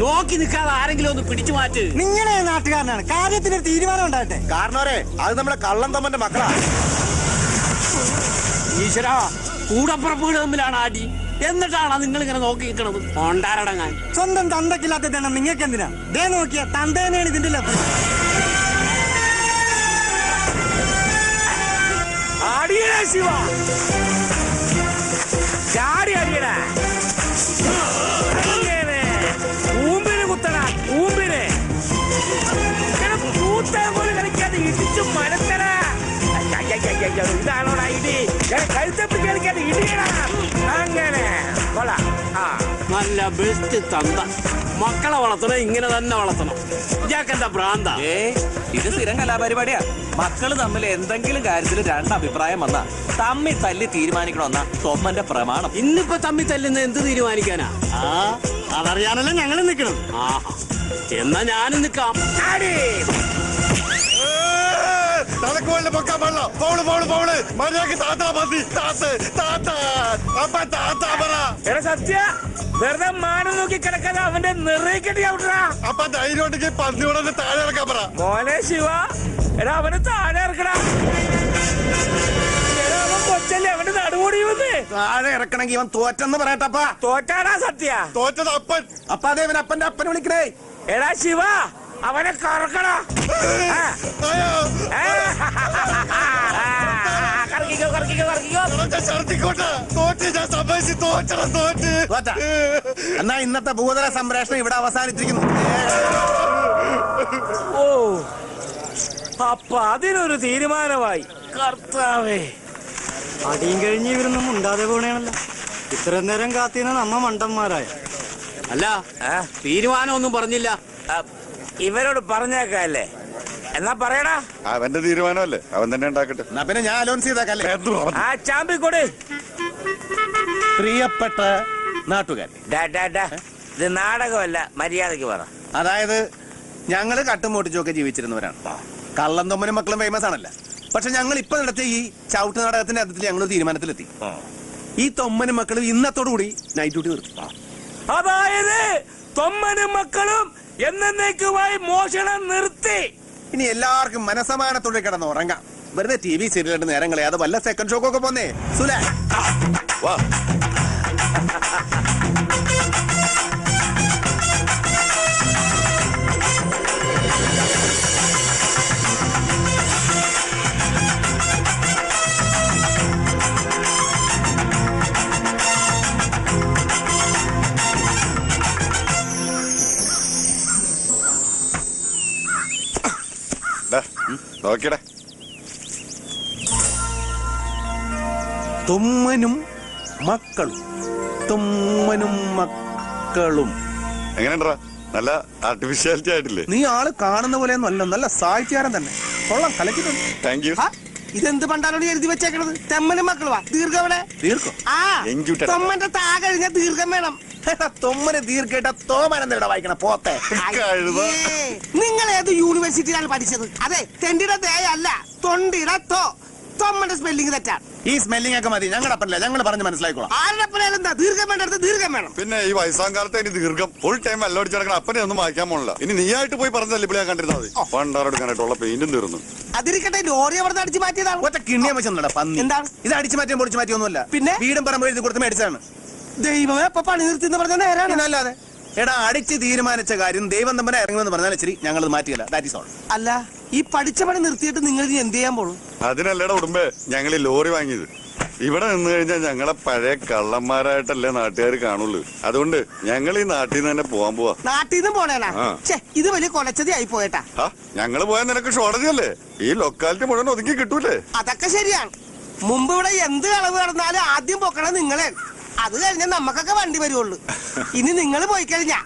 നോക്കി നിൽക്കാതെ ആരെങ്കിലും ഒന്ന് പിടിച്ചു മാറ്റ്. നിങ്ങളെ നാട്ടുകാരനാണ്, കാര്യത്തിന് തീരുമാനം ഉണ്ടാകട്ടെ. കാരണവരെ അത് നമ്മുടെ കള്ളം തമ്മന്റെ മക്കളാ. ഈശ്വരാ, കൂടപ്പുറപ്പുകൾ തമ്മിലാണ് ആടി. എന്നിട്ടാണ് നിങ്ങൾ ഇങ്ങനെ നോക്കി നിൽക്കണത്. കൊണ്ടാരടങ്ങാൻ സ്വന്തം തന്തക്കില്ലാത്ത തന്നെ നിങ്ങൾക്ക് എന്തിനാ? ദേ നോക്കിയ തന്തേനെയാണ് ഇതിന്റെ ലഭ്യം. അടിയടാ ശിവ, ചാടി അടിയടാ. ൂമ്പിന് കുത്തടാ, ൂമ്പിന്. കൂത്താൻ പോലും കളിക്കാതെ ഇടിച്ചു മരത്തടാ. ഇതാണോടാ ഇടി? കഴുത്തപ്പി കളിക്കാതെ ഇടിയടാ. അങ്ങനെ കൊള്ളാം. നല്ല ബെസ്റ്റ് തന്ത. മക്കളെ വളർത്തണം, ഇങ്ങനെ തന്നെ വളർത്തണം. ഇയാൾക്കെന്താ ഭ്രാന്ത? ഇത് സ്ഥിരം കലാപരിപാടിയാ. മക്കള് തമ്മിൽ എന്തെങ്കിലും കാര്യത്തിൽ രണ്ടഭിപ്രായം വന്നാ തമ്മി തല്ലി തീരുമാനിക്കണമെന്നാ തൊമ്മന്റെ പ്രമാണം. ഇന്നിപ്പോ തമ്മി തല്ലുന്ന എന്ത് തീരുമാനിക്കാനാ? അതറിയാനല്ലേ ഞങ്ങൾ നിൽക്കണം. ആഹാ, എന്നാ ഞാനും നിക്കാം. തലക്കോളിന് പൊക്കാൻ പാടില്ല. പൗള് പൗള് പൗള് മര്യാദക്ക് താത്താ മതി. താത്ത് താത്ത അപ്പ താത്താ പറ. എടാ സത്യ, വെറുതെ മാനം നോക്കി കിടക്കാതെ അവന്റെ നിറയിക്കട്ടി ഔട്ടറാ. അപ്പ ധൈര്യം ഉണ്ടെങ്കിൽ പന്നിയോടെ താഴെ ഇറക്കാൻ പറ. മോനെ ശിവ, എടാ അവന് താഴെ ഇറക്കടാ. എടാ അവൻ കൊച്ചല്ലേ, അവന്റെ നടുകൂടി വന്ന് താഴെ ഇറക്കണമെങ്കിൽ ഇവൻ തോറ്റെന്ന് പറയട്ടപ്പാ. തോറ്റാടാ സത്യ. തോറ്റത് അപ്പൻ. അപ്പ അതേ ഇവൻ അപ്പന്റെ അപ്പനെ വിളിക്കണേ. എടാ ശിവ, അവനെ കറക്കടാ. കറക്കിക്കോ കറക്കിക്കോ കറക്കിക്കോ. ഛർദിക്കോട്ടെ. തോറ്റ് ഞാൻ സമ്മതിച്ച്. തോറ്റണം തോറ്റ്. എന്നാ ഇന്നത്തെ ഭൂതല സംപ്രേഷണം ഇവിടെ അവസാനിച്ചിരിക്കുന്നു. ഓ, അപ്പൊ അതിനൊരു തീരുമാനമായി. കർത്താവേ, അടിയും കഴിഞ്ഞ് ഇവരൊന്നും ഉണ്ടാതെ പോണേണല്ലോ. ഇത്രയും നേരം കാത്തിരുന്ന നമ്മ മണ്ടന്മാരായ. അല്ല, തീരുമാനമൊന്നും പറഞ്ഞില്ല. ഇവരോട് പറഞ്ഞേക്കല്ലേ? എന്നാ പറയടാ. അവന്റെ തീരുമാനമല്ലേ, അവൻ തന്നെ ഉണ്ടാക്കട്ടെ. എന്നാ പിന്നെ ഞാൻ അലോൺസ് ചെയ്തേക്കല്ലേ. ആ ചാമ്പിക്കൊട്. പ്രിയപ്പെട്ട നാട്ടുകാർ, ഇത് നാടകമല്ല, മര്യാദക്ക് പറ. അതായത് ഞങ്ങള് കട്ടും മോട്ടിച്ചൊക്കെ ജീവിച്ചിരുന്നവരാണ്. കള്ളം തൊമ്മനും മക്കളും ഫേമസ് ആണല്ല. പക്ഷെ ഞങ്ങൾ ഇപ്പൊ നടത്തിയ ഈ ചവിട്ട് നാടകത്തിന്റെ അർത്ഥത്തിൽ ഞങ്ങൾ തീരുമാനത്തിലെത്തി. ഈ തൊമ്മനും മക്കളും ഇന്നത്തോടുകൂടി നൈറ്റ് ഡ്യൂട്ടി നിർത്തി. അതായത് തൊമ്മനും മക്കളും എന്നേക്കുമായി മോഷണം നിർത്തി. ഇനി എല്ലാവർക്കും മനസമാനത്തോടെ കിടന്ന് ഉറങ്ങാം. വെറുതെ TV സീരിയലിട്ട് നേരം കളയാതെ വല്ല സെക്കൻഡ് ഷോക്കൊക്കെ പോന്നേ. സുലേ വാ. നോക്കിയടേ. തൊമ്മനും മക്കളും, തൊമ്മനും മക്കളും. എങ്ങനെയുണ്ടാ? നല്ല ആർട്ടിഫിഷ്യാലിറ്റി ആയിട്ടില്ലേ? നീ ആള് കാണുന്ന പോലെയൊന്നും അല്ല, നല്ല സാഹിത്യകാരൻ തന്നെ. കൊള്ളാം, കലക്കിട്ടുണ്ട്. Thank you. ഇതെന്ത് പണ്ടാലോട് എഴുതി വെച്ചേക്കണത്? തെമ്മനും മക്കളുവാ. ദീർഘവിടെ ദീർഘം. തൊമ്മന്റെ താ കഴിഞ്ഞ ദീർഘം വേണം. തൊമ്മന് ദീർഘട്ട തോമനെന്താ വായിക്കണ പോത്തെ. നിങ്ങൾ ഏത് യൂണിവേഴ്സിറ്റിയിലാണ് പഠിച്ചത്? അതെ, തെണ്ടിയുടെ തേ അല്ല, തൊണ്ടിയുടെ തോ. തൊമ്മന്റെ സ്പെല്ലിംഗ് തെറ്റാണ്. ഈ സ്മെല്ലിംഗ് ഒക്കെ മതി. ഞങ്ങളുടെ അപ്പനല്ല, ഞങ്ങൾ പറഞ്ഞ് മനസ്സിലായിക്കോളാം. ആരുടെ അപ്പനെന്താ ദീർഘം വേണ്ടത്? ദീർഘം വേണം. പിന്നെ ഈ വയസ്സാം കാലത്ത് ഇനി ദീർഘം ഫുൾ ടൈം വെള്ളമടിച്ച് നടക്കണ അപ്പനെ ഒന്നും വായിക്കാൻ പോണില്ല. ഇനി നീയായിട്ട് പോയി പറഞ്ഞല്ലേ ഇപ്പോൾ ഞാൻ കണ്ടിരുന്നാൽ മതി. പണ്ടാറെടുക്കാനായിട്ടുള്ള പെയിന്റും തീർന്നു. അതിരിക്കട്ടെ, ലോറി അവിടെ അടിച്ചു മാറ്റിയതാണ്. ഒറ്റ കിണ്ണിയ വെച്ചാ പന്നി. എന്താണ് ഇത്? അടിച്ചു മാറ്റിയും പൊടിച്ചു മാറ്റിയൊന്നുമല്ല. പിന്നെ വീടും പറമ്പ് എഴുതി കൊടുത്ത് മേടിച്ചാണ്. ദൈവമേ, അപ്പൊ പണി നിർത്തി എന്ന് പറഞ്ഞാൽ നേരാണ്. അല്ലാതെ എടാ, അടിച്ച് തീരുമാനിച്ച കാര്യം ദൈവം തമ്മിലെ ഇറങ്ങുമെന്ന് പറഞ്ഞാൽ ശരി, ഞങ്ങൾ മാറ്റിയല്ല. That is all. അല്ല, ഈ പഠിച്ച പണി നിർത്തിയിട്ട് നിങ്ങൾ ഇനി എന്ത് ചെയ്യാൻ പോണു? അതിനല്ലേടാ ഉടുമ്പേ ഞങ്ങൾ ഈ ലോറി വാങ്ങിയത്. ഇവിടെ നിന്ന് കഴിഞ്ഞാൽ ഞങ്ങളെ പഴയ കള്ളന്മാരായിട്ടല്ലേ നാട്ടുകാർ കാണുള്ളൂ. അതുകൊണ്ട് ഞങ്ങൾ ഈ നാട്ടിൽ നിന്ന് തന്നെ പോവാൻ പോവാ. നാട്ടിൽ നിന്ന് പോണേനാ? ഇത് വലിയ കൊലച്ചതി ആയി പോയേട്ടാ. ഞങ്ങള് പോയാൽ നിനക്ക് ഷോർട്ടേജല്ലേ? ഈ ലൊക്കാലിറ്റി മുഴുവൻ ഒതുക്കി കിട്ടൂലേ? അതൊക്കെ ശരിയാണ്. മുമ്പ് ഇവിടെ എന്ത് കളവ് നടന്നാലും ആദ്യം പൊക്കണം നിങ്ങളെ. അത് കഴിഞ്ഞാൽ നമുക്കൊക്കെ വണ്ടി വരുള്ളൂ. ഇനി നിങ്ങൾ പോയി കഴിഞ്ഞാ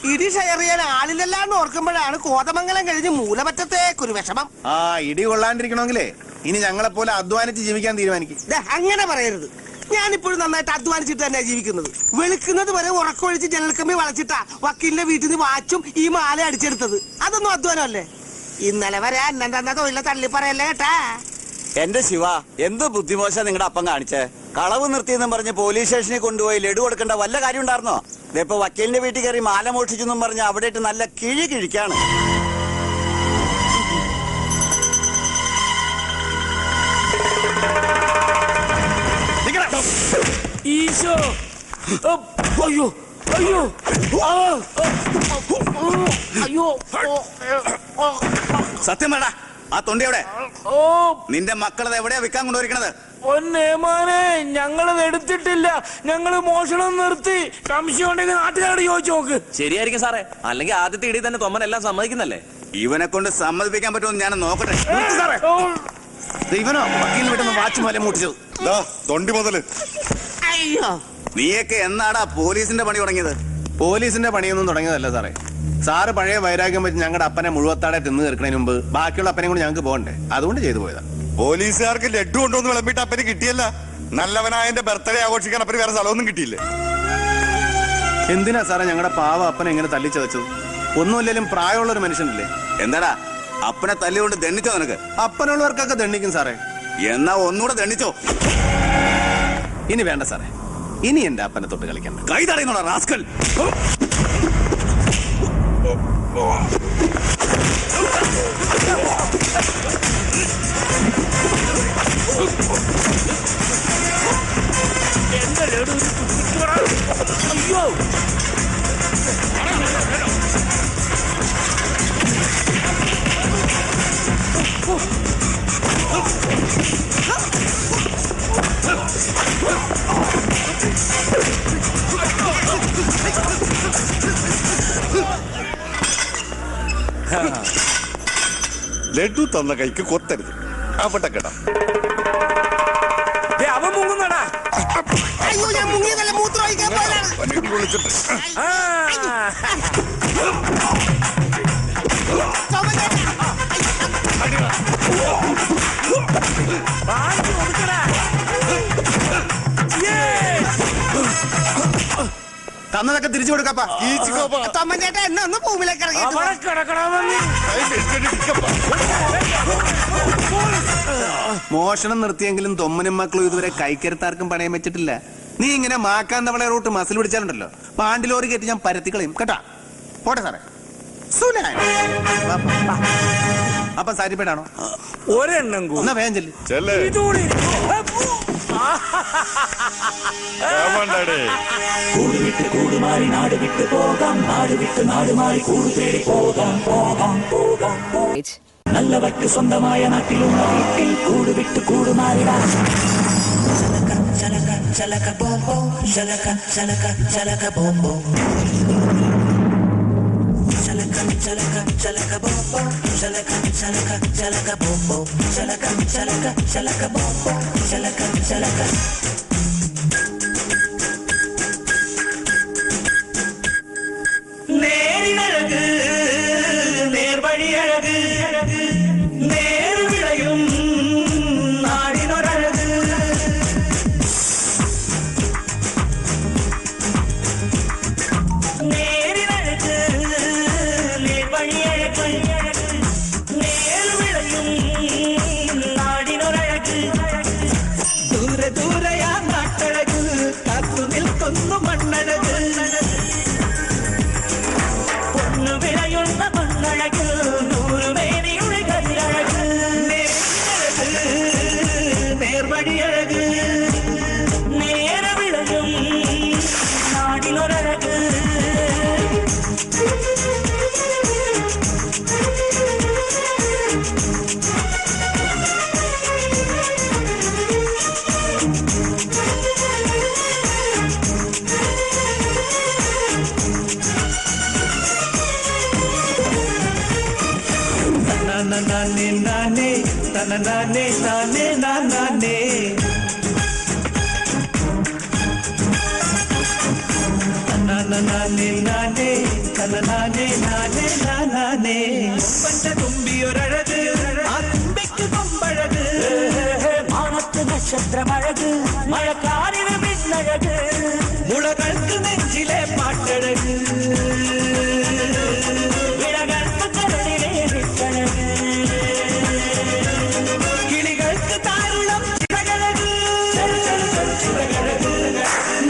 ഇടി ഷെയർ ചെയ്യാൻ ആളില്ലെല്ലാന്ന് ഓർക്കുമ്പോഴാണ് കോതമംഗലം കഴിഞ്ഞ് മൂലമറ്റത്തേക്കൊരു വിഷമം. ഇടി കൊള്ളാണ്ടിരിക്കണമെങ്കിലേ ഇനി ഞങ്ങളെ പോലെ അധ്വാനിച്ച് ജീവിക്കാൻ തീരുമാനിക്കും. അങ്ങനെ പറയരുത്. ഞാനിപ്പോഴും നന്നായിട്ട് അധ്വാനിച്ചിട്ട് തന്നെ ജീവിക്കുന്നത്. വെളുക്കുന്നത് വരെ ഉറക്കൊഴിച്ച് ജനൽക്കമ്പി വളച്ചിട്ടാ വക്കീലിന്റെ വീട്ടിൽ നിന്ന് വാച്ചും ഈ മാല അടിച്ചെടുത്തത്. അതൊന്നും അധ്വാനമല്ലേ? ഇന്നലെ വരെ അന്നം തന്ന തൊഴിലെ തള്ളി പറയല്ലേ കേട്ടാ. എന്റെ ശിവ, എന്ത് ബുദ്ധിമോശം നിങ്ങളുടെ അപ്പം കാണിച്ചേ? കളവ് നിർത്തിയെന്നും പറഞ്ഞ് പോലീസ് സ്റ്റേഷനിൽ കൊണ്ടുപോയി ലഡു കൊടുക്കേണ്ട വല്ല കാര്യം ഉണ്ടായിരുന്നോ? ഇതിപ്പോ വക്കീലിന്റെ വീട്ടിൽ കയറി മാല മോഷിച്ചെന്നും പറഞ്ഞ് അവിടെ ഇട്ട് നല്ല കിഴി കിഴിക്കാണ്. ഈശോ, അയ്യോ അയ്യോ അയ്യോ. സത്യം വേണ്ട, ആ തൊണ്ടി എവിടെ? ഓ, നിന്റെ മക്കളത് എവിടെയാ വിൽക്കാൻ കൊണ്ടുവരിക്കണത്? ഒന്നേമാനെ, ഞങ്ങളത് എടുത്തിട്ടില്ല. ഞങ്ങള് മോഷണം നിർത്തി. സംശയം ഉണ്ടെങ്കിൽ നാട്ടുകാരോട് ചോദിച്ചു നോക്ക്. ശരിയായിരിക്കും സാറേ, അല്ലെങ്കിൽ ആദ്യത്തെ ഇടി തന്നെ തൊമ്മനെല്ലാം സമ്മതിക്കുന്നല്ലേ? ഇവനെ കൊണ്ട് സമ്മതിപ്പിക്കാൻ പറ്റുമെന്ന് ഞാൻ നോക്കട്ടെ. ഇവനോ വക്കീലിന് വീട്ടിൽ നിന്ന് വാച്ച് മാല മൂട്ടിച്ചത്? തൊണ്ടി മുതല്. അയ്യോ, നീയൊക്കെ എന്നാടാ പോലീസിന്റെ പണി തുടങ്ങിയത്? പോലീസിന്റെ പണിയൊന്നും തുടങ്ങിയതല്ല സാറേ. സാറ് പഴയ വൈരാഗ്യം വെച്ച് ഞങ്ങളുടെ അപ്പനെ മുഴുവത്താടെ തിന്നു തീർക്കുന്നതിന് മുമ്പ് ബാക്കിയുള്ള അപ്പനെ കൂടി ഞങ്ങൾക്ക് പോകണ്ടേ, അതുകൊണ്ട് ചെയ്തു പോയതാ. പോലീസുകാർക്ക് ലഡ്ഡു കൊണ്ടുവന്ന് വിളമ്പിട്ട് അപ്പന് കിട്ടിയല്ല. നല്ലവനായന്റെ ബർത്ത്ഡേ ആഘോഷിക്കാൻ അപ്പന് വേറെ സ്ഥലമൊന്നും കിട്ടിയില്ലേ? എന്തിനാ സാറേ ഞങ്ങളുടെ പാവ അപ്പനെ ഇങ്ങനെ തല്ലിച്ചതച്ചത്? ഒന്നുമില്ലെങ്കിലും പ്രായമുള്ള ഒരു മനുഷ്യനില്ലേ. എന്താടാ അപ്പനെ തല്ലുകൊണ്ട് ദണ്ണിച്ചോ നിനക്ക്? അപ്പനുള്ളവർക്കൊക്കെ ദണ്ണിക്കും സാറേ. എന്നാ ഒന്നുകൂടെ ദണ്ണിച്ചോ. ഇനി വേണ്ട സാറേ, ഇനി എന്റെ അപ്പനെ തൊട്ട് കളിക്കണ്ട. കൈ തടയുന്നോടാ റാസ്കൽ. അയ്യോ ലഡ്ഡു തന്ന കൈക്ക് കൊത്തരുത്. അവിടെ കേട്ടാ അവൻ മുങ്ങുന്നടാ. അയ്യോ ഞാൻ മുങ്ങിയതല്ല, മൂത്രം ഒഴിക്കാൻ പോയതാണ്. വിളിച്ചിട്ട് തന്നതൊക്കെ തിരിച്ചു കൊടുക്കപ്പാ. തൊമ്മൻ ചേട്ടാ എന്നെ ഒന്ന് ഭൂമിയിലേക്ക് ഇറങ്ങി. അവിടെ കിടക്കണമെന്ന് മോഷണം നിർത്തിയെങ്കിലും തൊമ്മനും മക്കളും ഇതുവരെ കൈക്കരുത്താർക്കും പണയം വെച്ചിട്ടില്ല. നീ ഇങ്ങനെ മാക്കാൻ തവളെ റൂട്ട് മസിൽ പിടിച്ചാലുണ്ടല്ലോ, പാണ്ടിലോറി കയറ്റി ഞാൻ പരത്തിക്കളയും കേട്ടാ. പോട്ടെ സാറേ. അപ്പൊ സാരിപ്പേടാണോ? ഒരെണ്ണം എന്നാ വേഗം ചെല്ലു. ചെല്ലേ ഇതുകൂടി കൂട് വിട്ട് കൂടുമാറി നാട് വിട്ട് പോകാം, നാട് വിട്ട് നാടുമാറി കൂട് തേടി പോകാം, പോകാം, പോകാം. നല്ലവർക്ക് സ്വന്തമായ നാട്ടിലുള്ള വീട്ടിൽ കൂട് വിട്ട് കൂടുമാറിടാം. ചലക ചലക ബോംബോ, ചലക ചലക ചലക ബോംബോ, ചലക ചലക ചലക ബോംബോ, ചലക ചലക ചലക ബോംബോ, ചലക ചലക ചലക ബോംബോ, ചലക ചലക. നേരിനഴക് നേർവഴിയഴക് നേർവിളയും നാടിനൊരഴക്. നേരിനഴക് നേർവഴിയഴക് നേർവിളയും നാടിനൊരഴക്. ദൂരെ ദൂരെയാ നാട്ടഴക് കാത്തു നിൽക്കുന്നു മണ്ണഴക്. വിളയുന്ന മണ്ണഴക് നൂറുമേനിയുടെ കല്ലഴക്. നേർവഴിയഴക് നേരവിളയും നാടിനൊരഴക്. നാനേ നാനേ തനനാനേ നാനേ നാനേ നാനേ നാനേ തനനാനേ നാനേ നാനേ. പഞ്ച തുമ്പിയൊരഴക് ആ തുമ്പിക്ക് കൊമ്പഴക്. മാനത്ത് നക്ഷത്രമഴക് മഴക്കാരിന് മിന്നഴക്. മുളകൾക്ക് നെഞ്ചിലെ പാട്ടഴക്. വിളകൾക്ക് കരളിലെ വിട്ടഴക്. കിളികൾക്ക് താരുളം ചിറകഴക്. ചിറകഴക്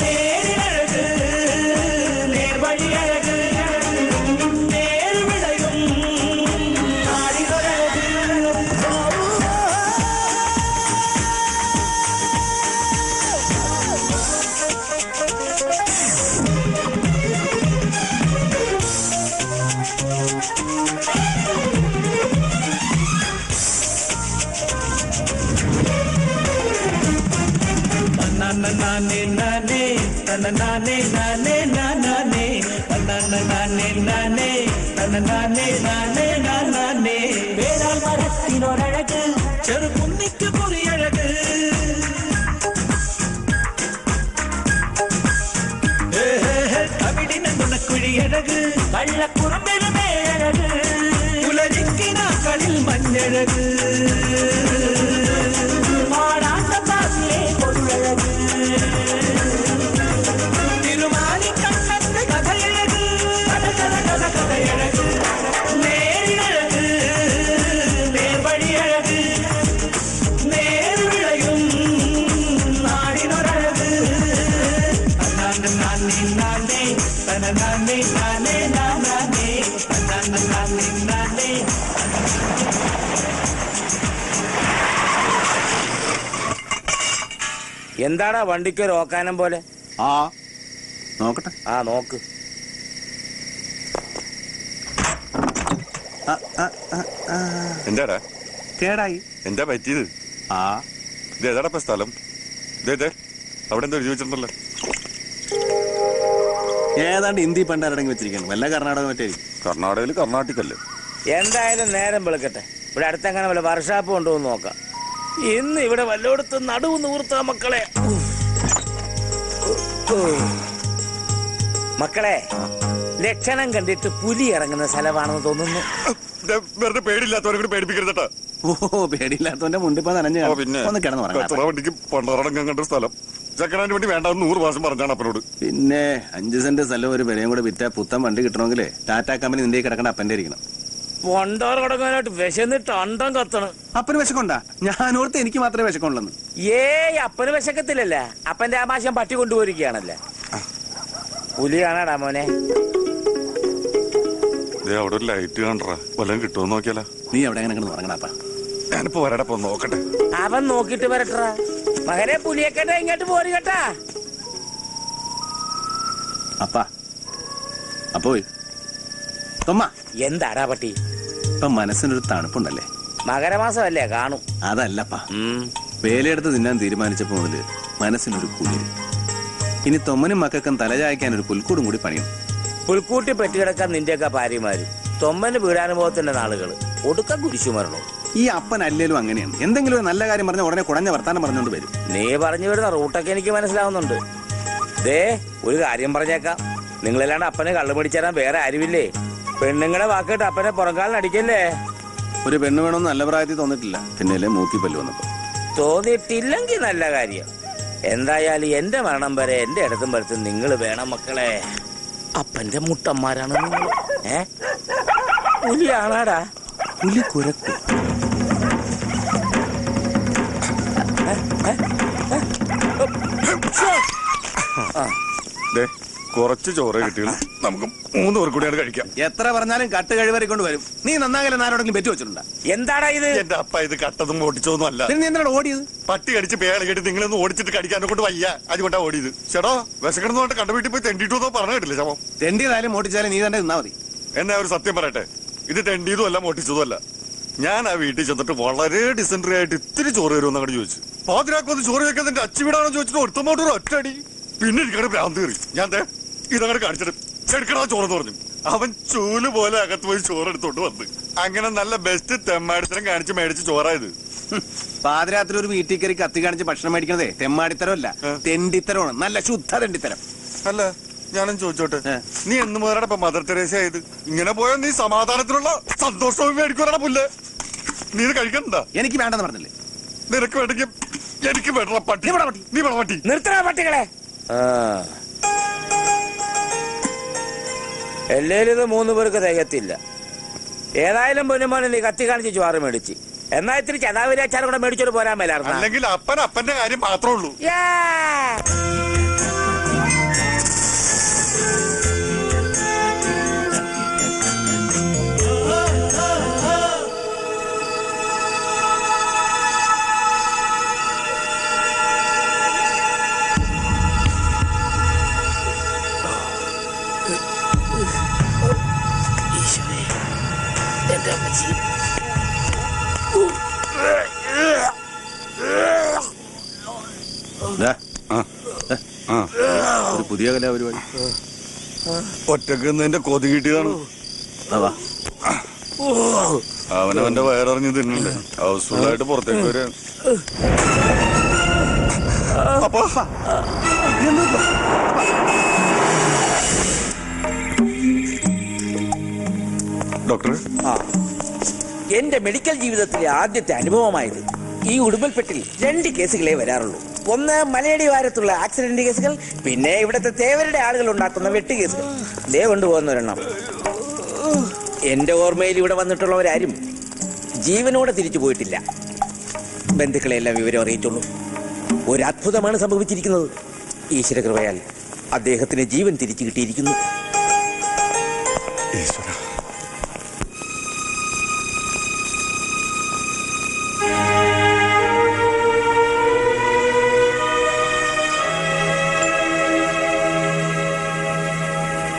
നേരിനഴക് നേർവഴിയഴക് നേർവിളയും നാടിനൊരഴക്. നാനേ നാനേ തനനാനേ നാനേ നാനേ നാനേ നാനേ തനനാനേ നാനേ നാനേ. വേരാൽ മരത്തിനൊരഴക് ചെറുകുന്നിക്ക് പൊറിയഴക്. അവിടിനെ കള്ളക്കുറമ്പിന് മേഴക് പുലരിക്കിനാക്കളിൽ മഞ്ഞഴക് പാടാത്ത പാസിലെ പൊരുളഴക് തിരുമാലിക്കണ്ണന്റെ കഥയഴക് കഥയഴക് നേരിഴക് നേർവഴിയഴക് നേർവിളയും നാടിനൊരഴക് നാനേ നാനേ നാനേ നാനേ നാനേ നാനേ നാനേ. എന്താടാ വണ്ടിക്ക് ഒരു ഓക്കാനം പോലെ? ആ നോക്കട്ടെ. ആ നോക്ക്. എന്താടാ കേടായി. എന്താ പറ്റിയത്? ആ ഇത് ഏതാടപ്പ സ്ഥലം? ഇതേ അവിടെ എന്തോ എഴുതി വെച്ചിട്ടുണ്ടല്ലോ. ഏതാണ്ട് ഹിന്ദി പണ്ടാരടങ്ങി വെച്ചിരിക്കുന്നു. വല്ല കർണാടക മറ്റേ കർണാടകയിൽ കർണാട്ടിക്കല്ലേ. എന്തായാലും നേരം വെളുക്കട്ടെ. ഇവിടെ അടുത്തെങ്ങനെ വല്ല വർഷാപ്പ് കൊണ്ടുവന്ന് നോക്കാം. ഇന്ന് ഇവിടെ വല്ലോടത്ത് നടുവ് നൂർത്ത മക്കളെ. മക്കളെ, ലക്ഷണം കണ്ടിട്ട് പുലി ഇറങ്ങുന്ന സ്ഥലമാണെന്ന് തോന്നുന്നു. വെറുതെ പേടിയില്ലാത്തവരെ കൂടി പേടിപ്പിക്കരുതട്ടാ. ഓ പേടിയില്ലാത്തവന്റെ മുണ്ടിപ്പോ നനഞ്ഞു പിന്നെ ഒന്ന് കിടന്നു കച്ചറ വണ്ടിക്ക് പണ്ടാറടങ്കം കണ്ട സ്ഥലം ചക്കനാന് വേണ്ടി വേണ്ട 100 പ്രാവശ്യം പറഞ്ഞാണ് അപ്പനോട്. പിന്നെ 5 സെന്റ് സ്ഥലം ഒരു വിലയും കൂടെ വിറ്റാ പുത്തൻ വണ്ടി കിട്ടണമെങ്കിലേ ടാറ്റ കമ്പനി നിന്റെ കിടക്കണ അപ്പന്റെ ഇരിക്കണം. പൊണ്ടാറ് കിടക്കാനായിട്ട് വിശന്നിട്ട് അണ്ടം കത്തണം. അപ്പന് വിശക്കുണ്ടാ? ഞാനോർത്ത് എനിക്ക് മാത്രമേ വിശക്കുള്ളൂ. ഏയ് അപ്പന് വിശക്കത്തില്ലല്ല. അപ്പന്റെ ആമാശം പട്ടി കൊണ്ടുപോയിരിക്കുകയാണല്ലേ. പുലി കാണാടാ മോനെ. അവിടെ ഒരു ലൈറ്റ് കാണാ വല്ലതും കിട്ടുമെന്ന് നോക്കിയാലോ. നീ എവിടെ എങ്ങനെ ഉറങ്ങണപ്പാ? ഞാനിപ്പോ വരടപ്പോ നോക്കട്ടെ. അവൻ നോക്കിട്ട് വരട്ടാ മകനെ. പുലിയെ കേട്ടാ ഇങ്ങോട്ട് പോരി കേട്ടാ. അപ്പാ അപ്പോയി തൊമ്മ എന്താടാ പട്ടി? ഇപ്പൊ മനസ്സിനൊരു തണുപ്പുണ്ടല്ലേ? മകരമാസമല്ലേ കാണും. അതല്ലപ്പാ, വേലയെടുത്ത് തിന്നാൻ തീരുമാനിച്ചപ്പോ മുതല് മനസ്സിനൊരു കുളിര്. ഇനി തൊമ്മനും മക്കൾക്കും തലചായ്ക്കാൻ ഒരു പുൽക്കൂടും കൂടി പണിയണം. പുൽക്കൂട്ടി പെറ്റുകിടക്കാൻ നിന്റെയൊക്കെ ഭാര്യമാരും തൊമ്മന് വീടാനുഭവത്തിന്റെ നാളുകള് ഒടുക്ക കുരിശു മരണോ. ഈ അപ്പൻ അല്ലേലും അങ്ങനെയാണ്. എന്തെങ്കിലും ഒരു നല്ല കാര്യം പറഞ്ഞ ഉടനെ കുടഞ്ഞ വർത്താനം പറഞ്ഞുകൊണ്ട് വരും. നീ പറഞ്ഞു വരുന്ന റൂട്ടൊക്കെ എനിക്ക് മനസ്സിലാവുന്നുണ്ട്. ദേ ഒരു കാര്യം പറഞ്ഞേക്കാം. നിങ്ങളല്ലാണ്ട് അപ്പനെ കള്ളു പിടിച്ചേരാൻ വേറെ ആരുമില്ലേ? പെണ്ണുങ്ങളെ വാക്കിട്ട് അപ്പനെ പുറംകാലിനടിക്കല്ലേ. ഒരു പെണ്ണ് വേണമെന്ന് നല്ല പ്രായത്തിൽ തോന്നിട്ടില്ല. പിന്നെയല്ലേ മൂക്കിപ്പല്ല് വന്നപ്പോ. തോന്നിയിട്ടില്ലെങ്കിൽ നല്ല കാര്യം. എന്തായാലും എന്റെ മരണം വരെ എന്റെ ഇടത്തും വരത്തും നിങ്ങൾ വേണം മക്കളെ. അപ്പന്റെ മുട്ടന്മാരാണ് നിങ്ങൾ. പുലിയാണാടാ. പുലി കുരക്കും. കുറച്ച് ചോറ് കിട്ടിയുള്ളൂ. നമുക്ക് 3 പേർ കൂടിയാണ് കഴിക്കാം. എത്ര പറഞ്ഞാലും കട്ട് കഴിവറിക്കൊണ്ട് വരും. നീ നന്നാകലെ ആരോടെങ്കിലും പെറ്റു വെച്ചിട്ടുണ്ടാ? എന്താടാ ഇത്? എന്റെ അപ്പ ഇത് കട്ടതും ഓടിച്ചതൊന്നും അല്ല. നീ എന്താണ് ഓടിയത്? പട്ടി കടിച്ച് പേള കേട്ട് നിങ്ങളൊന്ന് ഓടിച്ചിട്ട് കടിക്കാനെ കൊണ്ട് വയ്യ, അതുകൊണ്ടാ ഓടിയത്. ചേട്ടോ വിശക്കണമെന്ന് പറഞ്ഞിട്ട് കണ്ട വീട്ടിൽ പോയി തെണ്ടിട്ടോ പറഞ്ഞു കേട്ടില്ല ശവം. തെണ്ടിയതായാലും ഓടിച്ചാലും നീ തന്നെ നിന്നാ മതി. എന്നാ ഒരു സത്യം പറയട്ടെ, ഇത് തെണ്ടിയതും അല്ല മോട്ടിച്ചതും അല്ല. ഞാൻ ആ വീട്ടിൽ ചെന്നിട്ട് വളരെ ഡിസെൻട്രി ആയിട്ട് ഇത്തിരി ചോറ് തരുമെന്ന് അങ്ങോട്ട് ചോദിച്ചു. പാതിരാക്കൊന്ന് ചോറ് വെക്കാൻ എന്റെ അച്ഛൻ വീടാണോ ചോദിച്ചിട്ട് ഒരുത്തമോട്ട് ഒരു ഒറ്റടി. പിന്നെ എനിക്കവിടെ ഭ്രാന്ത് കയറി. ഞാൻ ഇതങ്ങോട്ട് കാണിച്ചിട്ട് എടുക്കണ ചോറെന്ന് പറഞ്ഞു. അവൻ ചൂല് പോലെ അകത്ത് പോയി ചോറ് എടുത്തോണ്ട് വന്ന്. അങ്ങനെ നല്ല ബെസ്റ്റ് തെമ്മാടിത്തരം കാണിച്ച് മേടിച്ച് ചോറായത്. പാതിരാത്രി ഒരു വീട്ടിൽ കയറി കത്തി കാണിച്ച് ഭക്ഷണം മേടിക്കണതേ തെമ്മാടിത്തരമല്ല, തെണ്ടിത്തരമാണ്. നല്ല ശുദ്ധ തെണ്ടിത്തരം. അല്ല ഞാനും ചോദിച്ചോട്ടെ, നീ എന്ന് മുതലാണ് ഇപ്പൊ മദർ തെരേസ ആയത്? ഇങ്ങനെ പോയാൽ നീ സമാധാനത്തിനുള്ള സന്തോഷവും മേടിക്കുവാനാ പുല്ല്. നീ ഇത് കഴിക്കണ്ട. എനിക്ക് വേണ്ടെന്ന് പറഞ്ഞില്ലേ? നിനക്ക് വേണ്ടെങ്കിൽ എനിക്ക് വേണ്ട പട്ടി. നീ വേണം പട്ടി. നിർത്തണ പട്ടികളെ. എല്ലേലും ഇത് 3 പേർക്ക് തികത്തില്ല. ഏതായാലും പൊന്നുമോനെ നീ കത്തി കാണിച്ച് ചോറ് മേടിച്ച്. എന്നാ ഇത്തിരി ചതാവിരാച്ചാരം കൂടെ മേടിച്ചോട് പോരാൻ മേലായിരുന്നു. അല്ലെങ്കിൽ അപ്പന്റെ കാര്യം മാത്രമേ ഉള്ളൂ. ഒരു പുതിയ കലാപരിപാടി. ഒറ്റക്ക് നിന്റെ കൊതി കിട്ടിയതാണ്. അവനവന്റെ വയറിറങ്ങി തിന്നണ്ടേ, ഹൗസ്ഫുള്ളായിട്ട് പുറത്തേക്ക് വരാൻ. അപ്പൊ ഡോക്ടർ ആ എന്റെ മെഡിക്കൽ ജീവിതത്തിലെ ആദ്യത്തെ അനുഭവമായത്. ഈ ഉടുമ്പൽപ്പെട്ടിൽ 2 കേസുകളെ വരാറുള്ളൂ. ഒന്ന് മലയടി വാരത്തുള്ള ആക്സിഡന്റ് കേസുകൾ, പിന്നെ ഇവിടുത്തെ തേവരുടെ ആളുകൾ ഉണ്ടാക്കുന്ന വെട്ട് കേസുകൾ. ദേ കൊണ്ടുപോകുന്ന ഒരെണ്ണം. എന്റെ ഓർമ്മയിൽ ഇവിടെ വന്നിട്ടുള്ളവരാരും ജീവനോടെ തിരിച്ചു പോയിട്ടില്ല. ബന്ധുക്കളെല്ലാം വിവരം അറിയിച്ചുള്ളൂ. ഒരു അത്ഭുതമാണ് സംഭവിച്ചിരിക്കുന്നത്. ഈശ്വരകൃപയാൽ അദ്ദേഹത്തിന് ജീവൻ തിരിച്ചു കിട്ടിയിരിക്കുന്നു. ഈശ്വര.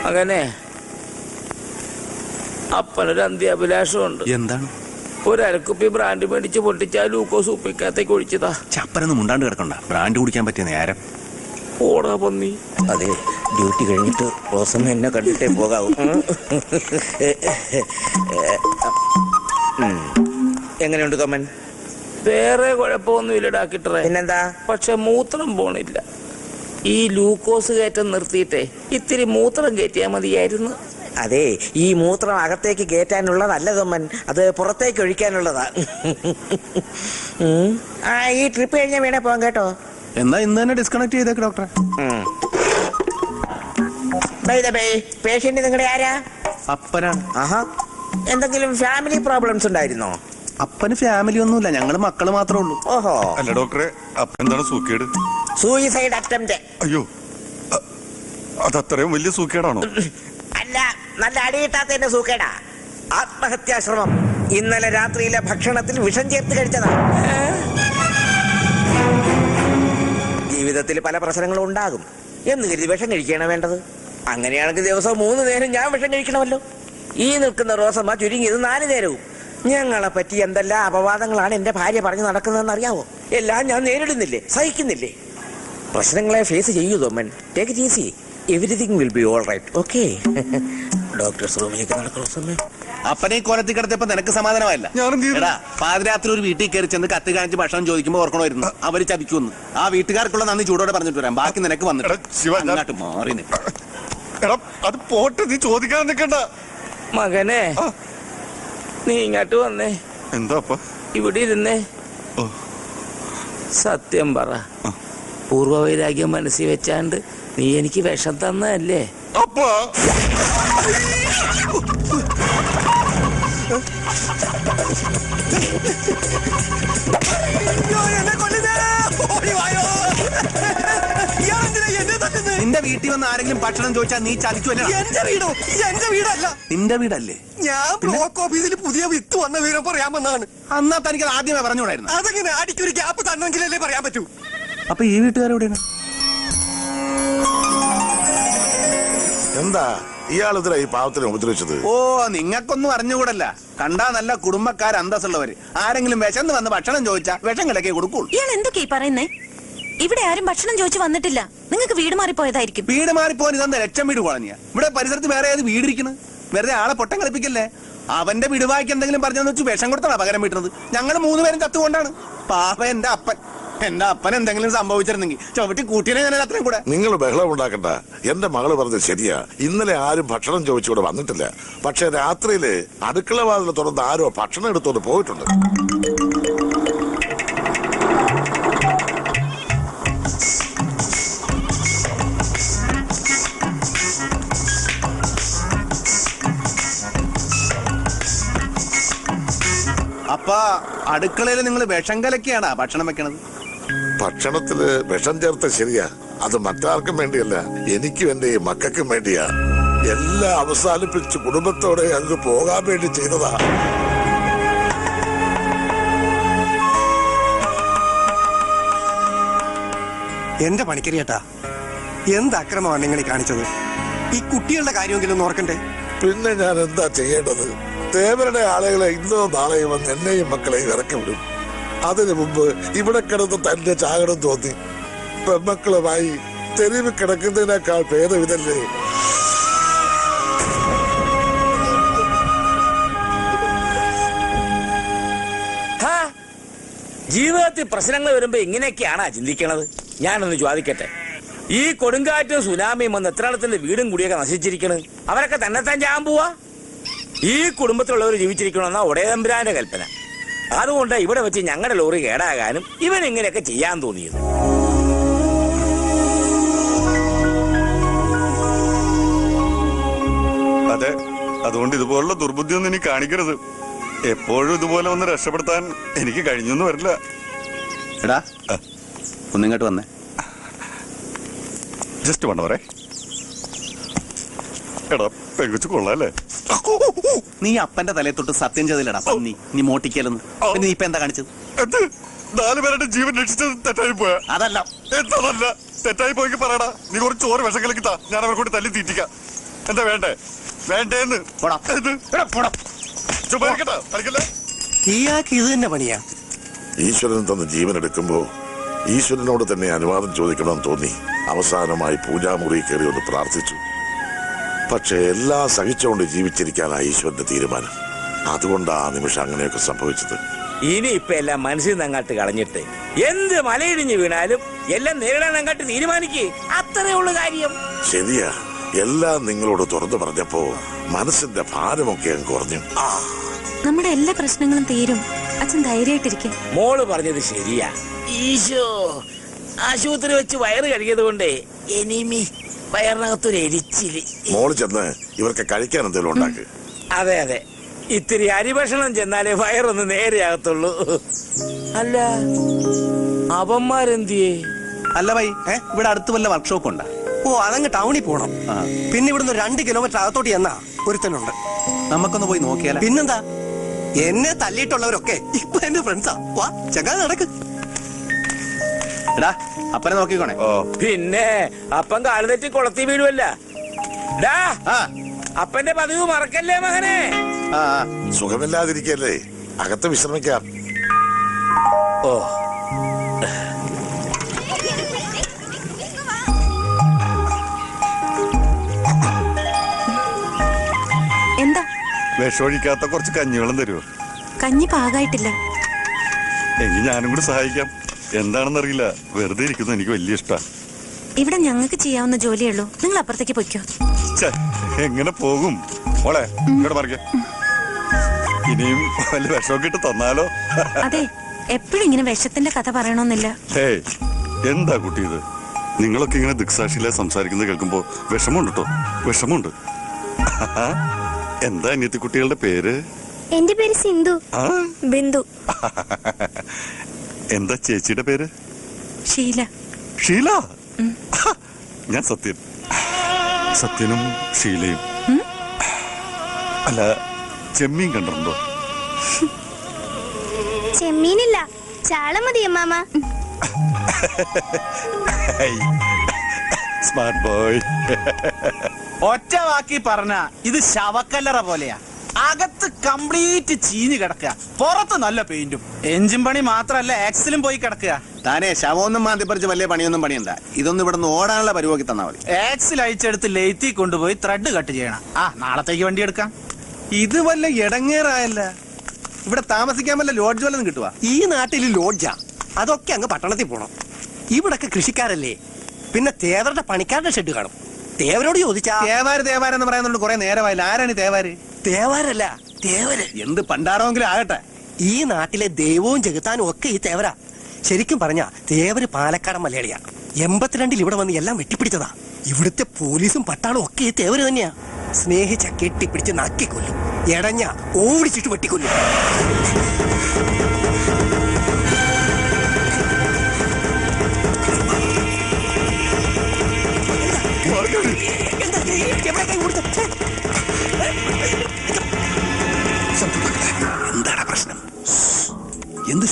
അങ്ങനെ അപ്പനൊരു അന്ത്യാഭിലാഷമുണ്ട്. എന്താണ്? ഒരു അരക്കുപ്പി ബ്രാൻഡ് മേടിച്ച് പൊട്ടിച്ചാൽ ലൂക്കോസ് ഉപ്പിക്കകത്തേക്ക് ഒഴിച്ചതാ. ചപ്പരൊന്നും മുണ്ടാണ്ട് കിടക്കണ്ട. ബ്രാൻഡ് കുടിക്കാൻ പറ്റിയ നേരം. ഓടാ പന്നി. അതെ, ഡ്യൂട്ടി കഴിഞ്ഞിട്ട് റോസമ്മ എന്നെ കണ്ടിട്ടേ പോകാവൂ. എങ്ങനെയുണ്ട് കമ്മൻ? വേറെ കുഴപ്പമൊന്നുമില്ല ഡാക്ടറെ. പിന്നെന്താ? പക്ഷെ മൂത്രം പോണില്ല. ഈ ലൂക്കോസ് കയറ്റം നിർത്തിയിട്ടേ ഇത്തിരി മൂത്രം കയറ്റിയാ മതിയായിരുന്നു. അതെ, ഈ മൂത്രം അകത്തേക്ക് കയറ്റാനുള്ളതല്ല കമ്മൻ, അത് പുറത്തേക്ക് ഒഴിക്കാനുള്ളതാ. ആ ഈ ട്രിപ്പ് കഴിഞ്ഞാൽ വേണേ പോകാം കേട്ടോ. എന്നാ ഇന്ന് തന്നെ ഡിസ്കണക്ട് ചെയ്തേക്ക് ഡോക്ടറെ. പേഷ്യന്റ് നിങ്ങളുടെ ആരാ? അപ്പനാണ്. ആഹാ, എന്തെങ്കിലും ഫാമിലി പ്രോബ്ലംസ് ഉണ്ടായിരുന്നോ? അപ്പന് ഫാമിലി ഒന്നുമില്ല, ഞങ്ങള് മക്കള് മാത്രമേ ഉള്ളൂ. ഓഹോ. അല്ല ഡോക്ടറെ, അപ്പൊ എന്താണ് സൂക്കേട്? Suicide attempt. അയ്യോ, അതത്രയും വലിയ സൂക്കേടാണോ? അല്ല, നല്ല അടിയിട്ടാത്തതിന്റെ സൂക്കേടാ. ആത്മഹത്യാശ്രമം. ഇന്നലെ രാത്രിയിലെ ഭക്ഷണത്തിൽ വിഷം ചേർത്ത് കഴിച്ചതാ. ജീവിതത്തിൽ പല പ്രശ്നങ്ങളും ഉണ്ടാകും എന്ന് കരുതി വിഷം കഴിക്കുകയാണ് വേണ്ടത്. അങ്ങനെയാണെങ്കിൽ ദിവസം 3 നേരം ഞാൻ വിഷം കഴിക്കണമല്ലോ. ഈ നിൽക്കുന്ന റോസമ്മ ചുരുങ്ങിയത് 4 നേരവും. ഞങ്ങളെ പറ്റി എന്തെല്ലാം അപവാദങ്ങളാണ് എന്റെ ഭാര്യ പറഞ്ഞു നടക്കുന്നതെന്ന് അറിയാവോ? എല്ലാം ഞാൻ നേരിടുന്നില്ലേ, സഹിക്കുന്നില്ലേ? പ്രശ്നങ്ങളെ ഫേസ് ചെയ്യൂ Thoman. Take it easy. Everything will be all right. Okay. Doctor's റൂമിലേക്ക് നടക്കുന്ന അപ്പനെ കോലത്തിൽ കിടത്തിയപ്പോ നിനക്ക് സമാധാനമല്ല. ഞാനും തീർന്നു. എടാ, പാതിരാത്രി ഒരു വീട്ടിൽ കയറി ചെന്ന് കത്ത് കാണിച്ച് ഭക്ഷണം ചോദിക്കുമ്പോ ഓർക്കണമായിരുന്നു അവര് ചതിക്കുമെന്ന്. ആ വീട്ടുകാർക്കുള്ള നന്ദി ചൂടോടെ പറഞ്ഞിട്ട് വരാം. ബാക്കി നിനക്ക് വന്നിട്ട് എടാ, ശിവ, ഞാൻ- അങ്ങോട്ട് മാറി നിൽക്ക്. എടാ, അത് പോട്ട്, നീ ചോദിക്കാൻ നിൽക്കണ്ട. മകനെ, നീ ഇങ്ങോട്ട് വന്നേ. എന്താ അപ്പ? ഇവിടെ ഇരുന്നേ. ഓ. സത്യം പറ, പൂർവ്വവൈരാഗ്യം മനസ്സിൽ വെച്ചാണ്ട് നീ എനിക്ക് വിഷം തന്നല്ലേ? അപ്പ നിന്റെ വീട്ടിൽ വന്ന് ആരെങ്കിലും ഭക്ഷണം ചോദിച്ചാൽ നീ ചതിക്കുമല്ലോ. എന്റെ വീടോ? എന്റെ വീടല്ല. നിന്റെ വീടല്ലേ? ഞാൻ ബ്ലോക്ക് ഓഫീസിൽ പുതിയ വിത്ത് വന്ന വിവരം പറയാമെന്നാണ്. അന്നാ തനിക്ക് ആദ്യമേ പറഞ്ഞുകൂടായിരുന്നു. അതെങ്ങനെ അടിക്കൊരു ഗ്യാപ്പ് തന്നെങ്കിലല്ലേ പറയാൻ പറ്റൂ. അപ്പൊ ഈ വീട്ടുകാരെവിടെയാണ്? എന്താ ഇയാളിതിനാ ഈ പാവത്തിനെ ഉപദ്രവിച്ചത്? ഓ, നിങ്ങൾക്കൊന്നും അറിഞ്ഞുകൂടല്ല. കണ്ടാ നല്ല കുടുംബക്കാർ അന്തസ്സുള്ളവര്. ആരെങ്കിലും വിശന്ന് വന്ന് ഭക്ഷണം ചോദിച്ചാ വിഷം കിടക്കേ കൊടുക്കൂ. ഇയാൾ എന്തൊക്കെയാ പറയുന്നേ? ഇവിടെ ആരും ഭക്ഷണം ചോദിച്ചു വന്നിട്ടില്ല. നിങ്ങൾക്ക് വീട് മാറിപ്പോയതായിരിക്കും. വീട് മാറിപ്പോൻ ഇതെന്താ ലക്ഷം വീട് കോളനിയാ? ഇവിടെ പരിസരത്ത് വേറെ ഏത് വീടിരിക്കണ്? വെറുതെ ആളെ പൊട്ടം കളിപ്പിക്കല്ലേ. അവന്റെ വിടുവായിക്ക് എന്തെങ്കിലും പറഞ്ഞെന്ന് വെച്ച് വിഷം കൊടുത്താണ് പകരം വീട്ടുന്നത്. ഞങ്ങൾ 3 പേരും ചത്തുകൊണ്ടാണ്. പാപ്പ എന്റെ അപ്പൻ. എന്റെ അപ്പൻ എന്തെങ്കിലും സംഭവിച്ചിരുന്നെങ്കിൽ ചവിട്ടി കൂട്ടിനെ ഞാൻ അത്രയും കൂടെ. നിങ്ങൾ ബഹളം ഉണ്ടാക്കണ്ട. എന്റെ മകള് പറഞ്ഞത് ശരിയാ. ഇന്നലെ ആരും ഭക്ഷണം ചോദിച്ചുകൂടെ വന്നിട്ടില്ല. പക്ഷെ രാത്രിയില് അടുക്കള വാതിൽ തുറന്ന് ആരോ ഭക്ഷണം എടുത്തോണ്ട് പോയിട്ടുണ്ട്. അപ്പ അടുക്കളയിൽ നിങ്ങൾ വിഷം കലക്കിയാണാ ഭക്ഷണം വെക്കണത്? ഭക്ഷണത്തില് വിഷം ചേർത്ത ശരിയാ. അത് മറ്റാർക്കും വേണ്ടിയല്ല, എനിക്കും എന്റെ മക്കൾക്കും വേണ്ടിയാ. എല്ലാം അവസാനിപ്പിച്ച് കുടുംബത്തോടെ അങ്ങ് പോകാൻ വേണ്ടി ചെയ്തതാ. എന്റെ പണിക്കരിയേട്ടാ, എന്ത് അക്രമമാണ് നിങ്ങൾ കാണിച്ചത്? ഈ കുട്ടികളുടെ കാര്യമെങ്കിലും ഓർക്കണ്ടേ? പിന്നെ ഞാൻ എന്താ ചെയ്യേണ്ടത്? തേവരുടെ ആളുകളെ ഇന്നോ നാളെയും വന്ന് എന്നെയും മക്കളെയും ഇറക്കി വിടും. അതിനു മുമ്പ് ഇവിടെ കിടന്ന് തന്നെ ചാകണം തോന്നി. പെൺമക്കളുമായി തെരുവ് കിടക്കുന്നതിനേക്കാൾ ഭേദമിതല്ലേ? ജീവിതത്തിൽ പ്രശ്നങ്ങൾ വരുമ്പോ ഇങ്ങനെയൊക്കെയാണാ ചിന്തിക്കണത്? ഞാനൊന്ന് ചോദിക്കട്ടെ, ഈ കൊടുങ്കാറ്റും സുനാമിയും വന്ന് എത്ര ആളത്തിന്റെ വീടും കുടിയൊക്കെ നശിച്ചിരിക്കണ്? അവരൊക്കെ തന്നെത്താൻ ചാകാൻ പോവാ? ഈ കുടുംബത്തിലുള്ളവർ ജീവിച്ചിരിക്കണമെന്നാ ഉടയതമ്പുരാന്റെ കൽപ്പന. അതുകൊണ്ട് ഇവിടെ വെച്ച് ഞങ്ങളുടെ ലോറി കേടാകാനും ഇവൻ ഇങ്ങനെയൊക്കെ ചെയ്യാൻ തോന്നിയത്. അതെ, അതുകൊണ്ട് ഇതുപോലുള്ള ദുർബുദ്ധിയൊന്നും ഇനി കാണിക്കരുത്. എപ്പോഴും ഇതുപോലെ ഒന്ന് രക്ഷപ്പെടുത്താൻ എനിക്ക് കഴിഞ്ഞൊന്നും വരില്ല. എടാ ഒന്നിങ്ങോട്ട് വന്നേ. ജസ്റ്റ് വേണ്ട എടാ പെങ്കുച്ചു കൊള്ളാല്ലേ? നീ അപ്പന്റെ തലയെ തൊട്ട് സത്യം ചെയ്തില്ലടാ പന്നി. നീ മോട്ടിക്കലെന്ന്. പിന്നെ നീ ഇപ്പൊ എന്താ കാണിച്ചത്? എന്ത് 4 പേരുടെ ജീവൻ രക്ഷിച്ചത് തെറ്റായി പോയാ? അതല്ല. എന്തല്ല തെറ്റായി പോയെങ്കിൽ പറയടാ. നീ കുറച്ച് ചോറ് വിഷം കലക്കിത്താ, ഞാൻ അവർ കൂടി തല്ലി തീറ്റിക്കാം. എന്താ വേണ്ടേ? വേണ്ടേന്ന് കളിക്കല്ലേ? ഇയാൾക്ക് ഇത് തന്നെ പണിയാ. ഈശ്വരൻ തന്ന ജീവൻ എടുക്കുമ്പോ ഈശ്വരനോട് തന്നെ അനുവാദം ചോദിക്കണമെന്ന് തോന്നി അവസാനമായി പൂജാമുറി കയറി ഒന്ന് പ്രാർത്ഥിച്ചു. പക്ഷെ എല്ലാം സഹിച്ചുകൊണ്ട് ജീവിച്ചിരിക്കാനാണ് ഈശ്വരന്റെ തീരുമാനം. അതുകൊണ്ട് ആ നിമിഷം അങ്ങനെയൊക്കെ സംഭവിച്ചത്. ഇനി ഇപ്പൊ എല്ലാം മനസ്സിൽ നിന്ന് അങ്ങോട്ട് കളഞ്ഞിട്ട് എന്ത് മലയിടിഞ്ഞ് വീണാലും എല്ലാം നേരിടാൻ അങ്ങോട്ട് തീരുമാനിക്കേ. അത്രേ ഉള്ളു കാര്യം. ശരിയാ, എല്ലാം നിങ്ങളോട് തുറന്നു പറഞ്ഞപ്പോ മനസ്സിന്റെ ഭാരമൊക്കെ അങ്ങ് കുറഞ്ഞു. നമ്മുടെ എല്ലാ പ്രശ്നങ്ങളും തീരും. അച്ഛൻ ധൈര്യമായിട്ടിരിക്കും. മോള് പറഞ്ഞത് ശരിയാ. ഈശോ, ആശുപത്രി വെച്ച് വയറ് കഴുകിയത് കൊണ്ടേ എനിമി വയറിനകത്തൊരു എരിച്ചില്. മോള് ചെന്ന് ഇവർക്ക് കഴിക്കാൻ എന്തെങ്കിലും ഉണ്ടാക്ക്. അതെ അതെ, ഇത്തിരി അരിഭക്ഷണം ചെന്നാലേ വയറൊന്ന് നേരെയാകത്തുള്ളൂ. അല്ല അവന്മാരെന്തിയേ? അല്ല ഭൈ, ഇവിടെ അടുത്ത് വല്ല വർക്ക്ഷോപ്പ് ഉണ്ടാ? ഓ, അതങ്ങ് ടൗണിൽ പോണം. പിന്നെ ഇവിടുന്ന് 2 കിലോമീറ്റർ അകത്തോട്ട് ചെന്നാ ഒരുത്തനുണ്ട്. നമുക്കൊന്ന് പോയി നോക്കിയാലോ? പിന്നെന്താ, എന്നെ തല്ലിയിട്ടുള്ളവരൊക്കെ ഇപ്പൊ എന്റെ ഫ്രണ്ട്സാ. വാ ചങ്ങാ നടക്ക്. എടാ അപ്പനെ നോക്കിക്കോണേ. പിന്നെ അപ്പൻ കാലുതെറ്റി കുളത്തി വീഴുവല്ല. അപ്പന്റെ പതിവ് മറക്കല്ലേ മകനെ. സുഖമില്ലാതിരിക്കല്ലേ, അകത്ത് വിശ്രമിക്കാം. ഓ, എന്താ? വിഷമൊഴിക്കാത്ത കുറച്ച് കഞ്ഞിവെള്ളം തരുമോ? കഞ്ഞി പാകായിട്ടില്ല. എങ്കിൽ ഞാനും കൂടി സഹായിക്കാം. എന്താണെന്നറിയില്ല, വെറുതെ ഇരിക്കുന്നത് എനിക്ക് വലിയ ഇഷ്ടമാണ്. ഇവിടെ ഞങ്ങൾക്ക് ചെയ്യാവുന്ന ജോലിയുള്ളൂ. നിങ്ങൾ അപ്പുറത്തേക്ക് പൊയ്ക്കോ. എങ്ങനെ പോകും മോളെ? ഇങ്ങോട്ട് മറിക്ക. ഇനിയും വല്ല വിഷമൊക്കെ ഇട്ട് തന്നാലോ? അതെ, എപ്പോഴും ഇങ്ങനെ വിഷത്തിന്റെ കഥ പറയണമെന്നില്ല. ഹേയ്, എന്താ കുട്ടി ഇത്? നിങ്ങളൊക്കെ ഇങ്ങനെ ദിക്സാക്ഷിയിലെ സംസാരിക്കുന്നത് കേൾക്കുമ്പോ വിഷമമുണ്ട് കേട്ടോ, വിഷമമുണ്ട്. എന്താ അനിയത്തി കുട്ടികളുടെ പേര്? എന്റെ പേര് സിന്ധു. ബിന്ദു. എന്താ ചേച്ചിയുടെ പേര്? ഷീല. ഷീല? ഞാൻ സത്യൻ. സത്യനും ഷീലയും. അല്ല, ചെമ്മീൻ കണ്ടിട്ടുണ്ടോ? ചെമ്മീനില്ല, ചാള മതി അമ്മാമ. Smart boy. ഒറ്റ വാക്കി പറഞ്ഞ ഇത് ശവക്കല്ലറ പോലെയാ. അകത്ത് കംപ്ലീറ്റ് ചീഞ്ഞ് കിടക്കുക, പുറത്ത് നല്ല പെയിന്റും. എഞ്ചിൻ പണി മാത്രല്ല, ആക്സിലും പോയി കിടക്കുക. താനേ ശവമൊന്നും മാന്തിപ്പറിച്ച് വലിയ പണിയൊന്നും പണിയണ്ട. ഇതൊന്നും ഇവിടെ നിന്ന് ഓടാനുള്ള പരിപാടി തന്നാ മതി. ആക്സിൽ അയച്ചെടുത്ത് ലെയ്ത്തി കൊണ്ടുപോയി ത്രെഡ് കട്ട് ചെയ്യണം. നാളത്തേക്ക് വണ്ടി എടുക്കാം. ഇത് വല്ല ഇടങ്ങേറായല്ല. ഇവിടെ താമസിക്കാൻ വല്ല ലോഡ്ജ് വല്ലതും കിട്ടുവാ? ഈ നാട്ടിൽ ലോഡ്ജാ, അതൊക്കെ അങ്ങ് പട്ടണത്തിൽ പോണം. ഇവിടൊക്കെ കൃഷിക്കാരല്ലേ, പിന്നെ തേവരുടെ പണിക്കാരുടെ ഷെഡ് കാണും. തേവരോട് ചോദിച്ചാ തേവാരെന്ന് പറയുന്നുണ്ട്. കുറെ നേരമായില്ല. ആരാണ് തേവാര്? തേവാരല്ല, തേവര്. എന്ത് പണ്ടാറോങ്കിലും ആകട്ടെ, ഈ നാട്ടിലെ ദൈവവും ജഗത്താനും ഒക്കെ ഈ തേവരാ. ശരിക്കും പറഞ്ഞ തേവര് പാലക്കാടൻ മലയാളിയാ. 82 ഇവിടെ വന്ന് എല്ലാം വെട്ടിപ്പിടിച്ചതാ. ഇവിടുത്തെ പോലീസും പട്ടാളും ഒക്കെ ഈ തേവര് തന്നെയാ. സ്നേഹിച്ച കെട്ടിപ്പിടിച്ച് നക്കിക്കൊല്ലും, എടഞ്ഞ ഓടിച്ചിട്ട് വെട്ടിക്കൊല്ലും. എന്താണ് പ്രശ്നം? എന്ത്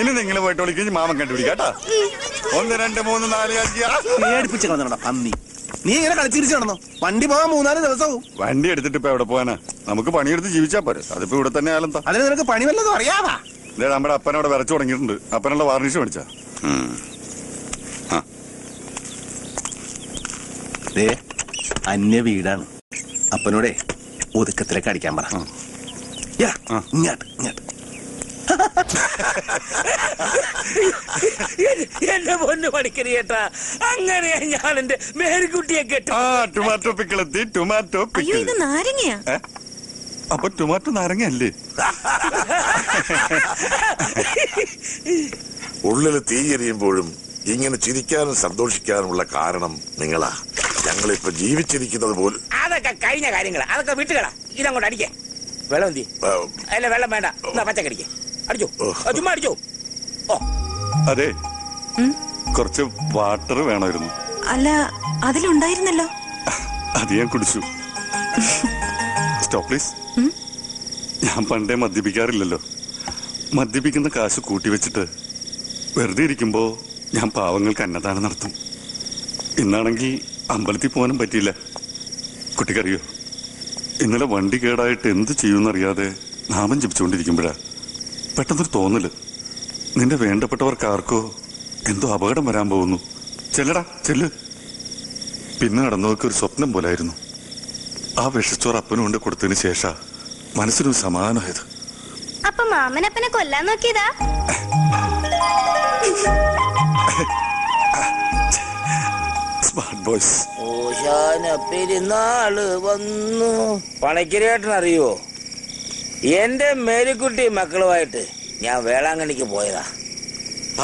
ഇനി നിങ്ങൾ പോയിട്ട് വിളിക്കും, മാമൻ കണ്ടുപിടിക്കാട്ടാ. 1 2 3 4 5 പേടിപ്പിച്ച് കളഞ്ഞോടാ പന്നി. നീ ഇങ്ങനെ കളിച്ചിരിച്ചു നടന്നോ? വണ്ടി പോകാൻ 3-4 ദിവസവും. വണ്ടി എടുത്തിട്ട് ഇപ്പൊ എവിടെ പോവാനാ? നമുക്ക് പണിയെടുത്ത് ജീവിച്ചാ പോരെ. അതിപ്പോ ഇവിടെ തന്നെ ആയാലെന്താ? അതിന് നിനക്ക് പണി വല്ലതും അറിയാവാ? നമ്മുടെ അപ്പനവിടെ വരച്ചു തുടങ്ങിയിട്ടുണ്ട്. അപ്പനുള്ള വാർണിഷ് മേടിച്ചാ? അന്യ വീടാണ്. അപ്പനോടെ ഒതുക്കത്തിലേക്ക് അടിക്കാൻ പറ. ഇങ്ങോട്ട് ഇങ്ങോട്ട്. എന്റെ പൊന്നു പണിക്കരി ചേട്ടാ, അങ്ങനെയാ ഞാൻ എന്റെ മേരിക്കുട്ടിയെ കെട്ടു. ടൊമാറ്റോ പിക്കിൾ എത്തി. ടൊമാറ്റോ അയ്യോ ഇത് പിക്കിൾ. നാരങ്ങയാ. അപ്പൊ ടൊമാറ്റോ നാരങ്ങയല്ലേ? ഉള്ളിൽ തീയെരിയുമ്പോഴും ഇങ്ങനെ ചിരിക്കാനും സന്തോഷിക്കാനുമുള്ള കാരണം നിങ്ങളാ. ഞങ്ങളിപ്പോ ജീവിച്ചിരിക്കുന്നത് പോലും. അതൊക്കെ കഴിഞ്ഞ കാര്യങ്ങളാ, അതൊക്കെ വിട്ടുകളാ. ഇതങ്ങോട്ട് അടിക്കേ. വെള്ളം എന്തി? അല്ല വെള്ളം വേണ്ട, എന്നാ പച്ചക്കടിക്കേ. അടിച്ചോ, ചുമ്മാ അടിച്ചോ. ഓ അതെ, കുറച്ച് വാട്ടർ വേണമായിരുന്നു. അല്ല അതിലുണ്ടായിരുന്നല്ലോ. അത് ഞാൻ കുടിച്ചു. Stop please. ഞാൻ പണ്ടേ മദ്യപിക്കാറില്ലല്ലോ. മദ്യപിക്കുന്ന കാശ് കൂട്ടി വെച്ചിട്ട് വെറുതെ ഇരിക്കുമ്പോ ഞാൻ പാവങ്ങൾക്ക് അന്നദാനം നടത്തും. ഇന്നാണെങ്കിൽ അമ്പലത്തിൽ പോകാനും പറ്റിയില്ല. കുട്ടിക്കറിയോ, ഇന്നലെ വണ്ടി കേടായിട്ട് എന്ത് ചെയ്യുമെന്നറിയാതെ നാമം ജപിച്ചുകൊണ്ടിരിക്കുമ്പോഴാ പെട്ടെന്നൊരു തോന്നല്, നിന്റെ വേണ്ടപ്പെട്ടവർക്കാർക്കോ എന്തോ അപകടം വരാൻ പോകുന്നു. ചെല്ലടാ ചെല്ല്. പിന്നെ നടന്നവർക്ക് ഒരു സ്വപ്നം പോലായിരുന്നു. ആ വിഷച്ചോറ് അപ്പനും കൊണ്ട് കൊടുത്തതിന് ശേഷം മനസ്സിനൊരു സമാധാനമായത്. അപ്പൊ മാമനപ്പനെ കൊല്ലാൻ നോക്കിയതാ? Smart boys. പെരുന്നാള് വന്നു. പണിക്കരേട്ടനറിയോ, എന്റെ മേരിക്കുട്ടി മക്കളുമായിട്ട് ഞാൻ വേളാങ്കണ്ണിക്ക് പോയതാ.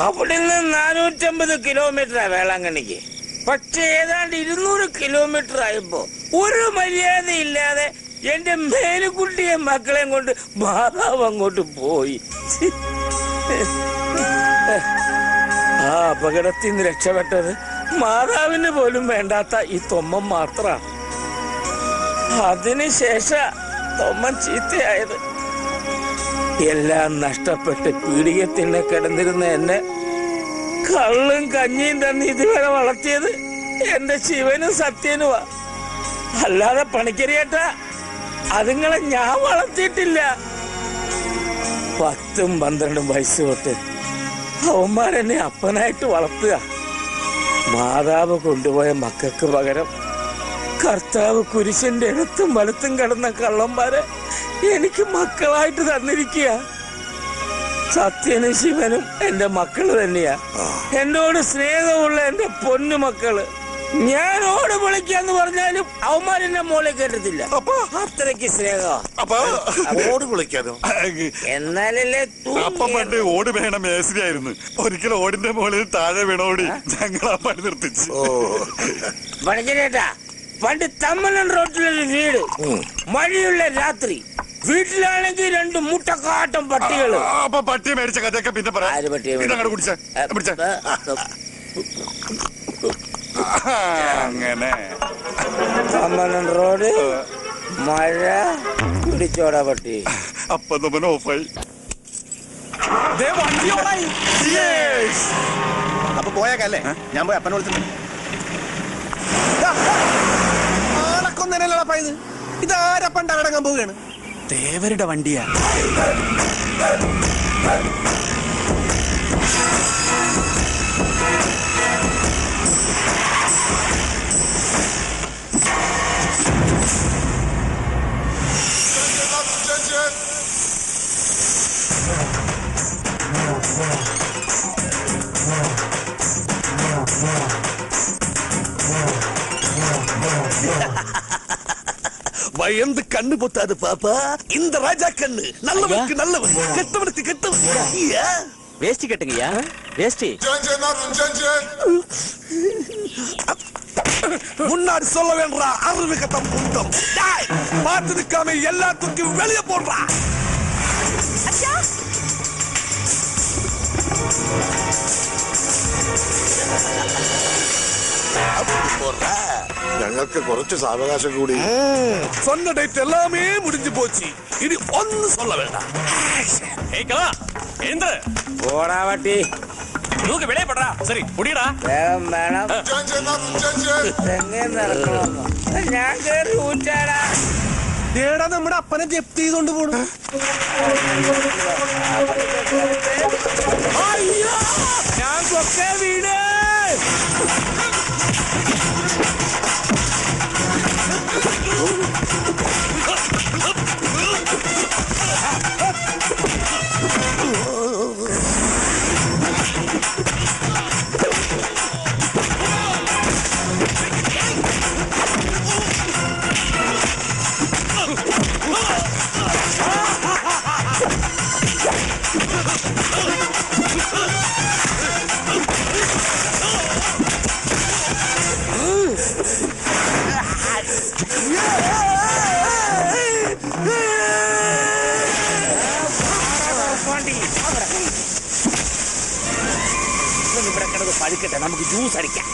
അവിടെ നിന്ന് 450 കിലോമീറ്ററാ വേളാങ്കണ്ണിക്ക്. പക്ഷെ ഏതാണ്ട് 200 കിലോമീറ്റർ ആയപ്പോ ഒരു മര്യാദ ഇല്ലാതെ എന്റെ മേരിക്കുട്ടിയെ മക്കളെയും കൊണ്ട് മാതാവ് അങ്ങോട്ട് പോയി. ആ അപകടത്തിൽ നിന്ന് രക്ഷപ്പെട്ടത് മാതാവിന് പോലും വേണ്ടാത്ത ഈ തൊമ്മൻ മാത്ര. അതിനുശേഷം തൊമ്മൻ ചീത്തയായത്. എല്ലാം നഷ്ടപ്പെട്ട് പീഡികത്തിന് കിടന്നിരുന്ന എന്നെ കള്ളും കഞ്ഞിയും തന്നെ ഇതുവരെ വളർത്തിയത് എന്റെ ശിവനും സത്യനുമാ. അല്ലാതെ പണിക്കരിയേട്ടാ, അതുങ്ങളെ ഞാൻ വളർത്തിയിട്ടില്ല. 10ഉം 12ഉം വയസ്സ് തൊട്ട് അവന്മാരെന്നെ അപ്പനായിട്ട് വളർത്തുക. മാതാവ് കൊണ്ടുപോയ മക്കൾക്ക് പകരം കർത്താവ് കുരിശന്റെ ഇടത്തും വലത്തും കിടന്ന കള്ളന്മാരെ എനിക്ക് മക്കളായിട്ട് തന്നിരിക്കുക. സത്യനും ശിവനും എന്റെ മക്കള് തന്നെയാ. എന്നോട് സ്നേഹമുള്ള എന്റെ പൊന്നു മക്കള്. ഞാൻ ഓട് വിളിക്കാന്ന് പറഞ്ഞാലും അവന്മാരെന്നെ മോളെ കേട്ടത്തില്ല. അത്രയ്ക്ക് സ്നേഹം. ഓട് വിളിക്കാനോ? എന്നാലല്ലേ അപ്പം പണ്ട് ഓട് വേണ മേശരിയായിരുന്നു. ഒരിക്കലും ഓടിന്റെ മുകളിൽ താഴെ വീണോടി ഞങ്ങൾ ആ പണി നിർത്തിച്ചു. പണിക്കരേട്ടാ, പണ്ട് തമ്മനൻ റോട്ടിലൊരു വീട്. മഴയുള്ള രാത്രി. വീട്ടിലാണെങ്കിൽ 2 മുട്ടക്കാട്ടം പട്ടികള്. അപ്പൊ പട്ടി മേടിച്ച കഥയൊക്കെ പിന്നെ പറയാം. അങ്ങനെ തമ്മനൻ റോഡ്, മഴ, പിടിച്ചോടാ പട്ടി. അപ്പൊ നമ്മൾ ഓഫായി. അപ്പൊ പോയേക്കല്ലേ? ഞാൻ പോയി അപ്പനെ വിളിച്ചിട്ടുണ്ട്. ആളക്കൊന്നല്ലപ്പ ഇത്. ഇതാരപ്പണ്ട അടങ്ങാൻ പോവുകയാണ്. ദേവരുടെ വണ്ടിയാ. பயந்து கண்ணு பொத்தாது பாப்பா. இந்த ராஜா கண்ணு நல்லவனுக்கு நல்லவன், கெட்டவனுக்கு கெட்டவன். வேஷ்டி கட்டுங்கய்யா, வேஷ்டி. முன்னாடி சொல்ல வேண்டா அறிவு கட்டம் குண்டம். பார்த்து நிக்காம எல்லாத்துக்கும் வெளியே போடுறா. ഞങ്ങൾക്ക് കുറച്ച് സാവകാശം കൂടി. சொன்ன டேட் எல்லாமே முடிஞ்சு போச்சு. இனி ஒன்னு சொல்ல வேண்டாம். ഓടാ പട്ടി. சரி முடியடா. വേഗം വേണം. തെങ്ങേ നടക്കണമെന്നോ? ഞാൻ കേറി ഊറ്റാടാ. ദേടാ നമ്മുടെ അപ്പനെ ജപ്തി ചെയ്തോണ്ട് പോണു. അയ്യോ, ഞാൻ കൊക്കെ വീട്. ഇവിടെ കിടന്ന് പഴുക്കട്ടെ, നമുക്ക് ജ്യൂസ് അടിക്കാം.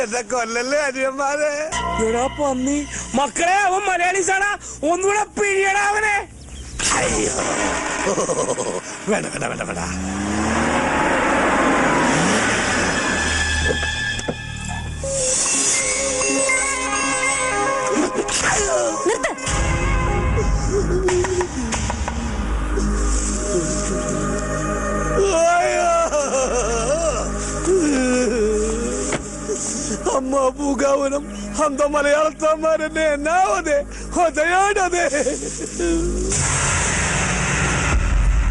എന്നെ കൊല്ലല്ലേ അനിയന്മാരെ. എടാ പന്നി മക്കളെ, അവൻ മലയാളീസാണ്, ഒന്നുകൂടെ പിഴിയടാ അവനെ. അയ്യോ വേണ്ട വേണ്ട വേണ്ട വേണ്ട. നിർത്ത്. അമ്മ പൂങ്കാവനം അന്ത മലയാളത്തമ്മാരെന്നെ എന്നാവതെ ഹൃദയാണതെ.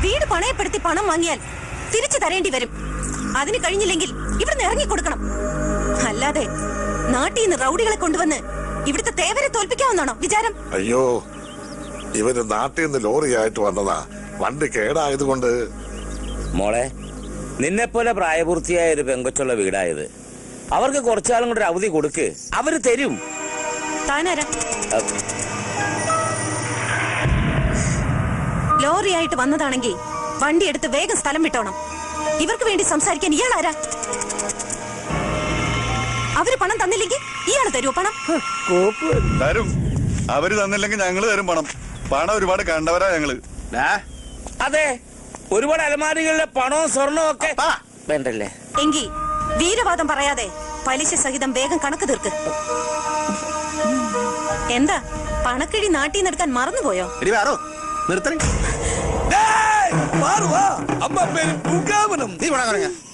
വീട് പണയപ്പെടുത്തി പണം വാങ്ങിയാൽ തിരിച്ചു തരേണ്ടി വരും. അതിന് കഴിഞ്ഞില്ലെങ്കിൽ ഇവിടുന്ന് ഇറങ്ങിക്കൊടുക്കണം. അല്ലാതെ നാട്ടിൽ നിന്ന് റൗഡികളെ കൊണ്ടുവന്ന് ഇവിടുത്തെ തേവരെ തോൽപ്പിക്കാമെന്നാണോ വിചാരം? അയ്യോ, ഇവര് നാട്ടിൽ നിന്ന് ലോറിയായിട്ട് വന്നതാ. വണ്ടി കേടായതുകൊണ്ട്. മോളെ, നിന്നെ പോലെ പ്രായപൂർത്തിയായ ഒരു പെങ്കൊച്ചുള്ള വീടായത്. അവർക്ക് കുറച്ചാളും കൂടെ അവധി കൊടുക്ക്, അവര് തരും. താനാരാ? ലോറിയായിട്ട് വന്നതാണെങ്കിൽ വണ്ടി എടുത്ത് വേഗം സ്ഥലം വിട്ടോണം. ഇവർക്ക് വേണ്ടി സംസാരിക്കാൻ ഇയാളാരാ? അവര് പണം തന്നില്ലെങ്കിൽ ഇയാള് തരുമോ പണം? തരും. അവര് തന്നില്ലെങ്കിൽ ഞങ്ങള് തരും പണം. പണം ഒരുപാട് കണ്ടവരാ ഞങ്ങള്. അതെ, ഒരുപാട് അലമാരികളിലെ പണവും സ്വർണവും ഒക്കെ വേണ്ടല്ലേ? എങ്കി വീരവാദം പറയാതെ പലിശ സഹിതം വേഗം കണക്ക് തീർക്ക്. എന്താ പണക്കിഴി നാട്ടിൽ നിന്ന് എടുക്കാൻ മറന്നുപോയോ?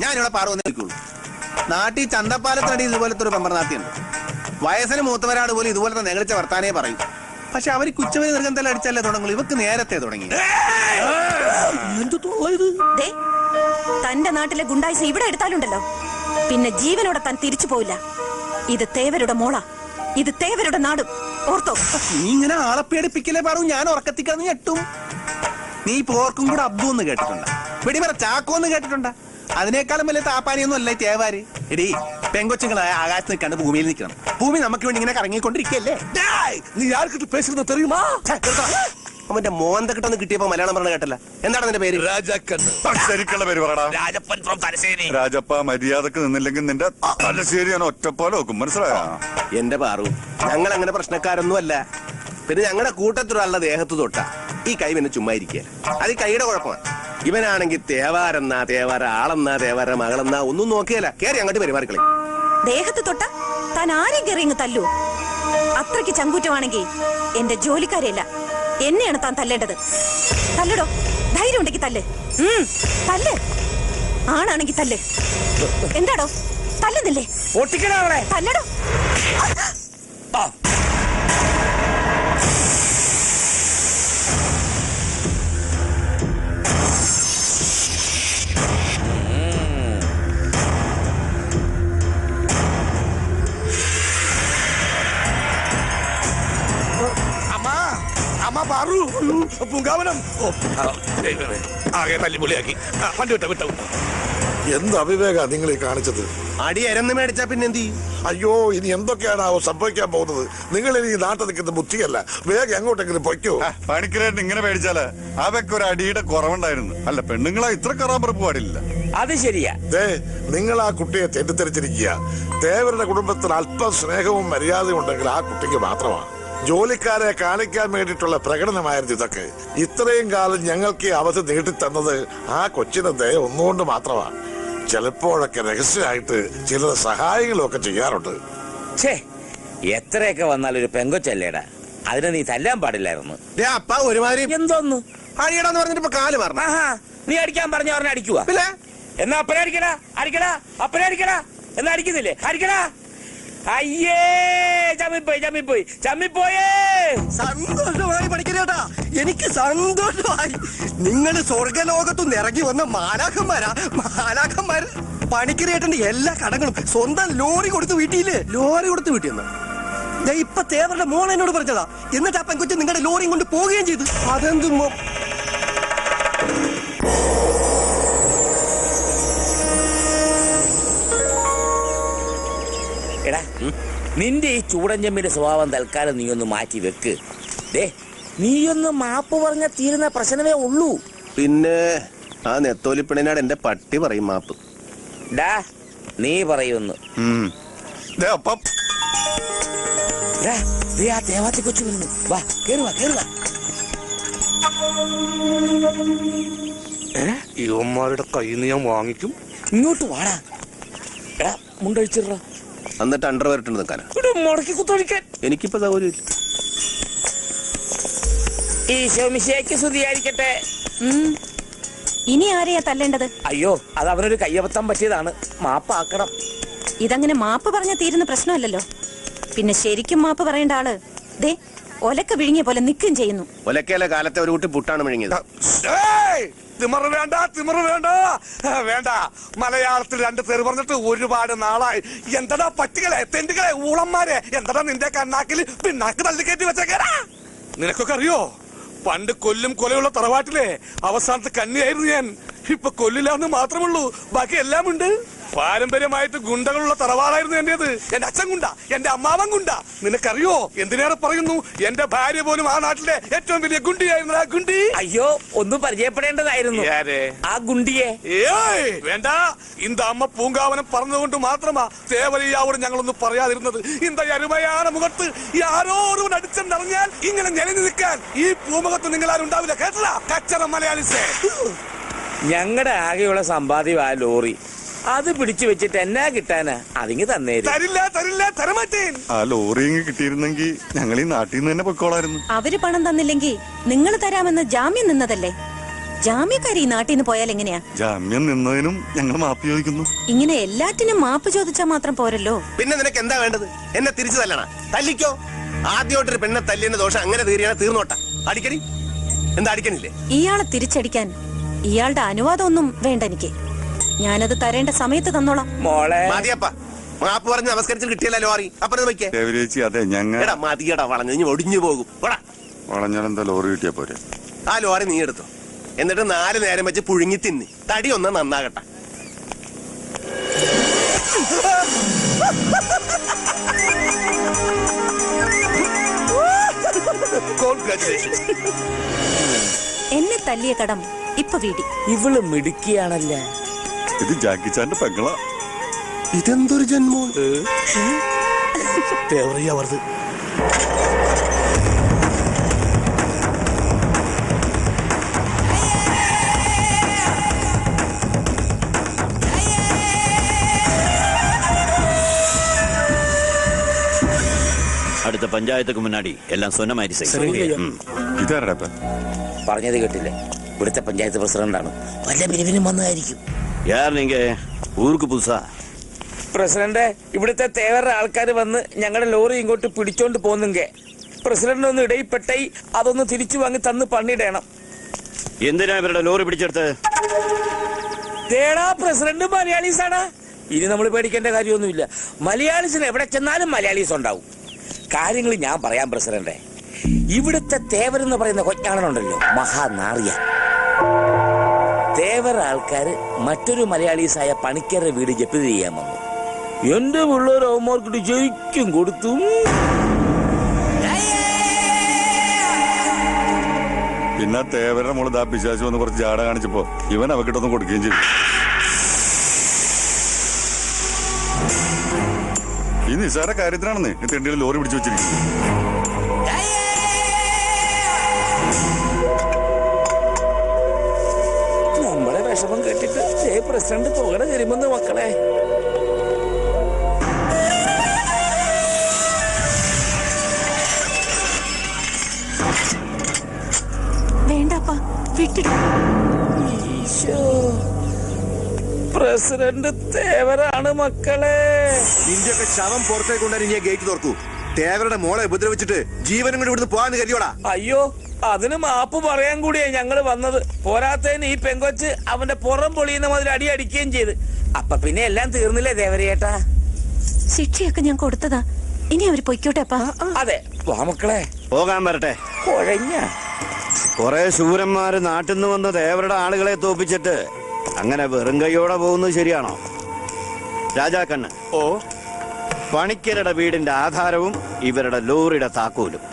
ഞാനിവിടെ പാറുവന്നേ നിൽക്കുള്ളൂ. നാട്ടിൽ ചന്തപ്പാലത്തിനടി ഇതുപോലത്തെ ഒരു പമ്പർ നാട്ടിയുണ്ട്. വയസ്സിന് മൂത്തവരാട് പോലും ഇതുപോലത്തെ നേളിച്ച വർത്താനേ പറയും. പക്ഷെ അവർ കുച്ചവരി നിർഗന്ധം അടിച്ചല്ലേ തുടങ്ങുള്ളൂ. ഇവർക്ക് നേരത്തെ തുടങ്ങി. തന്റെ നാട്ടിലെ ഗുണ്ടായിസം ഇവിടെ എടുത്താലുണ്ടല്ലോ, പിന്നെ ജീവനോടെ താൻ തിരിച്ചു പോയില്ല. ഇത് തേവരുടെ മോള, ഇത് തേവരുടെ നാടും, ഓർത്തോ? നീ ഇങ്ങനെ ആളെ പേടിപ്പിക്കലേ പറയൂ. ഞാൻ ഉറക്കത്തിക്കാന്ന് ഞെട്ടും. നീ പോർക്കും കൂടെ അബ്ദു എന്ന് കേട്ടിട്ടുണ്ട? വെടിമറ ചാക്കോ എന്ന് കേട്ടിട്ടുണ്ട? അതിനേക്കാളും വലിയ താപ്പാനിയൊന്നും അല്ല തേവാര്. എടീ, പെങ്കൊച്ചുങ്ങളായ ആകാശത്ത് നിൽക്കാണ്ട് ഭൂമിയിൽ നിൽക്കണം. ഭൂമി നമുക്ക് വേണ്ടി ഇങ്ങനെ കറങ്ങിക്കൊണ്ടിരിക്കല്ലേ. നീ ആർക്കിട്ട് പേசுறது தெரியுமா? അവന്റെ മോന്ത കിട്ടൊന്ന് കിട്ടിയപ്പോ മലയാളം പറഞ്ഞ കേട്ടല്ല. എന്താണ് നിന്റെ പേര്? രാജാക്കണ്ണ്. ശരിക്കുള്ള പേര് പറടാ. രാജപ്പൻ ഫ്രം തലശ്ശേരി. രാജപ്പ, മര്യാദക്ക് നിന്നില്ലെങ്കിൽ നിന്റെ തലശ്ശേരി ഞാൻ ഒറ്റപ്പോലെ വെക്കും, മനസ്സിലായോ? എന്റെ പാറു, ഞങ്ങൾ അങ്ങനെ പ്രശ്നക്കാരൊന്നും അല്ല. പിന്നെ ഞങ്ങളുടെ കൂട്ടത്തിലുള്ള ദേഹത്ത് തൊട്ട ഈ കൈ പിന്നെ ചുമ്മാ ഇരിക്കുക. അത് ഈ കൈയുടെ കുഴപ്പമാണ്. ഇവനാണെങ്കിൽ തേവാരെന്നാ തേവാര, ആളെന്നാ തേവാര, മകളെന്നാ ഒന്നും നോക്കിയല്ല. കേറി അങ്ങോട്ട് പെരുമാറിക്കളി. ദേഹത്ത് തൊട്ട താൻ ആരെയും കയറി ഇങ്ങ് തല്ലൂ. അത്രയ്ക്ക് ചങ്കൂറ്റമാണെങ്കിൽ എന്റെ ജോലിക്കാരെയല്ല, എന്നെയാണ് താൻ തല്ലേണ്ടത്. തല്ലടോ, ധൈര്യം ഉണ്ടെങ്കിൽ തല്ല്. തല്ല്. ആണാണെങ്കിൽ തല്ല്. എന്താടോ തല്ലുന്നില്ലേ? തല്ലടോ. പൂങ്കാവനം ആകെ തല്ലിപ്പൊളിയാക്കി. വണ്ടി വിട്ട വിട്ടു. എന്ത് അവിവേക നിങ്ങൾ ഈ കാണിച്ചത്? അടി എരന്ന് മേടിച്ചാ പിന്നെ എന്ത് ചെയ്യും? അയ്യോ, ഇനി എന്തൊക്കെയാണാവോ സംഭവിക്കാൻ പോകുന്നത്? നിങ്ങൾ ഇനി നാട്ടിൽ നിൽക്കുന്ന ബുദ്ധിയല്ല. വേഗം എങ്ങോട്ടെങ്കിലും പൊയ്ക്കോ. പണിക്കരായിട്ട് ഇങ്ങനെ പേടിച്ചാല് അവയ്ക്ക് ഒരു അടിയുടെ കുറവുണ്ടായിരുന്നു. അല്ല, പെണ്ണുങ്ങളെ ഇത്ര കറാമ്പറപ്പ് പാടില്ല. അത് ശരിയാ. നിങ്ങൾ ആ കുട്ടിയെ തെറ്റിദ്ധരിച്ചിരിക്കുക. തേവരുടെ കുടുംബത്തിൽ അല്പം സ്നേഹവും മര്യാദയും ഉണ്ടെങ്കിൽ ആ കുട്ടിക്ക് മാത്രമാണ്. ജോലിക്കാരെ കാണിക്കാൻ വേണ്ടിയിട്ടുള്ള പ്രകടനമായിരുന്നു ഇതൊക്കെ. ഇത്രയും കാലം ഞങ്ങൾക്ക് ഈ അവധി നീട്ടിത്തന്നത് ആ കൊച്ചിന്റെ ദയ ഒന്നുകൊണ്ട് മാത്രമാണ്. ചിലപ്പോഴൊക്കെ രഹസ്യമായിട്ട് ചില സഹായങ്ങളും ഒക്കെ ചെയ്യാറുണ്ട്. എത്രയൊക്കെ വന്നാൽ ഒരു പെങ്കൊച്ചല്ലേടാ, അതിനെ നീ തല്ലാൻ പാടില്ലായിരുന്നു. അപ്പ ഒരുമാതിരി എന്തോന്നു അടിയടാന്ന് പറഞ്ഞിട്ട് ഇപ്പൊ കാല് പറഞ്ഞു. നീ അടിക്കാൻ പറഞ്ഞ പറഞ്ഞ അടിക്കുക. എന്നാ അപ്പനെ അടിക്കടാ, അടിക്കടാ, അപ്പനെ അടിക്കടാ. എന്നാ അടിക്കുന്നില്ലേ? അടിക്കടാ. അയ്യേ, ചമ്മിപ്പോയേ. സന്തോഷമായി പഠിക്കലേട്ടാ, എനിക്ക് സന്തോഷമായി. നിങ്ങൾ സ്വർഗലോകത്തുനിന്ന് ഇറങ്ങി വന്ന മാലാഖന്മാര് പണിക്കരേട്ടന്റെ എല്ലാ കടങ്ങളും സ്വന്തം ലോറി കൊടുത്ത് വീട്ടിയില്ലേ? ലോറി കൊടുത്ത് വീട്ടിൽ ഇപ്പൊ തേവരുടെ മോൾ എന്നോട് പറഞ്ഞതാ. എന്നിട്ട് ആ പെൺകൊച്ചു നിങ്ങളുടെ ലോറിയും കൊണ്ട് പോവുകയും ചെയ്തു. അതെന്തും എടാ, നിന്റെ ഈ ചൂടഞ്ചമ്മിന്റെ സ്വഭാവം തൽക്കാലം നീ ഒന്ന് മാറ്റി വെക്ക്. നീയൊന്ന് മാപ്പ് പറഞ്ഞ തീരുന്ന പ്രശ്നമേ ഉള്ളൂ. പിന്നെ ആ നെത്തോലിപ്പിണിനാട് എന്റെ പട്ടി പറയും മാപ്പ്. ഡാ, നീ പറയുന്നു. അപ്പം ആ തേവാത്തി കൊച്ചു വരുന്നു. വാ, കേറുവാ. ഇവന്മാരുടെ കയ്യിൽ നിന്ന് ഞാൻ വാങ്ങിക്കും. ഇങ്ങോട്ട് വാടാ. എടാ, മുണ്ടഴിച്ചിട. എന്നിട്ട് അണ്ടർവെയർ ഇട്ട് നിൽക്കാനാ? മുടക്കി കുത്തൊഴിക്കാൻ എനിക്കിപ്പോ സൗകര്യമില്ല. ഈശോ മിശിഹായ്ക്ക് സ്തുതിയായിരിക്കട്ടെ. ഇനി ആരെയാ തല്ലേണ്ടത്? അയ്യോ, അത് അവനൊരു കയ്യബദ്ധം പറ്റിയതാണ്. മാപ്പാക്കണം. ഇതങ്ങനെ മാപ്പ് പറഞ്ഞ തീരുന്ന പ്രശ്നമല്ലല്ലോ. പിന്നെ ശരിക്കും മാപ്പ് പറയേണ്ട ആള് ദേ ഒലക്ക വിഴുങ്ങിയ പോലെ നിൽക്കുകയും ചെയ്യുന്നു. ഒലക്കയിലെ കാലത്തെ ഒരു കുട്ടി പുട്ടാണ് വിഴുങ്ങിയത്. തിമറ് വേണ്ട. മലയാളത്തിൽ 2 പേര് പറഞ്ഞിട്ട് ഒരുപാട് നാളായി. എന്തടാ പട്ടികളെ, തെണ്ടുകളെ, ഊളന്മാരെ, എന്തടാ നിന്റെ കണ്ണാക്കിൽ പിന്നാക്ക് തള്ളിക്കയറ്റി വെച്ചേക്കാരാ? നിനക്കൊക്കെ അറിയോ, പണ്ട് കൊല്ലും കൊലയുള്ള തറവാട്ടിലെ അവസാനത്തെ കന്നിയായിരുന്നു ഞാൻ. ഇപ്പൊ കൊല്ലില്ലാന്ന് മാത്രമുള്ളൂ, ബാക്കി എല്ലാം ഉണ്ട്. പാരമ്പര്യമായിട്ട് ഗുണ്ടകളുള്ള തറവാടായിരുന്നു എന്റേത്. എന്റെ അച്ഛൻ ഗുണ്ട, എന്റെ അമ്മാവൻ ഗുണ്ട. നിനക്കറിയോ, എന്തിനേറെ പറയുന്നു, എന്റെ ഭാര്യ പോലും ആ നാട്ടിലെ ഏറ്റവും വലിയ ഗുണ്ടിയായിരുന്നു. ആ ഗുണ്ടി. അയ്യോ, ഒന്ന് പരിചയപ്പെടേണ്ടതായിരുന്നു ആ ഗുണ്ടിയെ. വേണ്ട, இந்த അമ്മ പൂങ്കാവനം പറഞ്ഞതുകൊണ്ട് മാത്രമാ തേവലയ്യാവോട് ഞങ്ങളൊന്നും പറയാതിരുന്നത്. இந்த അരുമயான മുഖത്ത് ആരോ ഒരുവൻ അടിച്ചെന്നറിഞ്ഞാൽ ഇങ്ങനെ നിലഞ്ഞു നിൽക്കാൻ ഈ പൂമുഖത്ത് നിങ്ങളാരും ഉണ്ടാവില്ല. കേട്ടല്ല കച്ചറ മലയാളിസേ. ഞങ്ങളുടെ ആകെയുള്ള സമ്പാദ്യം ആ ലോറി. അത് പിടിച്ചു വെച്ചിട്ട് എന്നാ കിട്ടാനാ? അതിങ്ങ് തന്നേരും. തരില്ല, തരമാറ്റേൻ. ആ ലോറി കിട്ടിയിരുന്നെങ്കിൽ ഞങ്ങൾ ഈ നാട്ടിൽ നിന്ന് തന്നെ പൊക്കോളായിരുന്നു. അവര് പണം തന്നില്ലെങ്കിൽ നിങ്ങൾ തരാമെന്ന് ജാമ്യം നിന്നതല്ലേ? ജാമ്യക്കാരി ഈ നാട്ടിൽ നിന്ന് പോയാൽ എങ്ങനെയാ? ജാമ്യം നിന്നതിനും ഞങ്ങൾ മാപ്പ് ചോദിക്കുന്നു. ഇങ്ങനെ എല്ലാറ്റിനും മാപ്പ് ചോദിച്ചാൽ മാത്രം പോരല്ലോ. പിന്നെ നിനക്ക് എന്താ വേണ്ടത്? എന്നെ തിരിച്ചു തല്ലണ? തല്ലിക്കോ. ആദ്യമായിട്ടൊരു പെണ്ണെ തല്ലിയെന്ന ദോഷം അങ്ങനെ തീരുകയാണ്. തീർന്നോട്ട. അടിക്കടി. എന്താ അടിക്കണില്ലേ? ഇയാളെ തിരിച്ചടിക്കാൻ ഇയാളുടെ അനുവാദമൊന്നും വേണ്ട എനിക്ക്. ഞാനത് തരേണ്ട സമയത്ത് തന്നോളാം. മോളെ മതിയപ്പ, മാപ്പ് പറഞ്ഞ് നമസ്കരിച്ച് കിട്ടിയല്ലോ ലോറി. അപ്പുറത്ത് വയ്ക്കേ. അതെ, ഞങ്ങൾ മതിയടാ, വളഞ്ഞു ഇനി ഒടിഞ്ഞു പോകും. വളഞ്ഞാലെന്താ ലോറി കിട്ടിയാ പോരെ? ആ ലോറി നീ എടുത്തോ. എന്നിട്ട് 4 നേരം വെച്ച് പുഴുങ്ങി തിന്നി തടി ഒന്ന് നന്നാകട്ടെ. എന്നെ തല്ലിയ കടം ഇപ്പൊ വീടി. ഇവള് മിടുക്കിയാണല്ലേ. ഇത് ജാക്കിച്ചാന്റെ പെങ്ങളാ. ഇതെന്തൊരു ജന്മോ? തേവറിയാവരുത്. அடுத்த பஞ்சாயத்துக்கு முன்னாடி எல்லாம் சொன்ன மாதிரி செய்யும். ഇതാരടാ പറഞ്ഞത് കേട്ടില്ലേ? ഇവിടുത്തെ പഞ്ചായത്ത് പ്രസിഡന്റാണ്. വല്ല പിരിവിനും വന്നതായിരിക്കും. யார் நீங்க? ஊருக்கு புதுசா? പ്രസിഡന്റ്, ഇവിടുത്തെ തേവരുടെ ആൾക്കാർ വന്ന് ഞങ്ങളുടെ ലോറി ഇങ്ങോട്ട് പിടിച്ചോണ്ട് പോന്നെങ്കിൽ പ്രസിഡന്റ് ഒന്ന് ഇടയിൽപ്പെട്ടായി അതൊന്ന് തിരിച്ചു വാങ്ങി തന്ന് പണിയിടണം. എന്തിനാ ഇവരുടെ ലോറി പിടിച്ചെടുത്ത്? തേടാ, പ്രസിഡന്റ് മലയാളീസാണ്. ഇനി നമ്മൾ പേടിക്കേണ്ട കാര്യമൊന്നുമില്ല. മലയാളീസിന് എവിടെ ചെന്നാലും മലയാളീസ് ഉണ്ടാവും. കാര്യങ്ങൾ ഞാൻ പറയാം പ്രസിഡന്റ്. ഇവിടുത്തെ തേവരെന്ന് പറയുന്ന കൊഞ്ഞാണനുണ്ടല്ലോ, മഹാനാറിയ. തേവർ ആൾക്കാര് മറ്റൊരു മലയാളീസായ പണിക്കരുടെ വീട് ജപ്തി ചെയ്യാൻ വന്നു. എന്റെ പിള്ളേർ അവന്മാർക്കിട്ട് ജയിക്കും കൊടുത്തു. പിന്നെ തേവരുടെ മോള് ദാ പിശാചു വന്ന് കുറച്ച് ജാട കാണിച്ചപ്പോ ഇവൻ അവക്കിട്ടൊന്നും കൊടുക്കുകയും ചെയ്തു. ഈ നിസ്സാര കാര്യത്തിനാണെന്ന് ഈ തെണ്ടിയിൽ ലോറി പിടിച്ചു വെച്ചിരിക്കുന്നത്. നമ്മളെ വിഷമം കേട്ടിട്ട് പ്രസിഡന്റ് തുകട തരുമെന്ന് മക്കളെ. വേണ്ടപ്പാ, വിട്ടിട്ട്. പ്രസിഡന്റ് ആക്സിഡന്റ് തേവരാണ് മക്കളെ. നിന്റെയൊക്കെ ശവം പുറത്തേക്ക് കൊണ്ടുവരാൻ ഞാൻ ഗേറ്റ് തുറക്കൂ. തേവരുടെ മോളെ ഉപദ്രവിച്ചിട്ട് ജീവനും കൂടി ഇവിടുന്ന് പോകാന്ന് കരുതിയോടാ. അയ്യോ, അതിന് മാപ്പ് പറയാൻ കൂടിയാ ഞങ്ങള് വന്നത്. പോരാത്തതിന് ഈ പെങ്കൊച്ച് അവന്റെ പുറം പൊളിയുന്ന മുതൽ അടി അടിക്കുകയും ചെയ്ത്. അപ്പൊ പിന്നെ എല്ലാം തീർന്നില്ലേ ദേവരേട്ടാ? ശിക്ഷയൊക്കെ ഞാൻ കൊടുത്തതാ, ഇനി അവര് പൊയ്ക്കോട്ടെ അപ്പാ. അതെ, വാ മക്കളെ പോകാൻ വരട്ടെ. കുഴഞ്ഞ കുറെ ശൂരന്മാര് നാട്ടിൽ നിന്ന് വന്ന് ദേവരുടെ ആളുകളെ തോപ്പിച്ചിട്ട് അങ്ങനെ വെറും കൈയോടെ പോകുന്നത് ശരിയാണോ? രാജാക്കണ്ണ്, പണിക്കരുടെ വീടിന്റെ ആധാരവും ഇവരുടെ ലോറിയുടെ താക്കോലും.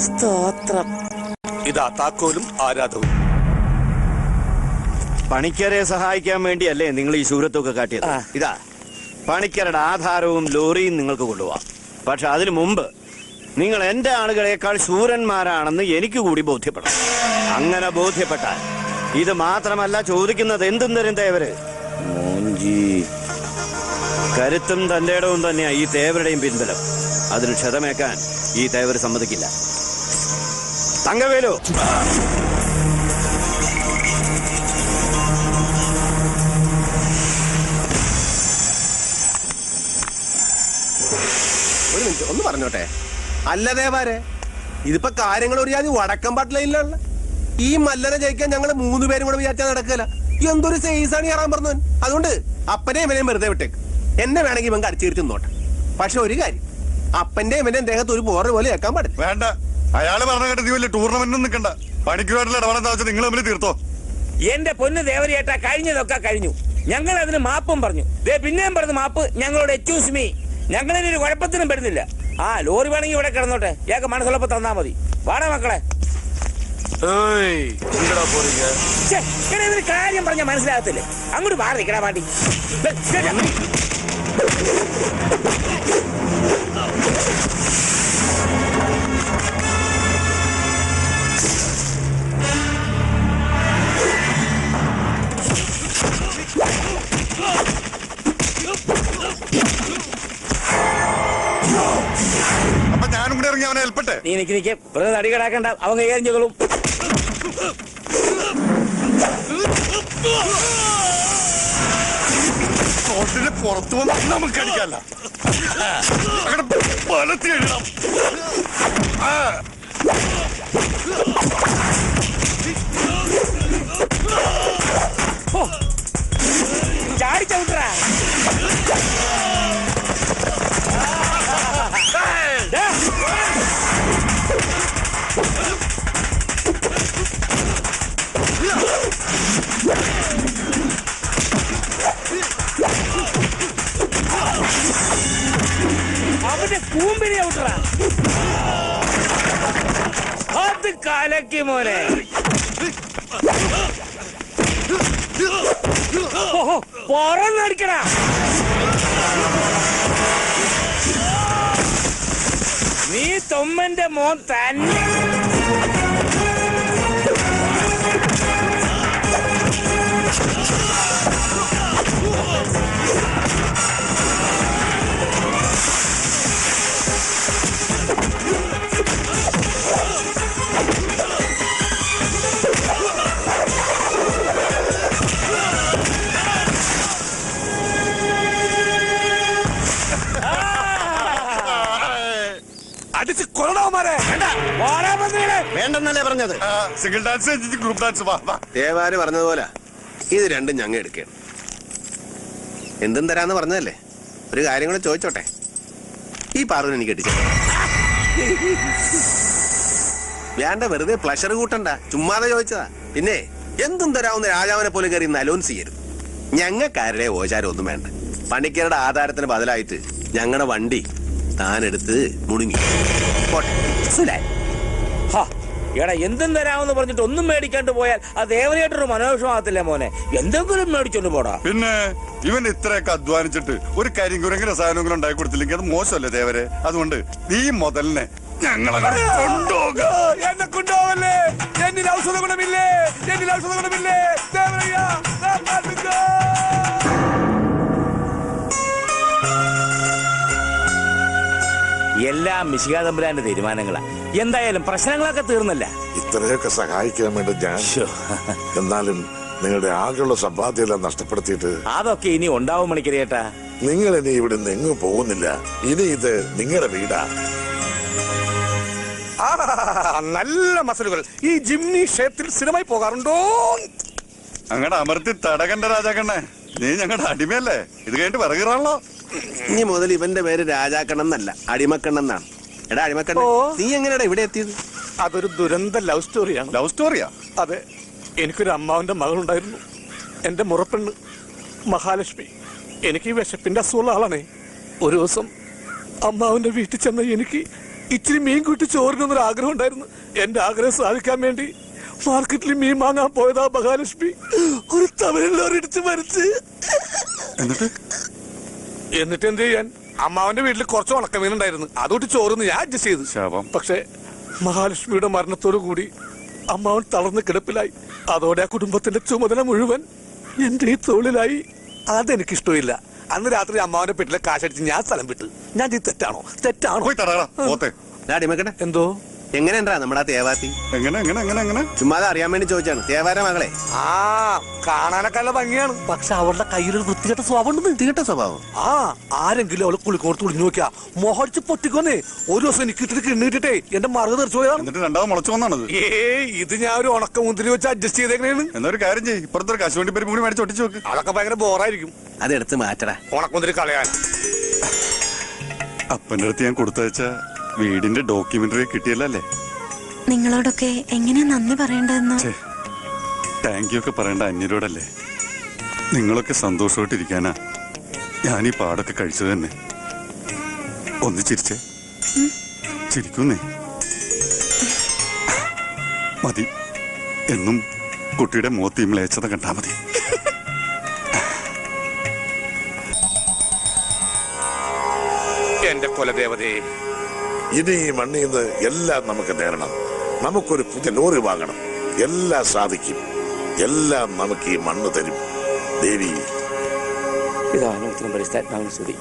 സ്തോത്രം. ഇതാ താക്കോലും ആരാധവും. പണിക്കരെ സഹായിക്കാൻ വേണ്ടിയല്ലേ നിങ്ങൾ ഈ ശൂരത്വമൊക്കെ കാട്ടിയത്? ഇതാ പണിക്കരുടെ ആധാരവും ലോറിയും നിങ്ങൾക്ക് കൊണ്ടുപോവാം. പക്ഷെ അതിനു മുമ്പ് നിങ്ങൾ എന്റെ ആളുകളെക്കാൾ ശൂരന്മാരാണെന്ന് എനിക്ക് കൂടി ബോധ്യപ്പെടണം. അങ്ങനെ ബോധ്യപ്പെട്ടാൽ ഇത് മാത്രമല്ല ചോദിക്കുന്നത് എന്തും തരും തേവര്. കരുത്തും തന്റെ ഇടവും തന്നെയാ ഈ തേവരുടെയും പിൻബലം. അതിന് ക്ഷതമേക്കാൻ ഈ തേവര് സമ്മതിക്കില്ല. തങ്കവേലു, ഒരു മിനിറ്റ് ഒന്ന് പറഞ്ഞോട്ടെ. അല്ല ദേവാരെ, ഇതിപ്പോ കാര്യങ്ങൾ ഒരു ജാതി വടക്കം പാട്ടിലുള്ള ഈ മല്ലനെ ജയിക്കാൻ ഞങ്ങൾ 3 പേരും കൂടെ വിചാരിച്ചാൽ നടക്കില്ല. എന്തൊരു സൈസാണ് കയറാൻ പറഞ്ഞവൻ. അതുകൊണ്ട് അപ്പനെ ഇവനെയും വെറുതെ വിട്ടേക്ക്. എന്നെ വേണമെങ്കിൽ ഇവൻ കടിച്ചേർത്ത് നോട്ടെ. പക്ഷെ ഒരു കാര്യം, അപ്പന്റെ ഇവന്റെ ദേഹത്ത് ഒരു പോറ പോലെ കേൾക്കാൻ പാടില്ല. വേണ്ട, അയാള് പറഞ്ഞ കേട്ട് നീ വലിയ ടൂർണമെന്റും നിൽക്കണ്ട. പണിക്കുമായിട്ടുള്ള ഇടപെടാൻ വെച്ചാൽ നിങ്ങൾ തമ്മിൽ തീർത്തോ. എന്റെ പൊന്ന് ദേവരേട്ടാ, കഴിഞ്ഞതൊക്കെ കഴിഞ്ഞു. ഞങ്ങൾ അതിന് മാപ്പും പറഞ്ഞു. പിന്നെയും പറഞ്ഞ മാപ്പ് ഞങ്ങളോട് എക്സ്ക്യൂസ് മീ. ഞങ്ങളിനൊരു കുഴപ്പത്തിനും പെടുന്നില്ല. ആ ലോറി വേണമെങ്കിൽ ഇവിടെ കിടന്നോട്ടെ, ഏക മനസ്സുള്ളപ്പോ തന്നാ മതി. വാടാ മക്കളെ. കാര്യം പറഞ്ഞ മനസ്സിലാകത്തില്ലേ? അങ്ങോട്ട് മാറി നിൽക്കണ പാണ്ടി. അപ്പൊ ഞാനും കൂടെ ഇറങ്ങി അവനെ ഏൽപ്പട്ടെ. നീ നിക്ക് വെറുതെ തടി കിടാക്കണ്ട, അവൻ കൈകാര്യം ചെയ്തോളും. കോട്ടിന് പുറത്തു വന്ന് നമുക്ക് അടിക്കല്ല. അങ്ങനെ പലത്തി എഴുതാം. ചാടി ചവിട്ടറാ. അവന്റെ കൂമ്പിനെ ഔട്ടറാ. അത് കലക്കി മോനെ. പുറന്നടിക്കടാ. നീ തൊമ്മന്റെ മോൻ തന്നെ. അടിച്ച് കൊള്ളണവന്മാരെ. വേണ്ടെന്നല്ലേ പറഞ്ഞത്? Single dance, group dance. ദേവാര് പറഞ്ഞതുപോലെ ഇത് രണ്ടും ഞങ്ങൾ എടുക്കണം. എന്തും തരാന്ന് പറഞ്ഞതല്ലേ. ഒരു കാര്യം കൂടെ ചോദിച്ചോട്ടെ, ഈ പാർവന് എനിക്ക് അടിച്ചു വേണ്ട, വെറുതെ പ്ലഷർ കൂട്ടണ്ട, ചുമ്മാതെ ചോദിച്ചതാ. പിന്നെ എന്തും തരാവുന്ന രാജാവിനെ പോലെ കയറി അലോൻസ് ചെയ്യരുത്. ഞങ്ങൾക്കാരുടെ ഓചാരം ഒന്നും വേണ്ട. പണിക്കരുടെ ആധാരത്തിന് ബദലായിട്ട് ഞങ്ങളുടെ വണ്ടി താനെടുത്ത് മുടുങ്ങി. എടാ, എന്തും തരാമെന്ന് പറഞ്ഞിട്ട് ഒന്നും മേടിക്കാണ്ട് പോയാൽ അത് ദേവനായിട്ടൊരു മനോവിഷമാകത്തില്ലേ മോനെ? എന്തെങ്കിലും മേടിച്ചോണ്ട് പോടാ. പിന്നെ ഇവൻ ഇത്രയൊക്കെ അധ്വാനിച്ചിട്ട് ഒരു കരിങ്കുരങ്ങനെ സാധനങ്ങളും ഉണ്ടാക്കി കൊടുത്തില്ലെങ്കിൽ അത് മോശമല്ലേ ദേവരെ? അതുകൊണ്ട് ഈ മുതലിനെ ഞങ്ങളങ്ങനെ കൊണ്ടുപോകാം. എന്നെ കൊണ്ടുപോകല്ലേ? എന്നിൽ ഔഷധ ഗുണമില്ലേ? എന്നിൽ ഔഷധ ഗുണമില്ലേ? ദേവരയ്യ, എല്ലാം മിശികാതമ്പുരാന്റെ തീരുമാനങ്ങളാ. എന്തായാലും പ്രശ്നങ്ങളൊക്കെ തീർന്നല്ല. ഇത്രയൊക്കെ സഹായിക്കാൻ വേണ്ടി ഞാൻ എന്നാലും നിങ്ങളുടെ ആകെയുള്ള സമ്പാദ്യമെല്ലാം നഷ്ടപ്പെടുത്തിയിട്ട് അതൊക്കെ ഇനി ഉണ്ടാവും മണിക്കരേട്ടാ. നിങ്ങൾ ഇനി ഇവിടെ നിന്ന് എങ്ങും പോകുന്നില്ല. ഇനി ഇത് നിങ്ങളുടെ വീടാ. നല്ല മസലുകൾ. ഈ ജിംനി ക്ഷേത്രത്തിൽ സ്ഥിരമായി പോകാറുണ്ടോ? അങ്ങടെ അമർത്തി തടകണ്ട രാജാക്കണ്ണേ, നീ ഞങ്ങളുടെ അടിമയല്ലേ? ഇത് കഴിഞ്ഞിട്ട് പറയുകയാണല്ലോ. ഇനി മുതൽ ഇവന്റെ പേര് രാജാക്കണ്ണൻ എന്നല്ല, അടിമക്കണ്ണൻ എന്നാണ്. എടാ അടിമക്കണ്ണൻ, നീ എങ്ങനെയാ ഇവിടെ എത്തിയത്? അതൊരു ദുരന്ത ലവ് സ്റ്റോറിയാണ്. ലവ് സ്റ്റോറിയാ? അതെ, എനിക്കൊരു അമ്മാവന്റെ മകളുണ്ടായിരുന്നു. എന്റെ മുറപ്പെണ്ണ് മഹാലക്ഷ്മി. എനിക്ക് വിശപ്പിന്റെ അസുഖമുള്ള ആളാണേ. ഒരു ദിവസം അമ്മാവന്റെ വീട്ടിൽ ചെന്ന എനിക്ക് ഇച്ചിരി മീൻ കൂട്ടി ചോറിനൊന്നൊരു ആഗ്രഹം ഉണ്ടായിരുന്നു. എന്റെ ആഗ്രഹം സാധിക്കാൻ വേണ്ടി മാർക്കറ്റിൽ മീൻ വാങ്ങാൻ പോയതാ മഹാലക്ഷ്മി ഒരു തമിഴിലോർ ഇടിച്ച് മരിച്ച്. എന്നിട്ട് എന്ത് ചെയ്യാൻ? അമ്മാവന്റെ വീട്ടിൽ കുറച്ച് ഉണക്കമീൻ ഉണ്ടായിരുന്നു, അതുകൊണ്ട് ചോറിന്ന് ഞാൻ അഡ്ജസ്റ്റ് ചെയ്തു. പക്ഷെ മഹാലക്ഷ്മിയുടെ മരണത്തോടു കൂടി അമ്മാവൻ തളർന്ന് കിടപ്പിലായി. അതോടെ ആ കുടുംബത്തിന്റെ ചുമതല മുഴുവൻ എന്റെ ഈ തൊഴിലായി. അതെനിക്കിഷ്ടമില്ല. അന്ന് രാത്രി അമ്മാവന്റെ വീട്ടിലെ കാശടിച്ച് ഞാൻ സ്ഥലം വിട്ടു. ഞാൻ ഇത് തെറ്റാണോ? എന്തോ എങ്ങനെയാ നമ്മുടെ തേവാത്തി? എങ്ങനെ ചുമ്മാതെ അറിയാൻ വേണ്ടി ചോദിച്ചാണ്. തേവാര മകളെ കാണാനൊക്കെ നല്ല ഭംഗിയാണ്. പക്ഷെ അവളുടെ കയ്യിലൊരു വൃത്തികെട്ട സ്വഭാവം ഉണ്ട്. വൃത്തികെട്ട സ്വഭാവം? ആരെങ്കിലും അവളെ കുളിക്കോർത്ത് കുളിഞ്ഞു നോക്കിയാ മോഹടിച്ച് പൊട്ടിക്കൊന്നേ. ഒരു ദിവസം എനിക്ക് ഇട്ടിട്ട് കിണ്ണിട്ടിട്ടേ എന്റെ മറുക തെറിച്ചു പോയാണ്. രണ്ടാമത് മുളച്ചു വന്നാണത്. ഇത് ഞാൻ ഒരു ഉണക്ക മുന്തിരി വെച്ച് അഡ്ജസ്റ്റ് ചെയ്തേക്കണേന്ന്. എന്നൊരു കാര്യം ചെയ്യും, ഇപ്പുറത്തൊരു കശുവണ്ടി പരിപ്പ് കൂടി മേടിച്ച് ഒട്ടിച്ചു നോക്ക്. അതൊക്കെ ഭയങ്കര ബോറായിരിക്കും. അതെടുത്ത് മാറ്റടാ. ഉണക്കമുന്തിരി കളയാൻ അപ്പന്റെ അടുത്ത് ഞാൻ കൊടുത്തയച്ച വീടിന്റെ ഡോക്യുമെന്ററി കിട്ടിയല്ലേ? നിങ്ങളോടൊക്കെ എങ്ങനെ നന്ദി പറയേണ്ടതെന്നോ. താങ്ക് യു ഒക്കെ പറയേണ്ട അന്യരോടല്ലേ? നിങ്ങളൊക്കെ സന്തോഷമായിട്ടിരിക്കാനാ ഞാൻ ഈ പാടൊക്കെ കഴിച്ചത് തന്നെ. ഒന്ന് ചിരിച്ചേ. ചിരിക്കുന്നേ. മതി, എന്നും കുട്ടിയുടെ മുഖത്ത് ഈ മ്ലേച്ഛത കണ്ടാ മതി. എന്റെ കുലദേവതേ, ഇനി ഈ മണ്ണിൽ നിന്ന് എല്ലാം നമുക്ക് നേടണം. നമുക്കൊരു പുതിയ ലോറി വാങ്ങണം. എല്ലാം സാധിക്കും. എല്ലാം നമുക്ക് ഈ മണ്ണ് തരും ദേവി. ഇതാണ് ഉത്തരം പരിസ്ഥാത്മാവിന് സ്തുതി.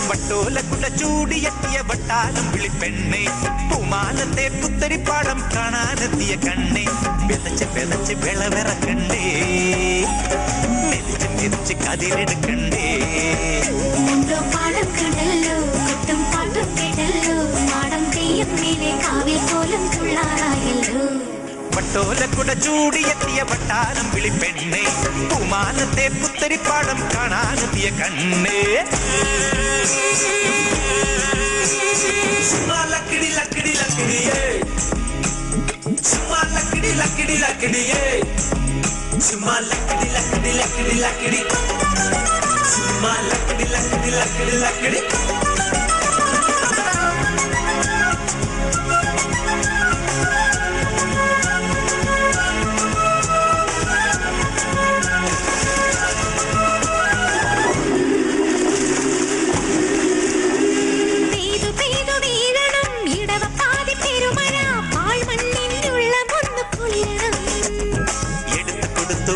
വട്ടോലക്കുട ചൂടിയെത്തിയ വട്ടാലം വിളിപ്പെണ്ണെ, പൂമാലത്തെ പുത്തരിപ്പാടം കാണാനെത്തിയ കണ്ണെ, പെതച്ച് പെതച്ച് വിളവിറക്കണ്ടേ, മെതിച്ച് മെതിച്ച് കതിരെടുക്കണ്ടേ. പാടം കണ്ടല്ലോ, കുട്ടും പാട്ടും കേട്ടല്ലോ, മാടം തെയ്യം മേലെ കാവിൽ പോലും തുള്ളാറായല്ലോ. വട്ടോലക്കുട ചൂടിയെത്തിയ വട്ടാലം വിളിപ്പെണ്ണെ, പൂമാലത്തെ പുത്തരിപ്പാടം കാണാനെത്തിയ കണ്ണേ. ലക്കിടി ലക്കിടി ലക്കിടിയേ, ലക്കിടി ലക്കിടി ലക്കിടിയേ, ലക്കിടി ലക്കിടി ലക്കിടി ലക്കിടി, ലക്കിടി ലക്കിടി ലക്കിടി ലക്കിടി.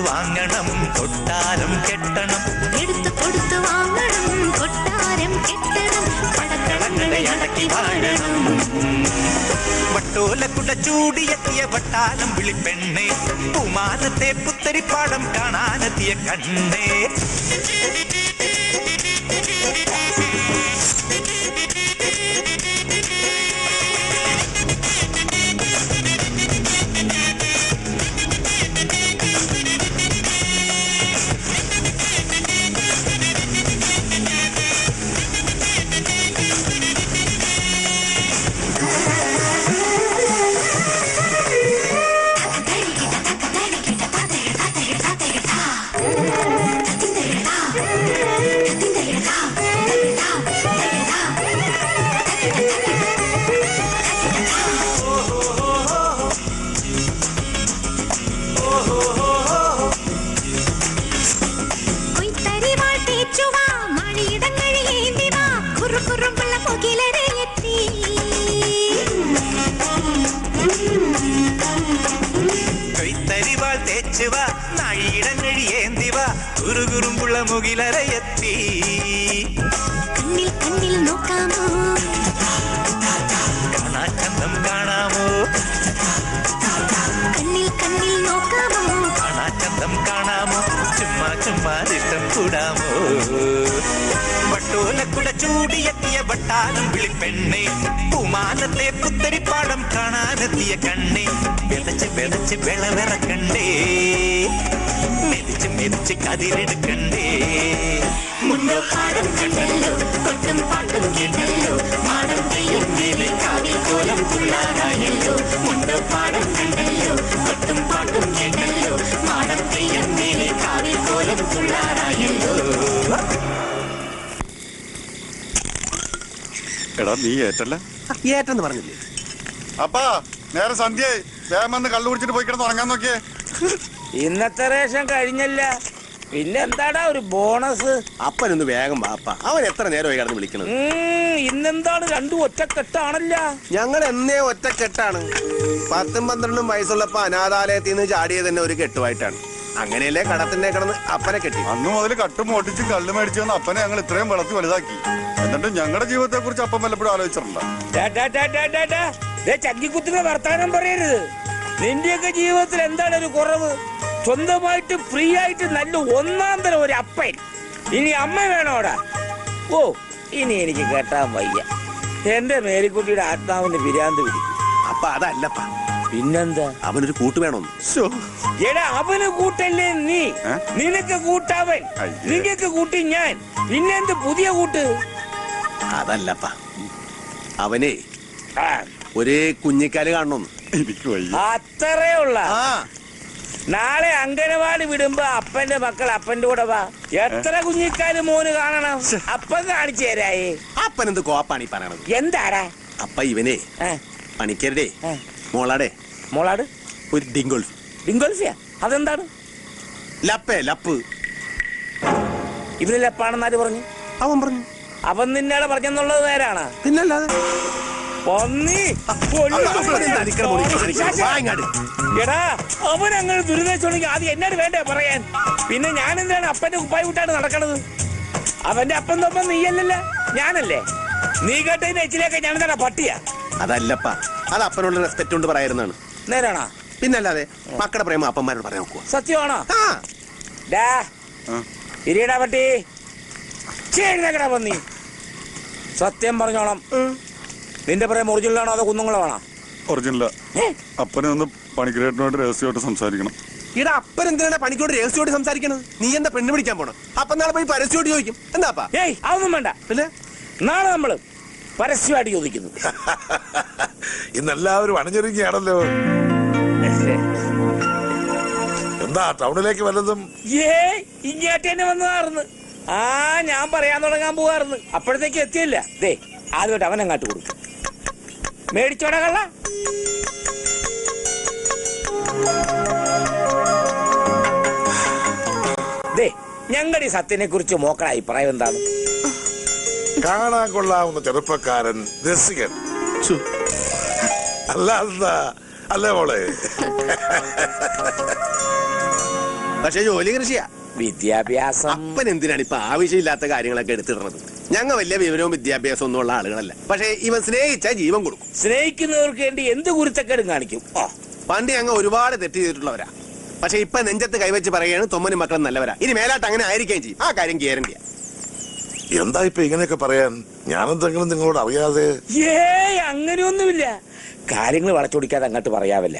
വാങ്ങണം കൊട്ടാരം കെട്ടണം, എടുത്തു കൊടുത്തു വാങ്ങണം കൊട്ടാരം കെട്ടണം, പടക്കളങ്ങളെ അടക്കി വാഴണം. വട്ടോലക്കുട ചൂടിയെത്തിയ വട്ടാലം വിളിപ്പെണ്ണെ, പൂമാലത്തെ പുത്തരിപ്പാടം കാണാനെത്തിയ കണ്ണേ. മുകിലരെ എത്തി കൈത്തരിവാൾ തേച്ചുവ നാഴിയിടങ്ങഴിയേന്തിവ കുറുകുറുമ്പുള്ള മുകിലരെ എത്തി കണ്ണിൽ കണ്ണിൽ നോക്കാമോ കാണാച്ചന്തം കാണാമോ കണ്ണിൽ കണ്ണിൽ നോക്കാമോ കാണാച്ചന്തം കാണാമോ ചുമ്മാ ചുമ്മാ ഇഷ്ടം കൂടാമോ വട്ടോലക്കുട ചൂടിയെത്തിയ വട്ടാനം വിളിപ്പെണ്ണെ പൂമാനത്തെ പുത്തരിപ്പാടം കാണാനെത്തിയ കണ്ണെ വിതച്ച് വിതച്ച് വിളവിറക്കണ്ടേ മെതിച്ച് മെതിച്ച് കതിരെടുക്കണ്ടേ മുണ്ടോ പാടം കണ്ടല്ലോ കൊട്ടും പാട്ടും കേട്ടല്ലോ മാടം തെയ്യം മേലെ കാവിൽ കോലം തുള്ളാറായല്ലോ മുണ്ടോ പാടം കണ്ടല്ലോ കൊട്ടും പാട്ടും കേട്ടല്ലോ മാടം തെയ്യം മേലെ കാവിൽ കോലം തുള്ളാറായല്ലോ. എടാ നീ ഏറ്റല്ല ഏറ്റെന്ന് പറഞ്ഞില്ലേ? അപ്പാ നേരെ സന്ധ്യ വേഗം വന്ന് കള്ളു കുടിച്ചിട്ട് പോയി കിടന്ന് ഉറങ്ങാൻ നോക്കിയേ. ഇന്നത്തെ റേഷൻ കഴിഞ്ഞല്ല, പിന്നെ എന്താടാ ഒരു ബോണസ്? അപ്പനൊന്ന് വേഗം വാപ്പ, അവൻ എത്ര നേരമായി കിടന്ന് വിളിക്കണത്? ഇന്നെന്താണ് രണ്ടും ഒറ്റക്കെട്ടാണല്ല? ഞങ്ങൾ എന്നേ ഒറ്റക്കെട്ടാണ്. 10-12 വയസ്സുള്ളപ്പോ അനാഥാലയത്തിൽ നിന്ന് ചാടിയത് തന്നെ ഒരു കെട്ടുമായിട്ടാണ്. അങ്ങനെയല്ലേ കടത്തിന്റെ കിടന്ന് അപ്പനെ കെട്ടി. അന്ന് മുതൽ കട്ടും ഓട്ടിച്ചും കള്ളു മേടിച്ചു വന്ന അപ്പനെ ഞങ്ങൾ ഇത്രയും വളർത്തി വലുതാക്കി. എന്നിട്ട് ഞങ്ങളുടെ ജീവിതത്തെ കുറിച്ച് അപ്പം വല്ലപ്പോഴും ആലോചിച്ചിട്ടുണ്ടോ? ചങ്കിക്കുത്തിന്റെ വർത്താനം പറയരുത്. നിന്റെയൊക്കെ ജീവിതത്തിൽ എന്താണ് ഒരു കുറവ്? സ്വന്തമായിട്ട് ഫ്രീ ആയിട്ട് നല്ല ഒന്നാം തരം ഒരു അപ്പൻ. ഇനി അമ്മ വേണോടാ? ഓ, ഇനി എനിക്ക് കേട്ടാൻ വയ്യ. എന്റെ മേരിക്കുട്ടിയുടെ ആത്മാവിന് പിരാന്ത് പിടിക്കും. അപ്പ അതല്ലപ്പ, പിന്നെന്താ? അവനൊരു കൂട്ട് വേണമെന്ന്. എടാ, അവന് കൂട്ടല്ലേ നീ? നിനക്ക് കൂട്ടവൻ, നിനക്ക് കൂട്ടി ഞാൻ. പിന്നെന്ത് പുതിയ കൂട്ട്? അതല്ലപ്പ, അവനെ ഒരേ കുഞ്ഞിക്കാല് കാണണമെന്ന്. എനിക്ക് വയ്യ. അത്രേ ഉള്ള. നാളെ അംഗനവാടി വിടുമ്പോ അപ്പന്റെ മക്കൾ അപ്പന്റെ കൂടെ വാ. എത്ര കുഞ്ഞിക്കാല് മോന് കാണണം? അപ്പൻ കാണിച്ചു തരായേ. അപ്പൻ എന്ത് കോപ്പാണ് ഈ പറയണത്? എന്താടാ? അപ്പ ഇവനെ പണിക്കരുടെ മോളാടെ മോളാട് ഒരു ഡിങ്കോൾഫ്. ഡിങ്കോൾഫിയാ? അതെന്താണ്? ലപ്പേ ലപ്പ്. ഇതിന് ലപ്പാണെന്നാര് പറഞ്ഞു? അവൻ പറഞ്ഞു. അവൻ നിന്നേടെ പറഞ്ഞെന്നുള്ളത് നേരാണ്? പിന്നല്ലാതെ. എടാ, അവൻ അങ്ങനെ ദുരിതച്ചുണ്ടെങ്കിൽ ആദ്യം എന്നോട് വേണ്ടേ പറയാൻ? പിന്നെ ഞാൻ എന്താണ് അപ്പന്റെ കുപ്പായി വിട്ടാണ് നടക്കണത്? അവന്റെ അപ്പൻ തൊപ്പം നീയല്ലല്ലോ, ഞാനല്ലേ? നീ കേട്ടതിന്റെ എച്ചിലേക്ക് ഞാൻ എന്താണ് പട്ടിയാ? അതല്ലപ്പ, അത് അപ്പനോട് റെസ്പെക്ട് കൊണ്ട് പറയാറുന്നാണ്. നേരാണോ? പിന്നല്ലാതെ. മക്കളുടെ പ്രേമ അപ്പന്മാരോട് പറയാൻ നോക്കുക. സത്യമാണോ? ഇരിയടാ പട്ടി, ചേടാ പന്നി. സത്യം പറഞ്ഞോളാം. നിന്റെ പറയാൻ ഒറിജിനലാണോ അതോ കുന്നുങ്ങളാണോ? ഒറിജിനലാ. അപ്പനെ ഒന്ന് പണിക്കരേട്ടനോട് രഹസ്യമായിട്ട് സംസാരിക്കണം. ഇവിടെ അപ്പൻ എന്തിനാണ് പണിക്കോട് രഹസ്യമായിട്ട് സംസാരിക്കണത്? നീ എന്താ പെണ്ണ് പിടിക്കാൻ പോണം? അപ്പൻ നാളെ പോയി പരസ്യമായിട്ട് ചോദിക്കും. എന്താപ്പാ? ഏയ്, അതൊന്നും വേണ്ട. പിന്നെ നാളെ നമ്മള് പരസ്യമായിട്ട് ചോദിക്കുന്നു. ഇന്നെല്ലാവരും അണിഞ്ഞൊരുങ്ങിയാണല്ലോ. എന്താ ടൗണിലേക്ക് വല്ലതും? ഇങ്ങോട്ട് തന്നെ വന്നതാർന്ന്. ഞാൻ പറയാൻ തുടങ്ങാൻ പോവാറുന്ന്. അപ്പോഴത്തേക്ക് എത്തിയില്ല. ദേ, ആദ്യമായിട്ട് അവൻ അങ്ങാട്ട് കൊടുക്കും. മേടിച്ചോടാ കള്ള. ദേ, ഞങ്ങളുടെ ഈ സത്യനെ കുറിച്ച് മോക്കളുടെ അഭിപ്രായം എന്താണ്? കാണാൻ കൊള്ളാവുന്ന ചെറുപ്പക്കാരൻ, രസികൻ. അല്ലാതെന്താ? അല്ലേ മോളെ? പക്ഷെ ജോലി കൃഷിയാ. വിദ്യാഭ്യാസം. അപ്പൻ എന്തിനാണ് ഇപ്പൊ ആവശ്യമില്ലാത്ത കാര്യങ്ങളൊക്കെ എടുത്തിടുന്നത്? ഞങ്ങൾ വലിയ വിവരവും വിദ്യാഭ്യാസവും ഒന്നും ഉള്ള ആളുകളല്ല. പക്ഷെ ഇവൻ സ്നേഹിച്ചാൽ ജീവൻ കൊടുക്കും. സ്നേഹിക്കുന്നവർക്ക് വേണ്ടി എന്ത് കുരുത്തക്കേടും കാണിക്കും. പണ്ട് ഞങ്ങൾ ഒരുപാട് തെറ്റ് ചെയ്തിട്ടുള്ളവരാ. പക്ഷെ ഇപ്പൊ നെഞ്ചത്ത് കൈവച്ച് പറയുകയാണ് തൊമ്മനും മക്കളും നല്ലവരാ. ഇനി മേലാട്ട് അങ്ങനെ ആയിരിക്കുകയും ചെയ്യും. ആ കാര്യം ഗ്യാരണ്ടിയാ. എന്താ ഇപ്പൊ ഇങ്ങനെയൊക്കെ പറയാൻ? ഞാനെന്തെങ്കിലും നിങ്ങളോട് അറിയാതെ? അങ്ങനെയൊന്നുമില്ല. കാര്യങ്ങൾ വളച്ചൊടിക്കാതെ അങ്ങോട്ട് പറയാവല്ല.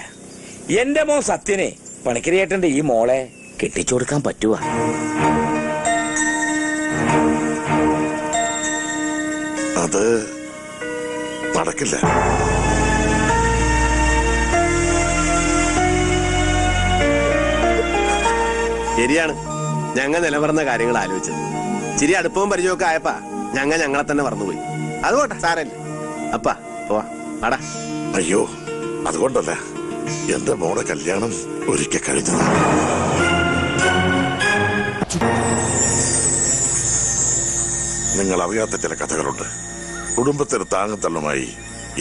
എന്റെ മോൻ സത്യനെ പണിക്കരേട്ടന്റെ ഈ മോളെ കെട്ടിച്ചു കൊടുക്കാൻ പറ്റുവാ? അത് നടക്കില്ല. ശരിയാണ്. ഞങ്ങൾ നിലവർന്ന കാര്യങ്ങൾ ആലോചിച്ചത്. ചിരി അടുപ്പവും പരിചയമൊക്കെ ആയപ്പാ ഞങ്ങളെ തന്നെ മറന്നുപോയി. അതുകൊണ്ടാ സാരല്ലേ. അപ്പാ പോവാ ആടാ. അയ്യോ, അതുകൊണ്ടല്ല. എന്റെ മോളെ കല്യാണം ഒരിക്കൽ കഴിഞ്ഞതാണ്. നിങ്ങൾ അറിയാത്ത ചില കഥകളുണ്ട്. കുടുംബത്തിന് താങ്ങുതള്ളുമായി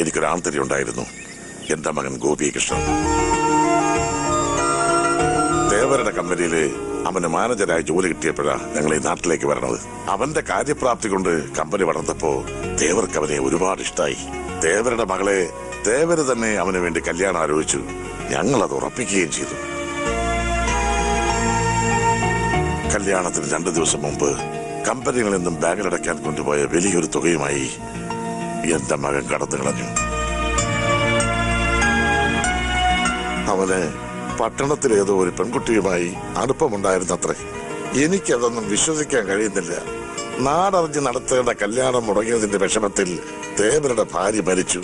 എനിക്കൊരു ആന്തരി ഉണ്ടായിരുന്നു, എന്റെ മകൻ ഗോപികൃഷ്ണൻ. തേവരുടെ കമ്പനിയില് അവന് മാനേജരായി ജോലി കിട്ടിയപ്പോഴാ ഞങ്ങൾ ഈ നാട്ടിലേക്ക് വരണത്. അവന്റെ കാര്യപ്രാപ്തി കൊണ്ട് കമ്പനി വളർന്നപ്പോ തേവർക്ക് അവനെ ഒരുപാട് ഇഷ്ടായി. തേവരുടെ മകളെ തേവര് തന്നെ അവന് വേണ്ടി കല്യാണം ആലോചിച്ചു. ഞങ്ങളത് ഉറപ്പിക്കുകയും ചെയ്തു. കല്യാണത്തിന് 2 ദിവസം മുമ്പ് കമ്പനികളിൽ നിന്നും ബാങ്കിലടയ്ക്കാൻ കൊണ്ടുപോയ വലിയൊരു തുകയുമായി എന്റെ മകൻ കടന്നു കളഞ്ഞു. അവന് പട്ടണത്തിലേതോ ഒരു പെൺകുട്ടിയുമായി അടുപ്പമുണ്ടായിരുന്നത്രേ. എനിക്കതൊന്നും വിശ്വസിക്കാൻ കഴിയുന്നില്ല. നാടറിഞ്ഞ് നടത്തേണ്ട കല്യാണം മുടങ്ങിയതിന്റെ വിഷമത്തിൽ തേവരുടെ ഭാര്യ മരിച്ചു.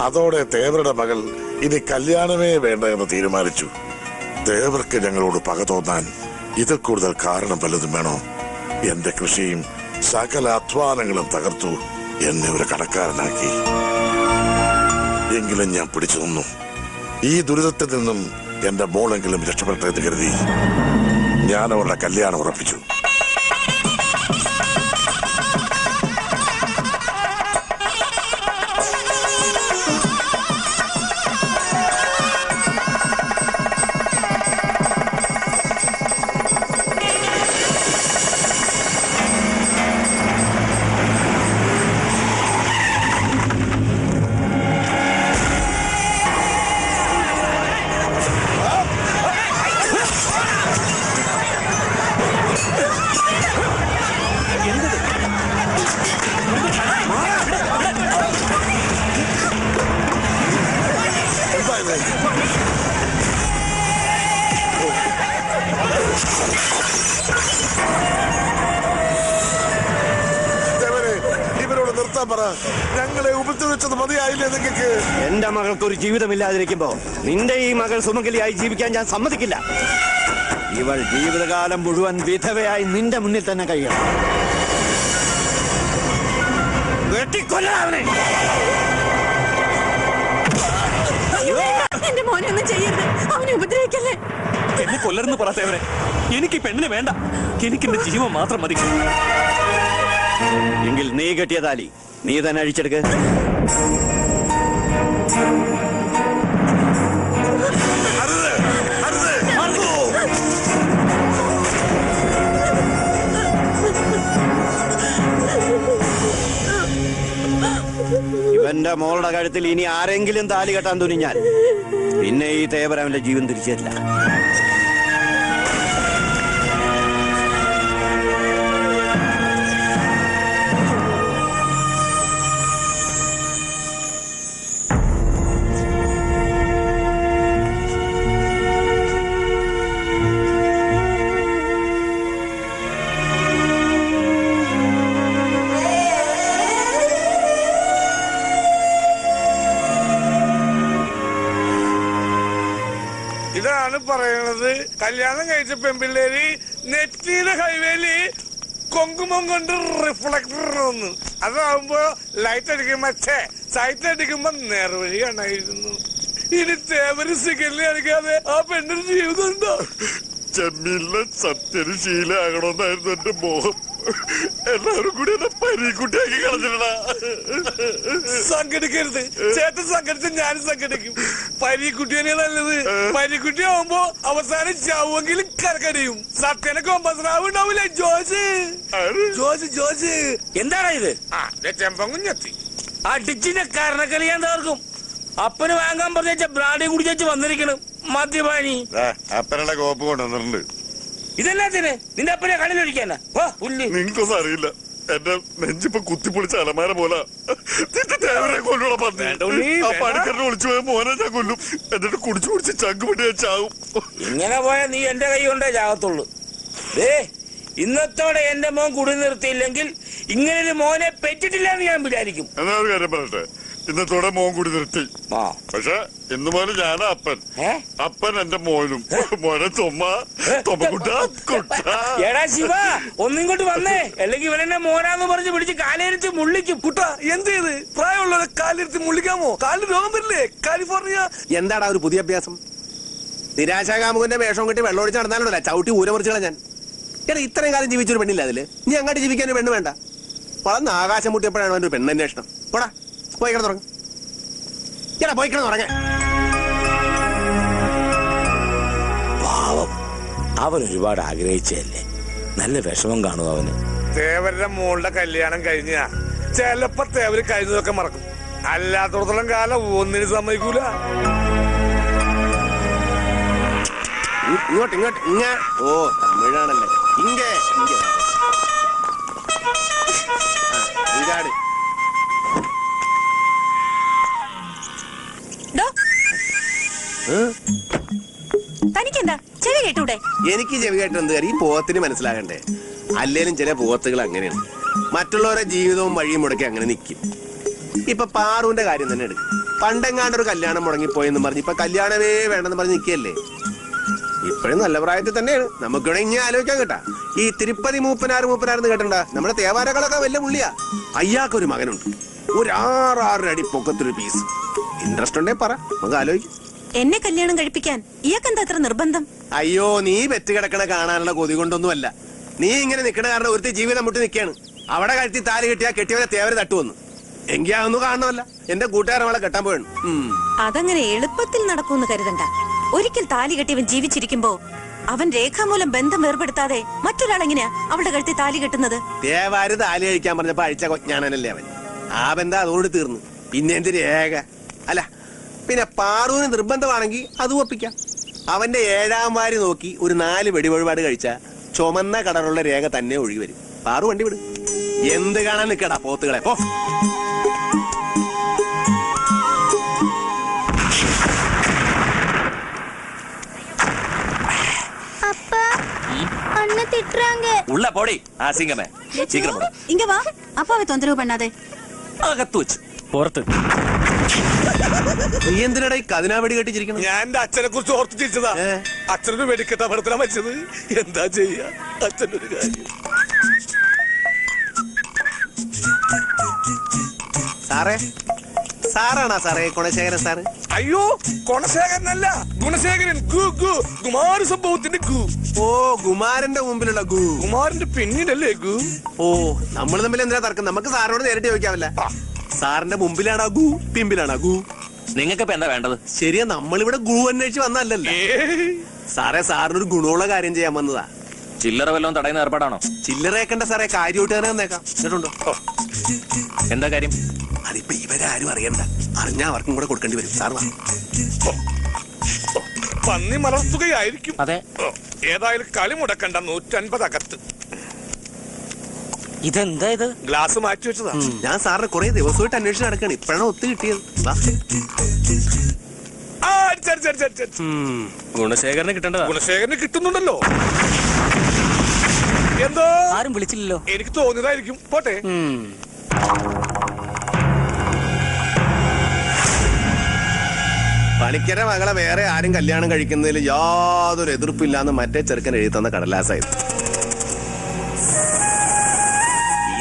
അതോടെ തേവരുടെ മകൾ ഇനി കല്യാണമേ വേണ്ട എന്ന് തീരുമാനിച്ചു. തേവർക്ക് ഞങ്ങളോട് പക തോന്നാൻ ഇതിൽ കൂടുതൽ കാരണം വല്ലതും വേണോ? എന്റെ കൃഷിയും സകല അധ്വാനങ്ങളും തകർത്തു എന്നെ ഒരു കടക്കാരനാക്കി. എങ്കിലും ഞാൻ പിടിച്ചു നിന്നു. ഈ ദുരിതത്തിൽ നിന്നും എന്റെ മോളെങ്കിലും രക്ഷപ്പെട്ടെന്ന് കരുതി ഞാൻ അവരുടെ കല്യാണം ഉറപ്പിച്ചു. ഇവരോട് നിർത്താൻ പറ. ഞങ്ങളെ ഉപദ്രവിച്ചത് മതിയായില്ലേ നിങ്ങൾക്ക്? എന്റെ മകൾക്ക് ഒരു ജീവിതമില്ലാതിരിക്കുമ്പോ നിന്റെ ഈ മകൾ സുമംഗലിയായി ജീവിക്കാൻ ഞാൻ സമ്മതിക്കില്ല. ഇവൾ ജീവിതകാലം മുഴുവൻ വിധവയായി നിന്റെ മുന്നിൽ തന്നെ കഴിയണം. വെട്ടിക്കൊല്ലാവനെ. എന്റെ മോനെ ഒന്നും ചെയ്യരുത്, അവനെ ഉപദ്രവിക്കല്ലേ. എന്നെ കൊല്ലരുന്ന് പറത്തേവരെ. എനിക്ക് പെണ്ണിനെ വേണ്ട, എനിക്ക് എന്റെ ജീവൻ മാത്രം മതി. എങ്കിൽ നീ കെട്ടിയ താലി നീ തന്നെ അഴിച്ചെടുക്ക. ഇവന്റെ മോളുടെ കഴുത്തിൽ ഇനി ആരെങ്കിലും താലി കെട്ടാൻ തുനിഞ്ഞാൽ പിന്നെ ഈ തേവർ അവന്റെ ജീവൻ തിരിച്ചു തരില്ല. ഇതാണ് പറയണത്. കല്യാണം കഴിച്ച പെൺപിള്ളേര് നെറ്റിയിലെ ഹൈവേയില് കുങ്കുമം കൊണ്ട് റിഫ്ലക്ടർ ഒന്ന് അതാവുമ്പോ ലൈറ്റ് അടിക്കുമ്പോ സൈറ്റ് അടിക്കുമ്പോ നേർവഴി കാണായിരുന്നു. ഇനി തേവര് സിഗരറ്റ് അടിക്കാതെ ആ പെണ്ണിന് ജീവിതം ഉണ്ടോ? ചെമ്മീനിലെ സത്യന് ശീലമാകണമെന്നായിരുന്നു എന്റെ മോഹം. എല്ലാവരും കൂടി എന്നെ പരീക്കുട്ടിയാക്കി കളഞ്ഞിട്ടാ. സംഘടിക്കരുത് ചേട്ടൻ, സംഘടിച്ച് ഞാനും സംഘടിക്കും. പരീക്കുട്ടിയാണ് നല്ലത്. പരീക്കുട്ടി ആവുമ്പോ അവസാനം ചാവുമെങ്കിലും കരക്കടിയും. സത്യനെ കൊമ്പസ്രാവ് ഉണ്ടാവില്ലേ? ജോസ് എന്താണ് ഇത്? ചെമ്പങ്കുഞ്ഞെത്തി അടിച്ചിന്റെ കരണക്കളിയാൻ തകർക്കും. അപ്പന് വാങ്ങാൻ പറഞ്ഞ ബ്രാഡി കുടിച്ചു വന്നിരിക്കണം മദ്യപാനി. അപ്പനുള്ള കോപ്പ് കൊണ്ടുവന്നിട്ടുണ്ട്. ഇതെല്ലാത്തിന് നിന്റെ അപ്പനെ കണ്ണിലൊഴിക്കാനാ? നിങ്ങൾക്കൊന്നും അറിയില്ല. എന്റെ നെഞ്ചിപ്പോ കുത്തിപ്പൊളിച്ച അലമാര പോലെ കൊല്ലൂടെ പണിക്കറിനെ വിളിച്ചു പോയ മോനെ ഞാൻ കൊല്ലും. എന്നിട്ട് കുടിച്ചു കുടിച്ച് ചങ്കുപൊട്ടി ഞാൻ ചാവും. ഇങ്ങനെ പോയാ നീ എന്റെ കൈ കൊണ്ടേ ചാകത്തുള്ളൂ. ഇന്നത്തോടെ എന്റെ മോൻ കുടി നിർത്തിയില്ലെങ്കിൽ ഇങ്ങനൊരു മോനെ പെറ്റിട്ടില്ല എന്ന് ഞാൻ വിചാരിക്കും. എന്നാ ഒരു കാര്യം പറയട്ടെ, ഇന്നത്തോടെ മോൻ കൂടി നിർത്തി. പക്ഷെ ഇന്ന് പോലെ ഞാനാ അപ്പൻ. അപ്പൻ എന്റെ മോനും. മോനെ എടാ ശിവ, ഒന്നിങ്ങോട്ട് വന്നേ, അല്ലെങ്കിൽ ഇവനെന്നെ മോനാന്ന് പറഞ്ഞ് പിടിച്ച് കാലിരുത്തി മുള്ളിക്കും. കുട്ട എന്ത് ചെയ്ത് പ്രായമുള്ളവരെ കാലിരുത്തി മുള്ളിക്കാമോ? കാലിന് രോഗം വരില്ലേ? കാലിഫോർണിയ. എന്താടാ ഒരു പുതിയ അഭ്യാസം? നിരാശാകാമുകന്റെ വേഷം കെട്ടി വെള്ളമൊഴിച്ച് നടന്നാലുണ്ടല്ല ചവിട്ടി ഊരമുറിച്ചുകളെ ഞാൻ. എടാ ഇത്രയും കാലം ജീവിച്ചൊരു പെണ്ണില്ല അതില്. നീ അങ്ങോട്ട് ജീവിക്കാൻ ഒരു പെണ്ണ് വേണ്ട. വളർന്ന് ആകാശം മുട്ടിയപ്പോഴാണ് അവന്റെ ഒരു പെണ്ണന്വേഷണം. പോടാ പോയി കിടന്നുറങ്ങ. എടാ പോയി കിടന്നുറങ്ങ. പാവം, അവൻ ഒരുപാട് ആഗ്രഹിച്ചല്ലേ. നല്ല വിഷമം കാണും അവന്. തേവരുടെ മോളുടെ കല്യാണം കഴിഞ്ഞ ചിലപ്പോ തേവര് കഴിഞ്ഞതൊക്കെ മറക്കും. അല്ലാത്തടത്തോളം കാലം ഒന്നിനും സമ്മതിക്കൂല. ഇങ്ങോട്ട് ഇങ്ങോട്ട് ഇങ്ങ. ഓ തമിഴാണല്ലേ. ഇങ്ങേ ഇങ്ങാട്. തനിക്കെന്താ ചെവി കേട്ടൂടെ? എനിക്ക് ചെവി കേട്ട് എന്ത് കാര്യം? ഈ പോത്തിന് മനസ്സിലാകണ്ടേ? അല്ലേലും ചില പോത്തുകൾ അങ്ങനെയാണ്. മറ്റുള്ളവരുടെ ജീവിതവും വഴിയും മുടക്കി അങ്ങനെ നിൽക്കും. ഇപ്പൊ പാറുവിന്റെ കാര്യം തന്നെ എടുക്കും. പണ്ടെങ്ങാണ്ടൊരു കല്യാണം മുടങ്ങിപ്പോയെന്ന് പറഞ്ഞ് ഇപ്പൊ കല്യാണമേ വേണ്ടെന്ന് പറഞ്ഞ് നിൽക്കുകയല്ലേ. ഇപ്പോഴും നല്ല പ്രായത്തിൽ തന്നെയാണ്. നമുക്കിവിടെ ഇങ്ങനെ ആലോചിക്കാൻ കേട്ടാ. ഈ തിരുപ്പതി മൂപ്പനാരെന്ന് കേട്ടണ്ട? നമ്മുടെ തേവാരകളൊക്കെ വലിയ പുള്ളിയാ. അയ്യാക്കൊരു മകനുണ്ട്. ഒരു 6 അടി പൊക്കത്തൊരു പീസ്. ഇൻട്രസ്റ്റ് ഉണ്ടേ പറ, നമുക്ക് ആലോചിക്കും. എന്നെ കല്യാണം കഴിപ്പിക്കാൻ ഇയാൾക്കെന്താ അത്ര നിർബന്ധം? അയ്യോ, നീ പെറ്റ് കിടക്കണ കാണാനുള്ള കൊതി കൊണ്ടൊന്നുമല്ല. നീ ഇങ്ങനെ നിക്കണ കാരണം ഒരുത്തി ജീവിതം മുട്ടി നിൽക്കുകയാണ്. അവിടെ കഴുത്തി താലി കെട്ടിയാ കെട്ടിയവരെ തേവര് തട്ടുവന്നു. എങ്കിൽ അതൊന്നും കാണണമല്ല. എന്റെ കൂട്ടുകാരൻ അവളെ കെട്ടാൻ പോയാണ്. അതങ്ങനെ എളുപ്പത്തിൽ നടക്കൂന്ന് കരുതണ്ട. ഒരിക്കൽ താലി കെട്ടിയവൻ ജീവിച്ചിരിക്കുമ്പോ അവൻ രേഖാമൂലം ബന്ധം വേർപെടുത്താതെ മറ്റൊരാളെങ്ങനെയാ അവളുടെ കഴുത്തി താലി കെട്ടുന്നത്? തേവാര് താലി കഴിക്കാൻ പറഞ്ഞപ്പോ അഴിച്ച കൊഞ്ഞാനല്ലേ അവൻ. ആ ബന്ധം അതോട് തീർന്നു. പിന്നെ എന്ത് രേഖ? അല്ല പിന്നെ പാറുവിന് നിർബന്ധമാണെങ്കിൽ അത് ഒപ്പിക്കാം. അവന്റെ 7ാം വാരി നോക്കി ഒരു 4 വെടിവഴിപാട് കഴിച്ച ചുമന്ന കളറുള്ള രേഖ തന്നെ ഒഴുകി വരും. പാറു വണ്ടി വിടും. എന്ത് കാണാൻ നിക്കടാ പോത്തുകളെ, പോ. உள்ள போடி அசிங்கமே. சீக்கிரம் போடு. இங்க வா. அப்பாவை தொந்தரவு பண்ணாதே. അകത്ത് വെച്ച് പുറത്ത്. നീ എന്തിനാടാ ഈ കതിനാ വെടി കെട്ടിച്ചിരിക്കണം? ഞാൻ എന്റെ അച്ഛനെ കുറിച്ച് ഓർത്ത് ചിരിച്ചതാ. അച്ഛനൊരു വെടിക്കെട്ട പടത്തിലാ മരിച്ചത്. എന്താ ചെയ്യാ, അച്ഛൻ്റെ ഒരു കാര്യം. സാറേ, സാറാണോ സാറേ ഗുണശേഖരൻ സാറ്? അയ്യോ, ഗുണശേഖരനല്ല, ഗുണശേഖരൻ. കുമാര സംഭവത്തിന്റെ ഗു. ഓ, കുമാരന്റെ മുമ്പിലുള്ള ഗു. കുമാരന്റെ പിന്നീടല്ലേ ഗു? ഓ, നമ്മൾ തമ്മിൽ എന്തിനാ തർക്കം? നമുക്ക് സാറിനോട് നേരിട്ട് ചോദിക്കാമല്ല. സാറിന്റെ മുമ്പിലാണോ ഗു, പിമ്പിലാണോ ഗു? നിങ്ങൾക്ക് ഇപ്പൊ എന്താ വേണ്ടത്? ശരിയാ, നമ്മളിവിടെ ഗു അന്വേഷിച്ച് വന്നല്ലേ സാറേ. സാറിനൊരു ഗുണമുള്ള കാര്യം ചെയ്യാൻ വന്നതാ. ചില്ലറ വല്ലതും തടയുന്ന ഏർപ്പാടാണോ? ചില്ലറേക്കണ്ട സാറേ, കാര്യമായിട്ട് തന്നെ വന്നേക്കാം. കേട്ടുണ്ടോ? എന്താ കാര്യം? അതിപ്പോ ഇവരാരും അറിയണ്ട. അറിഞ്ഞാ അവർക്കും കൂടെ കൊടുക്കേണ്ടി വരും. സാർ പന്നി മലർത്തുകയായിരിക്കും. അതെ. ഏതായാലും കളി മുടക്കണ്ട. 150 അകത്ത്. ഇതെന്താ ഇത്? ഗ്ലാസ് മാറ്റി വെച്ചതാ. ഞാൻ സാറിന് കുറെ ദിവസമായിട്ട് അന്വേഷണം നടക്കാണ്. ഇപ്പഴാണ് ഒത്തു കിട്ടിയത്. ഗുണശേഖരന് കിട്ടേണ്ടതാ. ഗുണശേഖരന് കിട്ടുന്നുണ്ടല്ലോ. എന്തോ ആരും വിളിച്ചില്ലല്ലോ. എനിക്ക് തോന്നിയതായിരിക്കും. പോട്ടെ. പണിക്കര മകളെ വേറെ ആരും കല്യാണം കഴിക്കുന്നതിൽ യാതൊരു എതിർപ്പില്ലാന്ന് മറ്റേ ചെറുക്കൻ എഴുതി തന്ന കടലാസായിരുന്നു.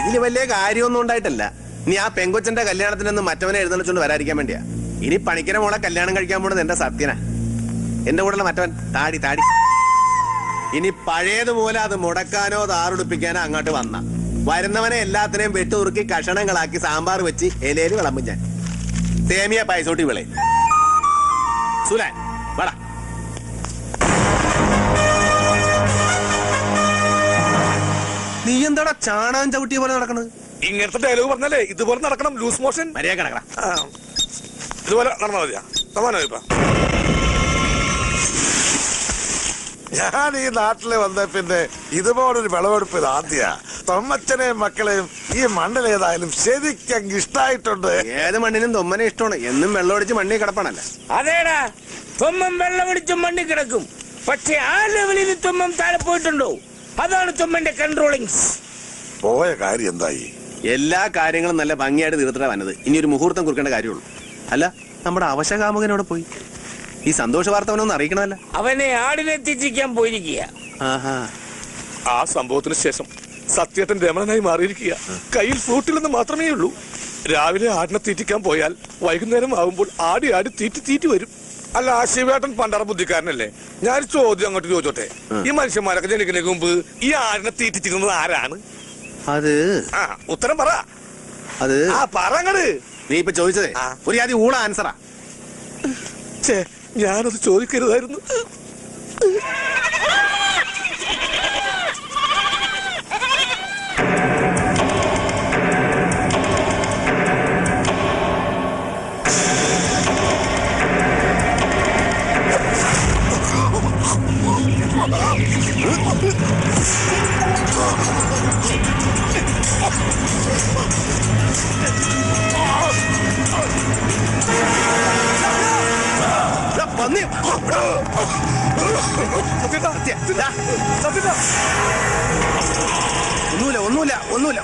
ഇതില് വലിയ കാര്യമൊന്നും ഉണ്ടായിട്ടല്ല. ഇനി ആ പെങ്കൊച്ചന്റെ കല്യാണത്തിനൊന്നും മറ്റവനെ എഴുന്നള്ളിച്ചോണ്ട് വരാതിരിക്കാൻ വേണ്ടിയാ. ഇനി പണിക്കര മോളെ കല്യാണം കഴിക്കാൻ പോണത് എന്റെ സത്യനാ. എന്റെ കൂടെയുള്ള മറ്റവൻ താടി. ഇനി പഴയതുപോലെ അത് മുടക്കാനോ താറുടിപ്പിക്കാനോ അങ്ങോട്ട് വന്ന വരുന്നവനെ എല്ലാത്തിനെയും വെട്ടുറുക്കി കഷണങ്ങളാക്കി സാമ്പാർ വെച്ച് ഇലയിൽ വിളമ്പും ഞാൻ. തേമിയ പൈസോട്ടി വിളയും. സുലാൻ വാടാ. നീ എന്താടാ ചാണാൻ ചവിട്ടിയ പോലെ നടക്കണത്? ഇങ്ങനത്തെ ഡയലോഗ് പറഞ്ഞാലേ ഇതുപോലെ നടക്കണം. ലൂസ് മോഷൻ മര്യാദ കിടക്കണം. ഇതുപോലെ നടന്നാ മതിയാ. സമാനമായി ഇപ്പൊ ഞാൻ ഈ നാട്ടില് വന്ന പിന്നെ ഇതുപോലൊരു വിളവെടുപ്പ് ഇത് ആദ്യ. തൊമ്മച്ചനെയും മക്കളെയും ഈ മണ്ണിലേതായാലും ശരിക്കും ഇഷ്ടായിട്ടുണ്ട്. ഏത് മണ്ണിനും തൊമ്മനെ ഇഷ്ടമാണ്. എന്നും വെള്ളമടിച്ച് മണ്ണി കിടപ്പാണല്ലോ. അതേടാ, തൊമ്മം വെള്ളമടിച്ച് മണ്ണി കിടക്കും. പക്ഷെ ആ ലെവലിൽ തൊമ്മം താഴെ പോയിട്ടുണ്ടോ? അതാണ് തൊമ്മന്റെ കൺട്രോളിങ്സ്. പോയ കാര്യം എന്തായി? എല്ലാ കാര്യങ്ങളും നല്ല ഭംഗിയായിട്ട് തീർത്തിട്ടാ വന്നത്. ഇനി ഒരു മുഹൂർത്തം കുറിക്കേണ്ട കാര്യമുള്ളൂ. അല്ല, നമ്മുടെ അവശകാമുകനോടെ പോയി. ഈ സന്തോഷ വാർത്ത അവനൊന്നും അറിയിക്കണമല്ല. അവനെ ആടിനെ തെറ്റിക്കാൻ പോയിരിക്കുക. ആ സംഭവത്തിന് ശേഷം സത്യേട്ടൻ രമണനായി മാറിയിരിക്കുക. കയ്യിൽ ഫ്രൂട്ടിലെന്ന് മാത്രമേ ഉള്ളൂ. രാവിലെ ആടിനെ തീറ്റിക്കാൻ പോയാൽ വൈകുന്നേരം ആവുമ്പോൾ ആടി തീറ്റി വരും. അല്ല, ആ ശിവേട്ടൻ പണ്ടറ ബുദ്ധിക്കാരനല്ലേ? ഞാൻ ചോദ്യം അങ്ങോട്ട് ചോദിച്ചോട്ടെ. ഈ മനുഷ്യന്മാരൊക്കെ ജനിക്കുന്നതിന് മുമ്പ് ഈ ആടിനെ തീറ്റിച്ചിരുന്നത് ആരാണ്? അത് ഉത്തരം പറ. അത് പറങ്ങട്. നീ ഇപ്പൊ ചോദിച്ചതേ ഒരു ആദ്യം ഊള ആൻസറാ. ഞാനത് ചോദിക്കരുതായിരുന്നു.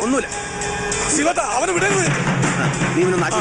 ഒന്നുമില്ല ശിവത അവനെ വിടരുത്. നീ ഇവനെ നാട്ടി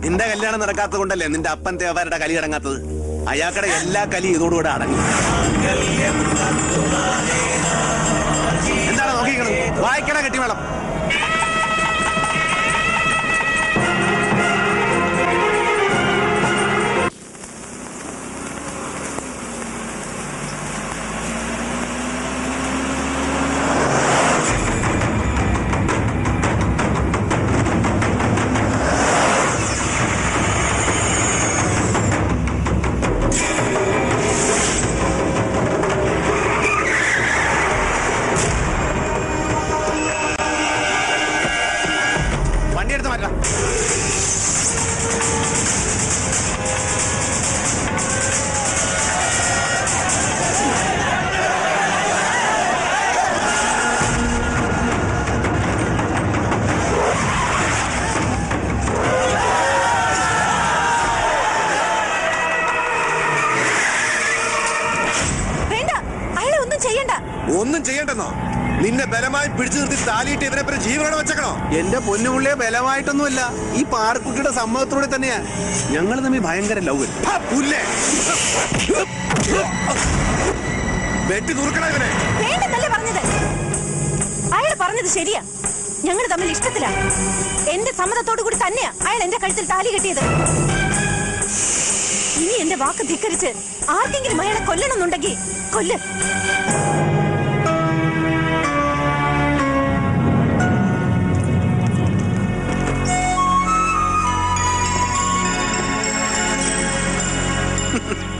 നിന്റെ കല്യാണം നടക്കാത്തത് കൊണ്ടല്ലേ നിന്റെ അപ്പൻ തേവരുടെ കലി അടങ്ങാത്തത്. അയാൾക്കടെ എല്ലാ കലി ഇതോടുകൂടെ അടങ്ങി. എന്താണ് നോക്കിക്കണത്? വായിക്കണ കെട്ടി വേണം. ഒന്നും ചെയ്യണ്ടെന്നോ? നിന്നെ ബലമായി പിടിച്ചു നിർത്തി താലിയിട്ട് ഇവരെ പിന്നെ ജീവനോടെ വെച്ചേക്കണോ? എന്റെ പൊന്നുപുള്ളിയെ ബലമായിട്ടൊന്നുമല്ല, ഈ പാർക്കുട്ടിയുടെ സമ്മതത്തോടെ തന്നെയാ. ഞങ്ങൾ തമ്മിൽ ഭയങ്കര ലവ്. വെട്ടി തുറക്കണ ഇവനെ. വേണ്ടെന്നല്ലേ പറഞ്ഞത്? അയാൾ പറഞ്ഞത് ശരിയാ. ഞങ്ങൾ തമ്മിൽ ഇഷ്ടത്തിലാ. എന്റെ സമ്മതത്തോടു കൂടി തന്നെയാ അയാൾ എന്റെ കഴുത്തിൽ താലി കെട്ടിയത്. ഇനി എന്റെ വാക്ക് ധിക്കരിച്ച് ആർക്കെങ്കിലും അയാളെ കൊല്ലണമെന്നുണ്ടെങ്കിൽ കൊല്ല്.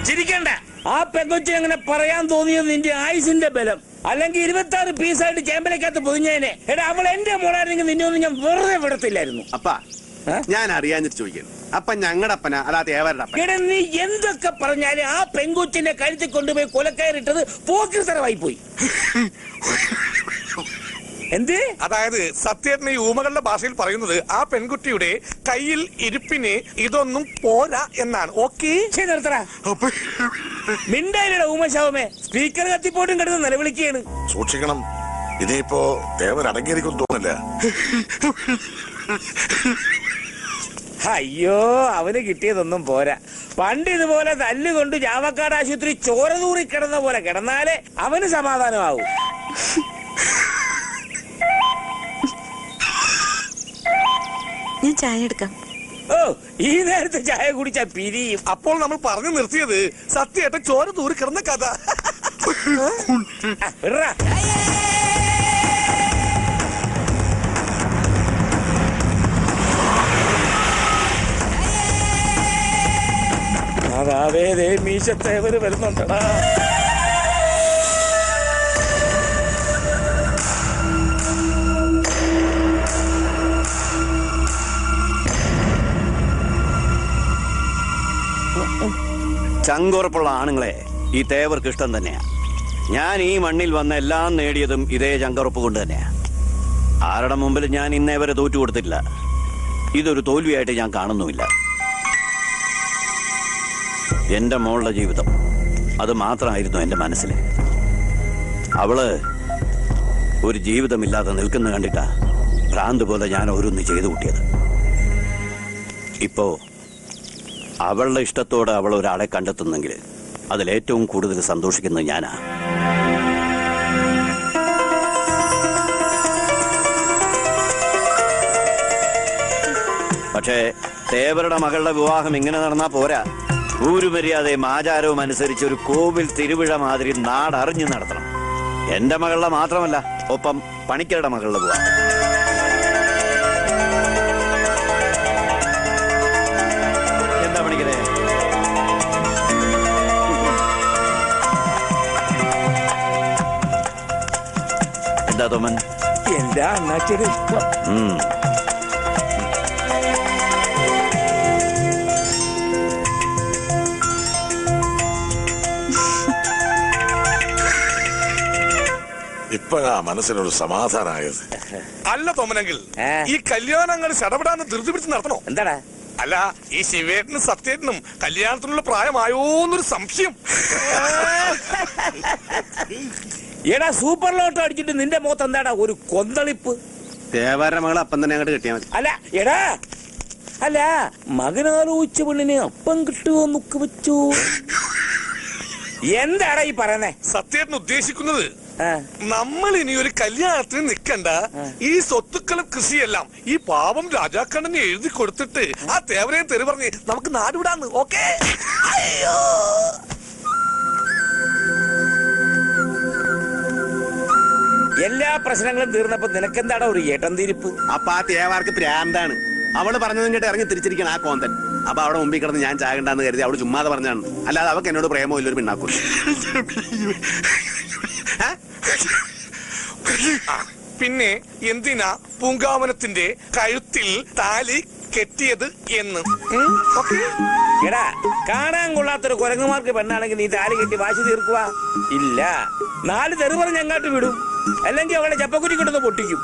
ചിരിക്കണ്ട. ആ പെങ്കൊച്ചി അങ്ങനെ പറയാൻ തോന്നിയത് നിന്റെ ആയുസിന്റെ ബലം. അല്ലെങ്കിൽ 26 പീസായിട്ട് ചേമ്പലക്കകത്ത് പൊതിഞ്ഞേനെ. എടാ, അവൾ എന്റെ മോളായിരുന്നെങ്കിൽ നിന്നെ ഒന്നും ഞാൻ വെറുതെ വിടത്തില്ലായിരുന്നു. അപ്പാ, ഞാൻ അറിയാഞ്ഞിട്ട് ചോദിക്കുന്നു. അപ്പൊ ഞങ്ങളുടെ അപ്പന അല്ലാ തേവരുടെ അപ്പൻ. എടാ നീ എന്തൊക്കെ പറഞ്ഞാലും ആ പെൺകുച്ചിനെ കഴുത്തി കൊണ്ടുപോയി കൊലക്കയറിട്ടത് പോക്കിരിത്തരമായി പോയി. എന്ത്? അതായത് സത്യേട്ടൻ ഈ ഊമകളുടെ ഭാഷയിൽ പറയുന്നത് ആ പെൺകുട്ടിയുടെ കയ്യിൽ ഇരിപ്പിന് ഇതൊന്നും പോരാ എന്നാണ്. ഓക്കെ നിർത്തറ മിണ്ടായില്ലടാ ഊമശാവമേ. സ്പീക്കർ കത്തിപ്പോട്ടും കിടന്ന് നിലവിളിക്കുകയാണ്. സൂക്ഷിക്കണം, ഇനിയിപ്പോ തേവർ അടങ്ങിയിരിക്കും തോന്നില്ല. അയ്യോ അവന് കിട്ടിയതൊന്നും പോരാ. പണ്ട് ഇതുപോലെ തല്ലുകൊണ്ട് ചാവക്കാട് ആശുപത്രി ചോര തൂറി കിടന്ന പോലെ കിടന്നാലേ അവന് സമാധാനമാവും. ഞാൻ ചായ എടുക്കാം. ഓ ഈ നേരത്തെ ചായ കുടിച്ചാ പിരിയും. അപ്പോൾ നമ്മൾ പറഞ്ഞു നിർത്തിയത് സത്യേട്ടൻ ചോര തൂറി കിടന്ന കഥ. അതാവേ മീശത്തേവര് വരുന്നുണ്ടടാ. ചങ്കുറപ്പുള്ള ആണുങ്ങളെ ഈ തേവർക്ക് ഇഷ്ടം തന്നെയാ. ഞാൻ ഈ മണ്ണിൽ വന്ന എല്ലാം നേടിയതും ഇതേ ചങ്കുറപ്പ് കൊണ്ട് തന്നെയാ. ആരുടെ മുമ്പിൽ ഞാൻ ഇന്നേ വരെ തോറ്റു കൊടുത്തിട്ടില്ല. ഇതൊരു തോൽവിയായിട്ട് ഞാൻ കാണുന്നുമില്ല. എന്റെ മോളുടെ ജീവിതം അത് മാത്രമായിരുന്നു എന്റെ മനസ്സിൽ. അവള് ഒരു ജീവിതമില്ലാതെ നിൽക്കുന്ന കണ്ടിട്ടാ ഭ്രാന്ത് പോലെ ഞാൻ ഓരോന്ന് ചെയ്തു കൂട്ടിയത്. ഇപ്പോ അവളുടെ ഇഷ്ടത്തോടെ അവൾ ഒരാളെ കണ്ടെത്തുന്നെങ്കിൽ അതിലേറ്റവും കൂടുതൽ സന്തോഷിക്കുന്നത് ഞാനാ. പക്ഷേ തേവരുടെ മകളുടെ വിവാഹം ഇങ്ങനെ നടന്നാ പോരാ. ഊരുമര്യാദയും ആചാരവും അനുസരിച്ച് ഒരു കോവിൽ തിരുവിഴ മാതിരി നാടറിഞ്ഞു നടത്തണം. എന്റെ മകളുടെ മാത്രമല്ല, ഒപ്പം പണിക്കരുടെ മകളുടെ വിവാഹം. എന്താ പണിക്കരെ? എന്താ തോമൻ? എന്താ അണ്ണാച്ചിയുടെ ഇഷ്ടം? ഇപ്പോഴാ മനസ്സിനൊരു സമാധാനമായത്. അല്ല തോമനെങ്കിൽ ഈ കല്യാണങ്ങൾ ഇടപെടാന്ന് ധൃതി പിടിച്ച് നടത്തണോ? എന്താടാ? അല്ല ഈ ശിവേട്ടനും സത്യേട്ടനും കല്യാണത്തിനുള്ള പ്രായമായോന്നൊരു സംശയം. എടാ സൂപ്പർ ലോട്ടോ അടിച്ചിട്ട് നിന്റെ മുഖത്ത് എന്താടാ ഒരു കൊന്തളിപ്പ്? തേവരുടെ മകളെ അപ്പം തന്നെ അങ്ങോട്ട് കിട്ടിയാൽ മതി. അല്ല എടാ അല്ല മകനാലോചിച്ച പെണ്ണിനെ അപ്പം കിട്ടുമോ നോക്ക് വെച്ചു. എന്താടാ ഈ പറയുന്നേ? സത്യേട്ടൻ ഉദ്ദേശിക്കുന്നത് നമ്മൾ ഇനി ഒരു കല്യാണത്തിന് നിൽക്കണ്ട, ഈ സ്വത്തുക്കളും കൃഷിയെല്ലാം ഈ പാവം രാജാക്കണ്ണന് എഴുതി കൊടുത്തിട്ട് ആ തേവരെയും തെറി പറഞ്ഞ് നമുക്ക് നാടുവിടാന്ന്. ഓക്കേ? അയ്യോ എല്ലാ പ്രശ്നങ്ങളും തീർന്നപ്പോ നിനക്കെന്താടാ ഒരു ഏട്ടന്തിരിപ്പ്? അപ്പൊ ആ തേവാർക്ക് പ്രാന്താണ്. അവള് പറഞ്ഞതും കേട്ട് ഇറങ്ങി തിരിച്ചിരിക്കണം ആ കോന്തൻ. അപ്പൊ അവിടെ മുമ്പിൽ കിടന്ന് ഞാൻ ചാകണ്ടെന്ന് കരുതി അവള് ചുമ്മാതെ പറഞ്ഞാണ്. അല്ലാതെ അവക്ക് എന്നോട് പ്രേമോ ഇല്ലൊരു പിണ്ണാക്കും. പിന്നെ എന്തിനാ പൂങ്കാവനത്തിന്റെ കഴുത്തിൽ താലി കെട്ടിയത് എന്ന്? എടാ കാണാൻ കൊള്ളാത്തൊരു കുരങ്ങുമാർക്ക് പെണ്ണാണെങ്കിൽ നീ താലി കെട്ടി വാശി തീർക്കുക ഇല്ല. 4 തെറി പറഞ്ഞ് അങ്ങോട്ട് വിടും, അല്ലെങ്കിൽ അവളെ ചപ്പക്കുറ്റി കൊണ്ടൊന്ന് പൊട്ടിക്കും.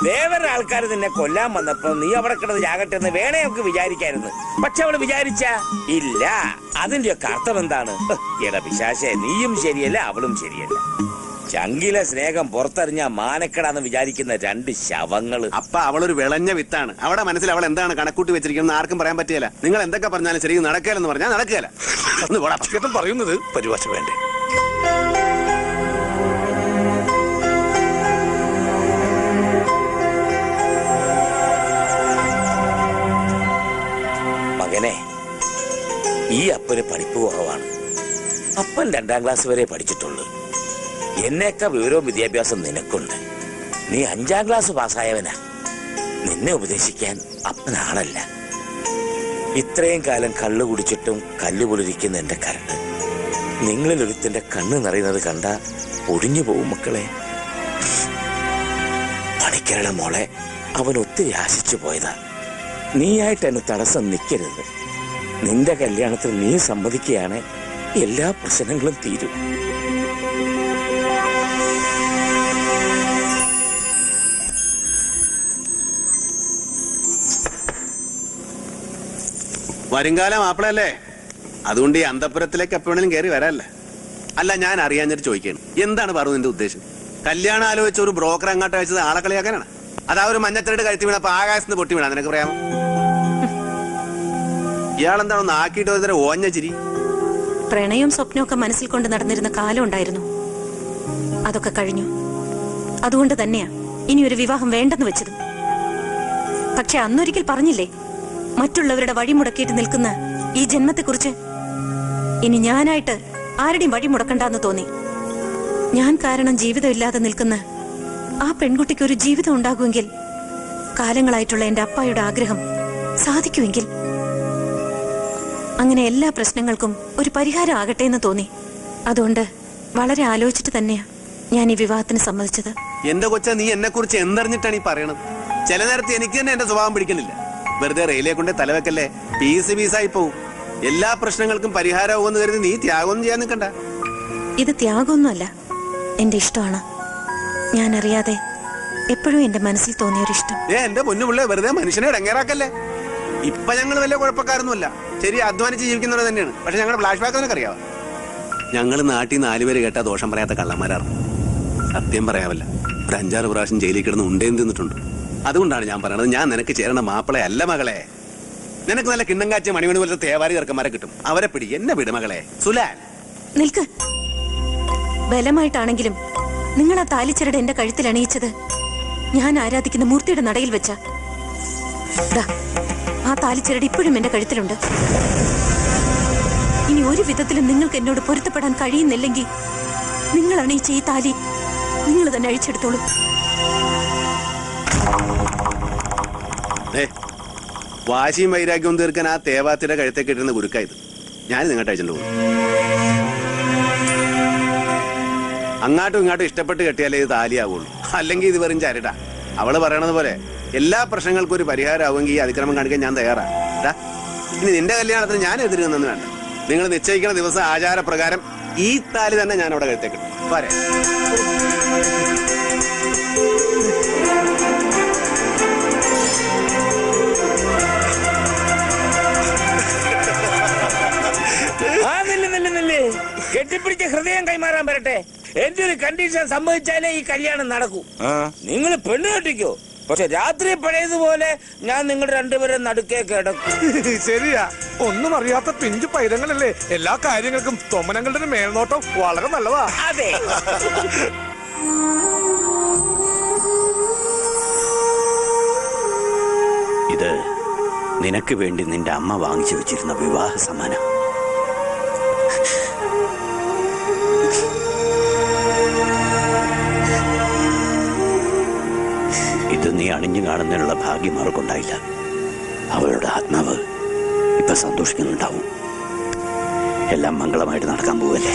വേറെ ആൾക്കാർ നിന്നെ കൊല്ലാൻ വന്നപ്പോ നീ അവിടെ കിടന്ന് ചാകട്ടെ എന്ന് വേണേ നമുക്ക് വിചാരിക്കായിരുന്നു. പക്ഷെ അവള് വിചാരിച്ച ഇല്ല. അതിന്റെയൊക്കെ അർത്ഥം എന്താണ്? എടാ പിശാശേ, നീയും ശരിയല്ല അവളും ശരിയല്ല. ചങ്കിലെ സ്നേഹം പുറത്തെറിഞ്ഞ മാനക്കെടാന്ന് വിചാരിക്കുന്ന 2 ശവങ്ങള്. അപ്പൊ അവളൊരു വിളഞ്ഞ വിത്താണ്. അവിടെ മനസ്സിൽ അവൾ എന്താണ് കണക്കൂട്ടി വെച്ചിരിക്കുന്നത് ആർക്കും പറയാൻ പറ്റിയല്ല. നിങ്ങൾ എന്തൊക്കെ പറഞ്ഞാലും ശരി നടക്കുകയെന്ന് പറഞ്ഞാൽ നടക്കുകയല്ല. പറയുന്നത് പരിഭാഷ വേണ്ടേ? മകനെ, ഈ അപ്പന് പഠിപ്പ് കുറവാണ്. അപ്പൻ 2ാം ക്ലാസ് വരെ പഠിച്ചിട്ടുള്ളൂ. എന്നേക്കാ വിവരവും വിദ്യാഭ്യാസം നിനക്കുണ്ട്. നീ 5ാം ക്ലാസ് പാസ്സായവനാ. നിന്നെ ഉപദേശിക്കാൻ അപ്പനാളല്ല. ഇത്രയും കാലം കള്ളു കുടിച്ചിട്ടും കല്ല് പൊളിരിക്കുന്ന എന്റെ കരട് നിങ്ങളിൽ ഒരുത്തിന്റെ കണ്ണ് നിറയുന്നത് കണ്ട ഒടിഞ്ഞു പോവും മക്കളെ. പണിക്കരുടെ മോളെ അവൻ ഒത്തിരി ആശിച്ചു പോയതാ. നീയായിട്ട് എന്നെ തടസ്സം നിൽക്കരുത്. നിന്റെ കല്യാണത്തിൽ നീ സമ്മതിക്കുകയാണ്, എല്ലാ പ്രശ്നങ്ങളും തീരും. വരുംകാല മാപ്പിളല്ലേ, അതുകൊണ്ട് ഈ അന്തപുരത്തിലേക്ക് എപ്പോഴെങ്കിലും കയറി വരാല്ലേ. അല്ല, ഞാൻ അറിയാഞ്ഞിട്ട് ചോദിക്കാണ്, എന്താണ് പറഞ്ഞു നിന്റെ ഉദ്ദേശം? കല്യാണം ആലോചിച്ച ഒരു ബ്രോക്കർ അങ്ങോട്ട് അയച്ചത് ആളെ കളിയാക്കാനാണ്? അതാ ഒരു മഞ്ഞച്ചരട് കഴുത്തി വീണ ആകാശത്ത് പൊട്ടി വീണ നിനക്ക് പറയാമോ? ഇയാളെന്താണൊന്ന് ആക്കിയിട്ട് ഒരു തരം ഓഞ്ഞ ചിരി. പ്രണയവും സ്വപ്നവും ഒക്കെ മനസ്സിൽ കൊണ്ട് നടന്നിരുന്ന കാലം ഉണ്ടായിരുന്നു, അതൊക്കെ കഴിഞ്ഞു. അതുകൊണ്ട് തന്നെയാ ഇനി ഒരു വിവാഹം വേണ്ടെന്ന് വെച്ചത്. പക്ഷെ അന്നൊരിക്കൽ പറഞ്ഞില്ലേ, മറ്റുള്ളവരുടെ വഴി മുടക്കിയിട്ട് നിൽക്കുന്ന ഈ ജന്മത്തെക്കുറിച്ച്. ഇനി ഞാനായിട്ട് ആരുടെയും വഴി മുടക്കണ്ടെന്ന് തോന്നി. ഞാൻ കാരണം ജീവിതമില്ലാതെ നിൽക്കുന്ന ആ പെൺകുട്ടിക്ക് ഒരു ജീവിതം ഉണ്ടാകുമെങ്കിൽ, കാലങ്ങളായിട്ടുള്ള എന്റെ അപ്പായുടെ ആഗ്രഹം സാധിക്കുമെങ്കിൽ, അങ്ങനെ എല്ലാ പ്രശ്നങ്ങൾക്കും ഒരു പരിഹാരം ആകട്ടെ എന്ന് തോന്നി. അതുകൊണ്ട് വളരെ ആലോചിച്ചിട്ട് തന്നെയാ ഞാൻ ഈ വിവാഹത്തിന് സമ്മതിച്ചത്. എന്റെ കൊച്ച, നീ എന്നെ കുറിച്ച് എന്തറിഞ്ഞിട്ടാണ് ഈ പറയണത്? ചില നേരത്തെ എനിക്ക് തന്നെ എന്റെ സ്വഭാവം പിടിക്കുന്നില്ല. വെറുതെ റെയിലേ കൊണ്ട് തലവെക്കല്ലേ, പീസായി പോവും. എല്ലാ പ്രശ്നങ്ങൾക്കും പരിഹാരമാകുമെന്ന് കരുതി നീ ത്യാഗമൊന്നും ചെയ്യാൻ നിൽക്കണ്ട. ഇത് ത്യാഗമൊന്നുമല്ല, എന്റെ ഇഷ്ടമാണ്. ഞാൻ അറിയാതെ എപ്പോഴും എന്റെ മനസ്സിൽ തോന്നിയൊരിഷ്ടം. എന്റെ പൊന്നുപിള്ളേ, വെറുതെ മനുഷ്യനെ ഇടങ്ങേറാക്കല്ലേ. ഇപ്പൊ ഞങ്ങൾ വലിയ കുഴപ്പക്കാരൊന്നുമല്ല, ശരി, അധ്വാനിച്ച് ജീവിക്കുന്നവർ തന്നെയാണ്. പക്ഷെ ഞങ്ങളുടെ ഫ്ലാഷ് ബാക്ക് നിനക്ക് അറിയാം. ഞങ്ങൾ നാട്ടിൽ 4 പേര് കേട്ടാ ദോഷം പറയാത്ത കള്ളന്മാരാണ്. സത്യം പറയാമല്ല, ഒരു 5-6 പ്രാവശ്യം ജയിലിൽ കിടന്ന് ഉണ്ടേന്ന് തിന്നിട്ടുണ്ട്. അതുകൊണ്ടാണ് ഞാൻ പറയണത്, ഞാൻ നിനക്ക് ചേരണ മാപ്പിളെ അല്ല മകളെ. നിനക്ക് നല്ല കിണ്ണം കാച്ച മണിമണി പോലത്തെ തേവാരി ചെറുക്കന്മാരെ കിട്ടും, അവരെ പിടി. എന്നെ വിട് മകളെ. സുലാൻ, നിൽക്ക്. ബലമായിട്ടാണെങ്കിലും നിങ്ങൾ ആ താലിച്ചരട് എന്റെ കഴുത്തിൽ അണിയിച്ചത് ഞാൻ ആരാധിക്കുന്ന മൂർത്തിയുടെ നടയിൽ വെച്ച. ആ താലിച്ചരട് ഇപ്പോഴും എന്റെ കഴുത്തിലുണ്ട്. ഇനി ഒരു വിധത്തിലും നിങ്ങൾക്ക് എന്നോട് പൊരുത്തപ്പെടാൻ കഴിയുന്നില്ലെങ്കിൽ, നിങ്ങൾ അണിയിച്ച ഈ താലി നിങ്ങൾ തന്നെ അഴിച്ചെടുത്തോളൂ. വാശിയും വൈരാഗ്യവും തീർക്കാൻ ആ തേവാത്തിയുടെ കഴുത്തെ കെട്ടുന്ന ഗുരുക്കായത് ഞാൻ നിങ്ങോട്ട് അയച്ചിട്ട് പോകും. അങ്ങാട്ടും ഇങ്ങോട്ടും ഇഷ്ടപ്പെട്ട് കെട്ടിയാലേ ഇത് താലിയാവുള്ളൂ, അല്ലെങ്കിൽ ഇത് വെറും ചരട. അവള് പറയണത് പോലെ എല്ലാ പ്രശ്നങ്ങൾക്കും ഒരു പരിഹാരമാവുമെങ്കിൽ ഈ അതിക്രമം കാണിക്കാൻ ഞാൻ തയ്യാറാണ്. ഇനി നിന്റെ കല്യാണത്തിന് ഞാൻ എതിര് നിന്നു വേണ്ട. നിങ്ങൾ നിശ്ചയിക്കുന്ന ദിവസം ആചാരപ്രകാരം ഈ താലി തന്നെ ഞാൻ അവിടെ കഴുത്തെ കെട്ടും. പോരെ? കെട്ടിപ്പിടിച്ച ഹൃദയം കൈമാറാൻ വരട്ടെ. എന്റെ ഒരു കണ്ടീഷൻ സമ്മതിച്ചാലേ ഈ കല്യാണം നടക്കൂ. നിങ്ങൾ പെണ്ണ് കെട്ടിക്കോ, പക്ഷെ രാത്രി പഴയതുപോലെ ഞാൻ നിങ്ങൾ രണ്ടുപേരും നടുക്കേ കിടക്കും. ശരിയാ, ഒന്നും അറിയാത്ത പിഞ്ചു പൈതങ്ങളല്ലേ. എല്ലാ കാര്യങ്ങൾക്കും തൊമ്മനങ്ങളുടെ മേൽനോട്ടം വളരെ നല്ലതാ. അതെ. ഇത് നിനക്ക് വേണ്ടി നിന്റെ അമ്മ വാങ്ങിച്ചു വെച്ചിരുന്ന വിവാഹ സമ്മാനം. ഇത് നീ അണിഞ്ഞു കാണുന്നതിനുള്ള ഭാഗ്യം അവർക്കുണ്ടായില്ല. അവളുടെ ആത്മാവ് ഇപ്പൊ സന്തോഷിക്കുന്നുണ്ടാവും. എല്ലാം മംഗളമായിട്ട് നടക്കാൻ പോവല്ലേ.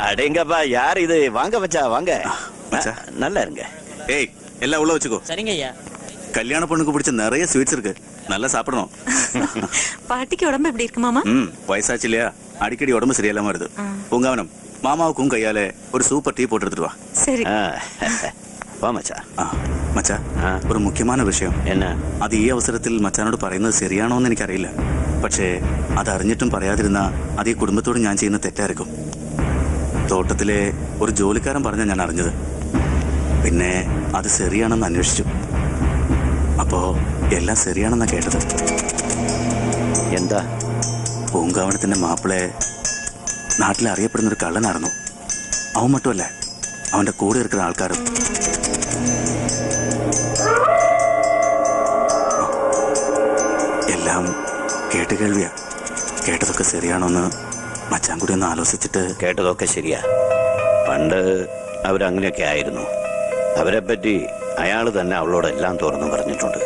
அடேங்கப்பா, யார் இது? வாங்க மச்சா, வாங்க. நல்லா இருங்க. ஏய், எல்லாம் உள்ள வச்சுக்கோ. சரிங்க ஐயா. கல்யாண பொண்ணுக்கு பிடிச்ச நிறைய ஸ்வீட்ஸ் இருக்கு, நல்லா சாப்பிடணும். பாட்டிக்கு உடம்பு எப்படி இருக்கு மாமா? வயசாச்சு இல்லையா, அடிக்கடி உடம்பு சரியில்லாம வருது. பூங்காவனம், மாமாவுக்கும் கையால ஒரு சூப்பர் டீ போட்டு எடுத்துட்டு வா. சரி. വാ മച്ചാ. മച്ചാ, ഒരു മുഖ്യமான വിഷയം. എന്നാ? അത് ഈ അവസരത്തിൽ മച്ചാനോട് പറയുന്നത് ശരിയാണോ എന്ന് എനിക്കറിയില്ല. പക്ഷേ അത് അറിഞ്ഞിട്ടും പറയാതിരുന്ന അത് ഈ കുടുംബത്തോട് ഞാൻ ചെയ്യുന്ന തെറ്റായിരിക്കും. തോട്ടത്തിലെ ഒരു ജോലിക്കാരൻ പറഞ്ഞ ഞാൻ അറിഞ്ഞത്. പിന്നെ അത് ശരിയാണെന്ന് അന്വേഷിച്ചു. അപ്പോ എല്ലാം ശരിയാണെന്നാ കേട്ടത്. എന്താ? പൂങ്കാവനത്തിന്റെ മാപ്പിളെ നാട്ടിൽ അറിയപ്പെടുന്ന ഒരു കള്ളനായിരുന്നു. അവൻ മറ്റുമല്ല, അവന്റെ കൂടെ ഇരിക്കുന്ന ആൾക്കാരും. എല്ലാം കേട്ടുകേൾവിയാ. കേട്ടതൊക്കെ ശരിയാണോന്ന് മച്ചാൻ കൂടി ഒന്ന് ആലോചിച്ചിട്ട്. കേട്ടതൊക്കെ ശരിയാ. പണ്ട് അവരങ്ങനെയൊക്കെ ആയിരുന്നു. അവരെ പറ്റി അയാൾ തന്നെ അവളോട് എല്ലാം തുറന്നു പറഞ്ഞിട്ടുണ്ട്.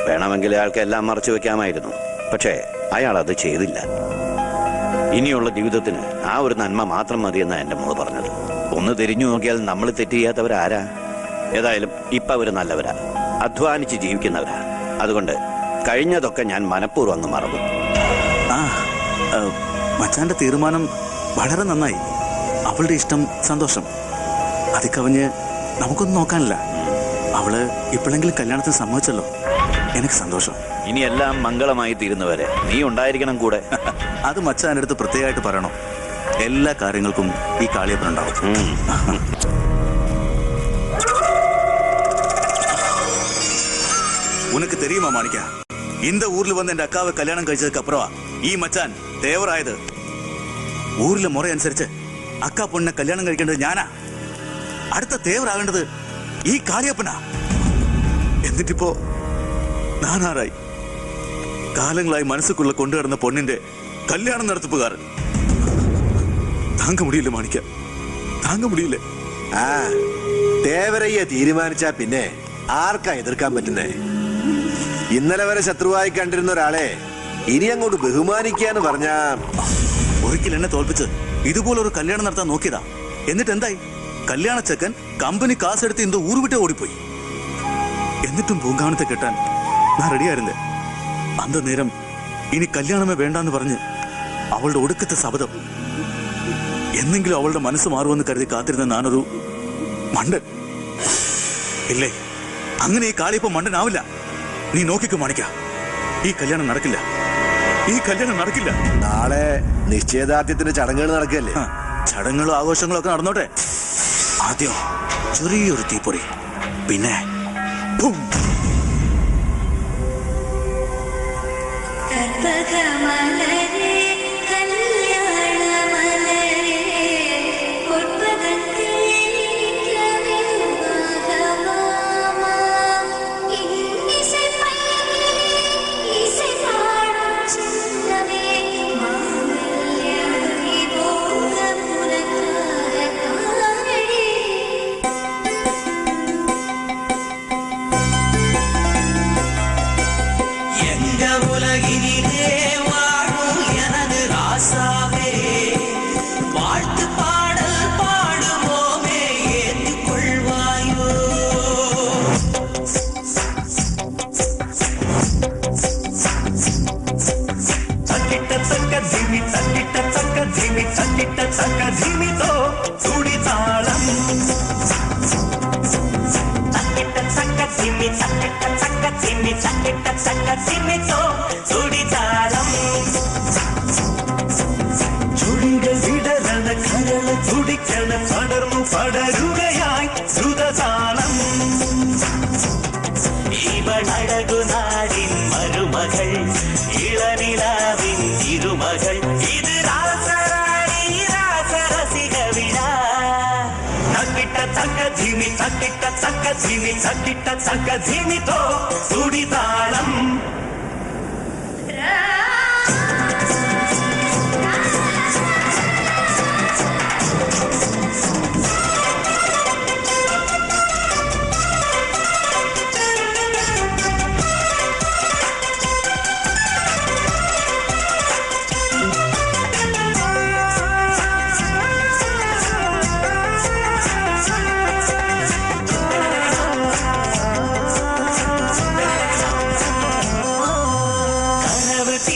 വേണമെങ്കിൽ അയാൾക്ക് എല്ലാം മറച്ചു വെക്കാമായിരുന്നു. പക്ഷേ അയാൾ അത് ചെയ്തില്ല. ഇനിയുള്ള ജീവിതത്തിന് ആ ഒരു നന്മ മാത്രം മതിയെന്നാ എന്റെ മോള് പറഞ്ഞത്. ഒന്ന് തിരിഞ്ഞു നോക്കിയാൽ നമ്മൾ തെറ്റ് ചെയ്യാത്തവരാരാ? ഏതായാലും ഇപ്പൊ അവര് നല്ലവരാ, അധ്വാനിച്ച് ജീവിക്കുന്നവരാ. അതുകൊണ്ട് കഴിഞ്ഞതൊക്കെ ഞാൻ മനഃപൂർവ്വം അങ്ങ് മറന്നു. മച്ചാന്റെ തീരുമാനം വളരെ നന്നായി. അവളുടെ ഇഷ്ടം, സന്തോഷം. അത് കവിഞ്ഞ് നമുക്കൊന്നും നോക്കാനില്ല. അവള് ഇപ്പോഴെങ്കിലും കല്യാണത്തിന് സമ്മതിച്ചല്ലോ, എനിക്ക് സന്തോഷം. ഇനി എല്ലാം മംഗളമായി തീരുന്നവരെ നീ ഉണ്ടായിരിക്കണം കൂടെ. അത് മച്ചാന്റെ അടുത്ത് പ്രത്യേകമായിട്ട് പറയണോ? എല്ലാ കാര്യങ്ങൾക്കും ഈ കാളിയപ്പനുണ്ടാവും. உனக்கு தெரியுமா மாணிக்கா, இந்த ஊர்ல வந்து என் அக்காவை கல்யாணம் കഴിച്ചதுக்கு அப்புறம் ഈ മച്ചാൻ തേവറായത്. ഊരിലെ മുറ അനുസരിച്ച് അക്ക പൊണ്ണെ കല്യാണം കഴിക്കേണ്ടത് ഞാനാ. അടുത്ത തേവറാകേണ്ടത് ഈ കാളിയപ്പനാ. എന്നിട്ടിപ്പോ നാനാറായി. കാലങ്ങളായി മനസ്സുക്കുള്ള കൊണ്ടുകിടന്ന പൊണ്ണിന്റെ കല്യാണം നടത്തിപ്പുകാരൻ. താങ്ക മുടിയില്ല മാണിക്ക, താങ്ക മുടിയില്ല. തേവരയ്യെ തീരുമാനിച്ചാ പിന്നെ ആർക്കാ എതിർക്കാൻ പറ്റുന്നേ? ഇന്നലെ വരെ ശത്രുവായി കണ്ടിരുന്ന ഒരാളെ ഇനി അങ്ങോട്ട് ബഹുമാനിക്കാന്ന് പറഞ്ഞാ. ഒരിക്കൽ എന്നെ തോൽപ്പിച്ച് ഇതുപോലെ ഒരു കല്യാണം നടത്താൻ നോക്കിയതാ. എന്നിട്ട് എന്തായി? കല്യാണ ചെക്കൻ കമ്പനി കാസെടുത്ത് ഇന്ന് ഊർ വിട്ടേ ഓടിപ്പോയി. എന്നിട്ടും പൂങ്കാവനത്തെ കെട്ടാൻ ഞാൻ റെഡിയായിരുന്നേ. അന്ത നേരം ഇനി കല്യാണമേ വേണ്ടാന്ന് പറഞ്ഞ് അവളുടെ ഒടുക്കത്തെ ശബ്ദം. എന്നെങ്കിലും അവളുടെ മനസ്സ് മാറുമെന്ന് കരുതി കാത്തിരുന്ന ഞാനൊരു മണ്ടൻ. ഇല്ലേ, അങ്ങനെ ഈ കാളിയപ്പം മണ്ടനാവില്ല. നീ നോക്കിക്കോ മാണിക്ക, ഈ കല്യാണം നടക്കില്ല, ഈ കല്യാണം നടക്കില്ല. നാളെ നിശ്ചയദാർഢ്യത്തിന്റെ ചടങ്ങുകൾ നടക്കല്ലേ? ചടങ്ങുകളും ആഘോഷങ്ങളും ഒക്കെ നടന്നോട്ടെ. ആദ്യം ചെറിയൊരു തീപ്പൊരി, പിന്നെ ചുഴികൾ വിടരണ കരൾ തുടിക്കണ പടർന്നു പടരുകയായി ശ്രുതതാളം. ഇവളഴകുനാടിൻ മരുമകൾ, ഇളനിലാവിൻ ഇരുമകൾ, ഇത് രാസരാണി രാസരസിക വിഴ. തക്കിട്ട തക്ക ധിമി തക്കിട്ട തക്ക ധിമി തക്കിട്ട തക്ക ധിമിതോ തുടിതാളം.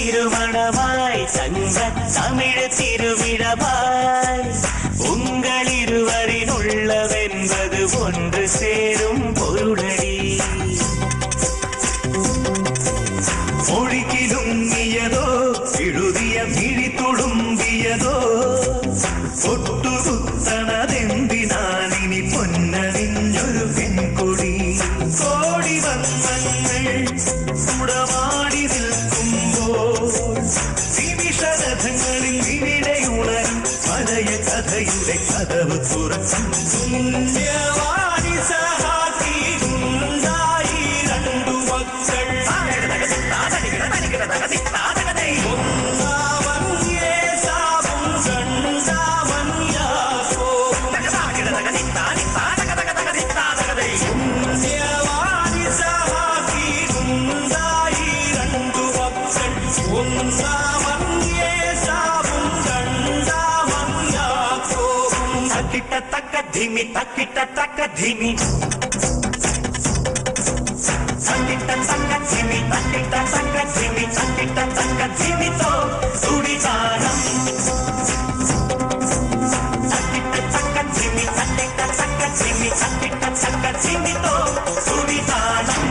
திருமணமாய் சங்க தமிழ் திருவிழமாய் உங்கள் இருவரின் உள்ளவென்பது ஒன்று சேரும் பொருளடி. மொழிக்கிலுங்கியதோ எழுதிய விழி തുളുമ്പിയതോ ഒട്ടുകുത്തണതെന്തിനാനിനി പൊന്നണിഞ്ഞൊരു പെൺകൊടി. കോടി വന്നങ്ങൾ കുടമാടി നിൽക്കുമ്പോൾ നിമിഷരഥങ്ങളിൽ ഇവിടെ ഉണരും പഴയ കഥയുടെ കഥവ് തുറക്കും. പുണ്യവാണി സഹാക്കിയുണ്ടായി രണ്ടു മക്കൾ. പുണ്യവാണി സഹാക്കിയുണ്ടായി ധിമി തക്കിട്ട തക്ക ധിമി തക്കിട്ട തക്ക ധിമി തക്കിട്ട തക്ക ധിമി തക്കിട്ട തക്ക ധിമി തോ സുടിചാരം തക്കിട്ട തക്ക ധിമി തക്കിട്ട തക്ക ധിമി തക്കിട്ട തക്ക ധിമി തോ സുടിചാരം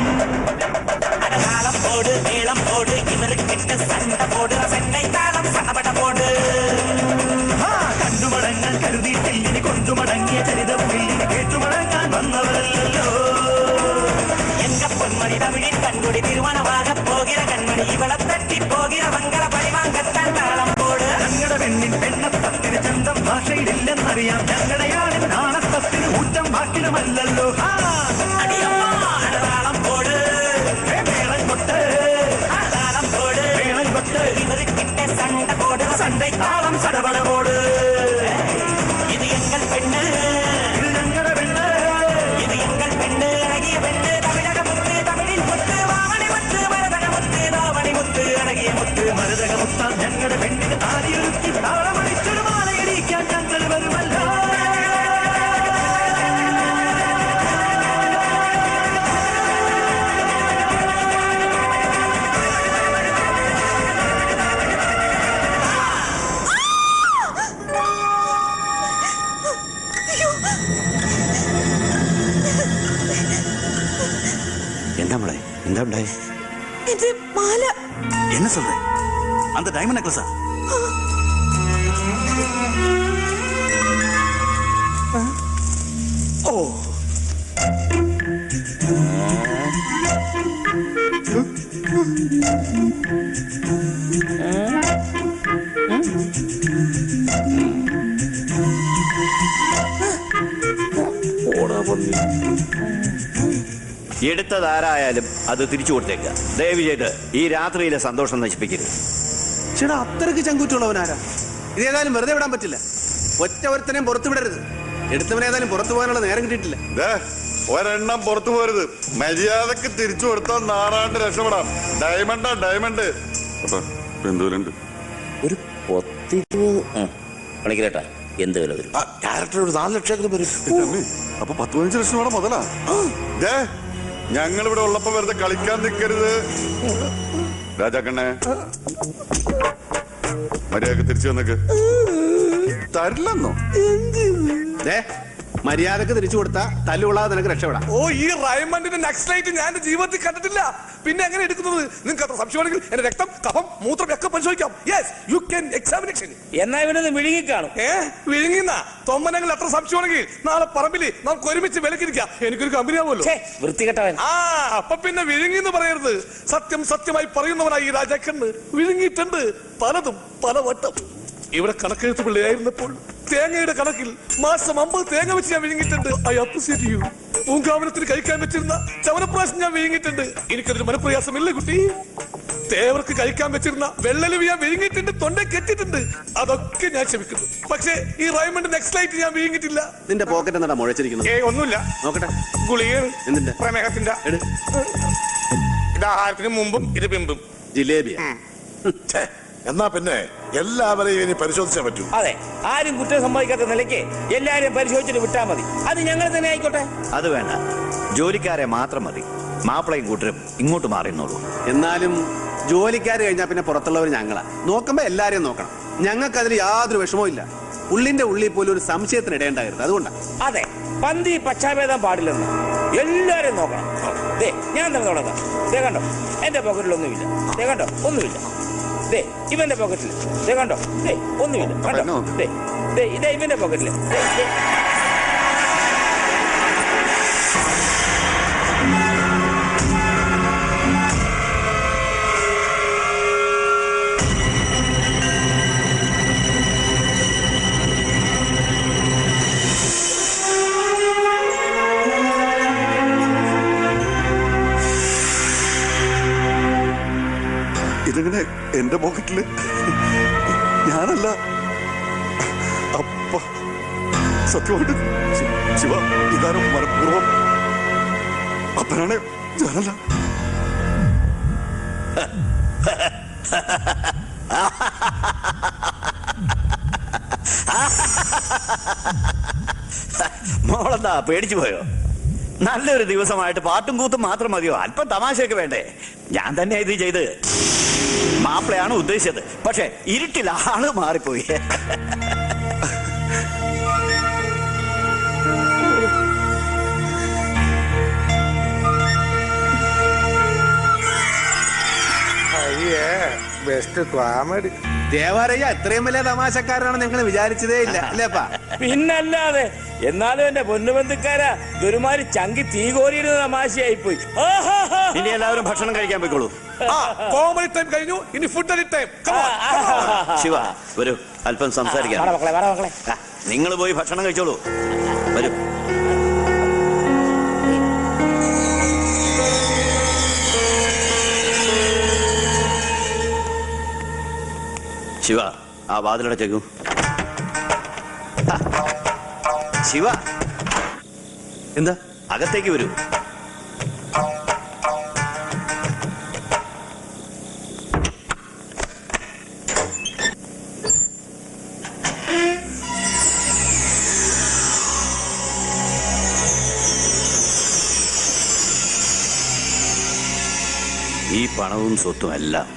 അടകാലം പോട് മേളം പോട് ഇവർക്ക് സണ്ട പോട് സെന്നൈ താളം സണപട പോട് കണ്ടുമടങ്ങാൻ കരുതിയിട്ടില്ലിനി കൊണ്ടുമടങ്ങിയ ചരിതം പിള്ളിന് കേട്ടുമടങ്ങാൻ വന്നവരല്ലോ എങ്ക പൊന്മണി തമിഴിൽ കൺകുടി തിരുവനവാക പോകിற കൺമണി ഇവളെ തട്ടി പോകിற മംഗള പരിവാങ്കത്താൻ താളം പോട് ഞങ്ങളുടെ പെണ്ണിൻ പെണ്ണത്തത്തിന് ചന്തം ഭാഷയിലില്ലെന്നറിയാം ഞങ്ങളുടെ ആളിൻ നാണത്തത്തിന് ഊറ്റം ബാക്കിലുമല്ലല്ലോ താളം പോട് മേളം കൊട്ട് താളം പോട് മേളം കൊട്ട് ഇവർക്ക് സണ്ട പോട് സണ്ടை താളം സടപട പോട് ഇത് എങ്ങൾ പെണ്ണ് ഇത് ഞങ്ങളുടെ പെണ്ണ് ഇത് എങ്ങൾ പെണ്ണ് അഴകിയ പെണ്ണ് തമിഴക മുത്ത് തമിഴിൽ മുത്ത് വാമണി മുത്ത് മരതക മുത്ത് ദാവണി മുത്ത് അഴകിയ മുത്ത് മരതക മുത്താൻ ഞങ്ങളുടെ പെണ്ണിന് താലിയൊരുക്കി താളമണിച്ചൊരു മാലയടിക്കാൻ ഞങ്ങൾ വരുമല്ലോ എന്താ മോളെ എന്താ ഉണ്ടായി എന്റെ മാല என்ன சொல்ற அந்த டைமண்ட் நெக்லஸா ഓ എടുത്തതാരായാലും അത് തിരിച്ചു കൊടുത്തേക്ക. ദയവ് ചെയ്ത് ഈ രാത്രിയിലെ സന്തോഷം നശിപ്പിക്കരുത്. ചേട്ടാ അത്രയ്ക്ക് ചങ്കൂറ്റുള്ളവനാരാ? ഇതേതായാലും വെറുതെ വിടാൻ പറ്റില്ല. ഒറ്റ ഒരുത്തനെയും പുറത്തു വിടരുത്. എടുത്തവനേതായാലും പുറത്തു പോകാനുള്ള നേരം കിട്ടിയിട്ടില്ല. ഒരെണ്ണം പുറത്തു പോരുത്. മര്യാദക്ക് തിരിച്ചു കൊടുത്താൽ നാറാണ്ട് രക്ഷപ്പെടാം. ഡയമണ്ടാ ഡയമണ്ട്. എന്തോലുണ്ട് ഒരു 10-20 എന്ത് വില വരും? ക്യാരക്ടർ ഒരു 4 ലക്ഷത്തിന് വരും. അപ്പൊ 10-15 ലക്ഷം വേണം മുതലാ. ഞങ്ങൾ ഇവിടെ ഉള്ളപ്പോ വെറുതെ കളിക്കാൻ നിൽക്കരുത്. രാജാക്കണ്ണേ മര്യാദക്ക് തിരിച്ചു വന്നേക്ക്. തരില്ലെന്നോ? മര്യാദക്ക് തിരിച്ചു കൊടുത്താ തല്ലുകൊള്ളാതെ നിനക്ക് രക്ഷപ്പെടാം. ഓ ഈ റൈമണ്ടിന്റെ നെക്സ്റ്റ് ഞാൻ എന്റെ ജീവിതത്തിൽ കണ്ടിട്ടില്ല. പിന്നെ എങ്ങനെ എടുക്കുന്നത്? നിങ്ങൾക്ക് അത്ര സംശയമാണെങ്കിൽ എന്റെ രക്തം കഫം മൂത്രം ഒക്കെ പരിശോധിക്കാം. Yes you can examination. എന്നാ ഇവനത് വിഴുങ്ങിക്കാണും. വിഴുങ്ങിന്ന തൊമ്മനങ്ങൾ അത്ര സംശയമാണെങ്കിൽ നാളെ പറമ്പില് നമുക്ക് ഒരുമിച്ച് വിലക്കിരിക്കാം. എനിക്കൊരു കമ്പനി ആവുമല്ലോ. വൃത്തികെട്ടവൻ. അപ്പൊ പിന്നെ വിഴുങ്ങിന്ന് പറയരുത്. സത്യം സത്യമായി പറയുന്നവനായി ഈ രാജാക്കണ്ണ് വിഴുങ്ങിയിട്ടുണ്ട്. പലതും പലവട്ടം. ഇവിടെ കണക്കെഴുത്ത് പിള്ളയായിരുന്നപ്പോൾ തേങ്ങയുടെ കണക്കിൽ മാസം 50 തേങ്ങ വെച്ച് ഞാൻ വിഴുങ്ങിയിട്ടുണ്ട്. I appreciate you. പൂങ്കാവനത്തിന് കഴിക്കാൻ വെച്ചിരുന്ന ചവനപ്രാശം ഞാൻ വിഴുങ്ങിയിട്ടുണ്ട്. എനിക്കതൊരു മനപ്രയാസമില്ല കുട്ടി. തേവർക്ക് കഴിക്കാൻ വെച്ചിരുന്ന വെള്ളലിവ് ഞാൻ വിഴുങ്ങിയിട്ടുണ്ട്. തൊണ്ട കെട്ടിട്ടുണ്ട്. അതൊക്കെ ഞാൻ ക്ഷമിക്കുന്നു. പക്ഷേ ഈ റൈമണ്ട് നെക്സ്റ്റ് ലൈറ്റ് ഞാൻ വിഴുങ്ങിയിട്ടില്ല. നിന്റെ പോക്കറ്റ് എന്താ മുഴച്ചിരിക്കുന്നത്? ഒന്നുമില്ല. നോക്കട്ടെ. ഗുളികയാണ്. എന്തിന്റെ? പ്രമേഹത്തിന്റെ. ഇത് ആഹാരത്തിന് മുമ്പും ഇത് പിമ്പും. ജിലേബിയ. എന്നാ പിന്നെ എല്ലാവരെയും ഇനി പരിശോധിച്ചേ പറ്റൂ. അതെ, ആരും കുറ്റം സമ്മതിക്കാത്ത നിലയ്ക്ക് എല്ലാരും പരിശോധിച്ചിട്ട് വിട്ടാ മതി. അത് ഞങ്ങൾ തന്നെ ആയിക്കോട്ടെ. അത് വേണ്ട, ജോലിക്കാരെ മാത്രം മതി. മാപ്പിളയും കൂട്ടരും ഇങ്ങോട്ട് മാറിന്നോളൂ. എന്നാലും ജോലിക്കാര് കഴിഞ്ഞാൽ പിന്നെ പുറത്തുള്ളവർ ഞങ്ങളാ. നോക്കുമ്പോ എല്ലാരെയും നോക്കണം. ഞങ്ങൾക്ക് അതിൽ യാതൊരു വിഷമവും ഇല്ല. ഉള്ളിന്റെ ഉള്ളിൽ പോലും ഒരു സംശയത്തിന് ഇടയുണ്ടാകരുത്. അതുകൊണ്ടാണ്. അതെ, പന്തി പക്ഷാഭേദം പാടില്ലെന്ന് എല്ലാരും നോക്കണം. ഞാൻ തന്നെ തുടങ്ങാം. കണ്ടോ, എന്റെ പോക്കറ്റിലൊന്നുമില്ല. കണ്ടോ, ഒന്നുമില്ല. ഇവന്റെ പോക്കറ്റിൽ കണ്ടോ, ഒന്നുമില്ല. കണ്ടോ, ഇതേ ഇവന്റെ പോക്കറ്റില്. ഇതെങ്ങനെ എന്റെ പോക്കറ്റില്? ഞാനല്ല. അപ്പ സത്യമായിട്ട് ശിവ, ഇതാരും മനഃപൂർവ്വം. അപ്പനാണ്, ഞാനല്ല. എന്താ പേടിച്ചു പോയോ? നല്ലൊരു ദിവസമായിട്ട് പാട്ടും കൂത്തും മാത്രം മതിയോ? അല്പം തമാശയൊക്കെ വേണ്ടേ? ഞാൻ തന്നെ ഇത് ചെയ്ത് മാപ്പിളയാണ് ഉദ്ദേശിച്ചത്, പക്ഷെ ഇരുട്ടിൽ ആള് മാറിപ്പോയി. അയ്യേ ബെസ്റ്റ് കോമഡി. ദേവാരയ്യ ഇത്രയും വലിയ തമാശക്കാരാണ് ഞങ്ങൾ വിചാരിച്ചതേ ഇല്ല അല്ലേപ്പാ? പിന്നല്ലാതെ. എന്നാലും എന്റെ പൊന്നുബന്ധുക്കാരാ, ഇതൊരുമാതിരി ചങ്കി തീ കോരിയിരുന്ന തമാശയായി പോയി. ഇനി എല്ലാവരും ഭക്ഷണം കഴിക്കാൻ പോയിക്കോളൂ. കോമഡി ടൈം കഴിഞ്ഞു, ഇനി ഫുഡ് ടൈം. ശിവ വരൂ, അല്പം സംസാരിക്കാം. നിങ്ങൾ പോയി ഭക്ഷണം കഴിച്ചോളൂ. വരൂ. ശിവ, ആ വാതിലടച്ചേക്കൂ. ശിവ, എന്താ? അകത്തേക്ക് വരൂ. ഈ പണവും സ്വത്തും എല്ലാം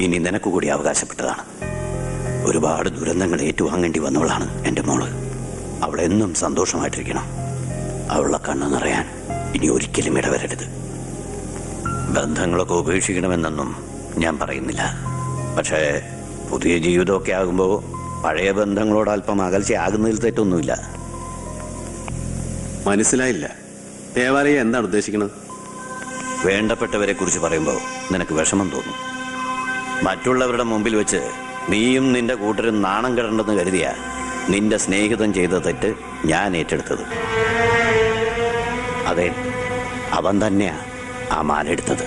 ഇനി നിനക്ക് കൂടി അവകാശപ്പെട്ടതാണ്. ഒരുപാട് ദുരന്തങ്ങൾ ഏറ്റുവാങ്ങേണ്ടി വന്നവളാണ് എന്റെ മോള്. അവളെന്നും സന്തോഷമായിട്ടിരിക്കണം. അവളുടെ കണ്ണ് നിറയാൻ ഇനി ഒരിക്കലും ഇടവരരുത്. ബന്ധങ്ങളൊക്കെ ഉപേക്ഷിക്കണമെന്നൊന്നും ഞാൻ പറയുന്നില്ല. പക്ഷേ പുതിയ ജീവിതമൊക്കെ ആകുമ്പോൾ പഴയ ബന്ധങ്ങളോട് അല്പം അകൽച്ചയാകുന്നതിൽ തെറ്റൊന്നുമില്ല. മനസ്സിലായില്ല. ദേവാലയ എന്താണ് ഉദ്ദേശിക്കുന്നത്? വേണ്ടപ്പെട്ടവരെ കുറിച്ച് പറയുമ്പോൾ നിനക്ക് വിഷമം തോന്നും. മറ്റുള്ളവരുടെ മുമ്പിൽ വെച്ച് നീയും നിന്റെ കൂട്ടരും നാണം കെടണ്ടെന്ന് കരുതിയ നിന്റെ സ്നേഹിതൻ ചെയ്ത തെറ്റ് ഞാൻ ഏറ്റെടുത്തത്. അതെ, അവൻ തന്നെയാ ആ മാലെടുത്തത്.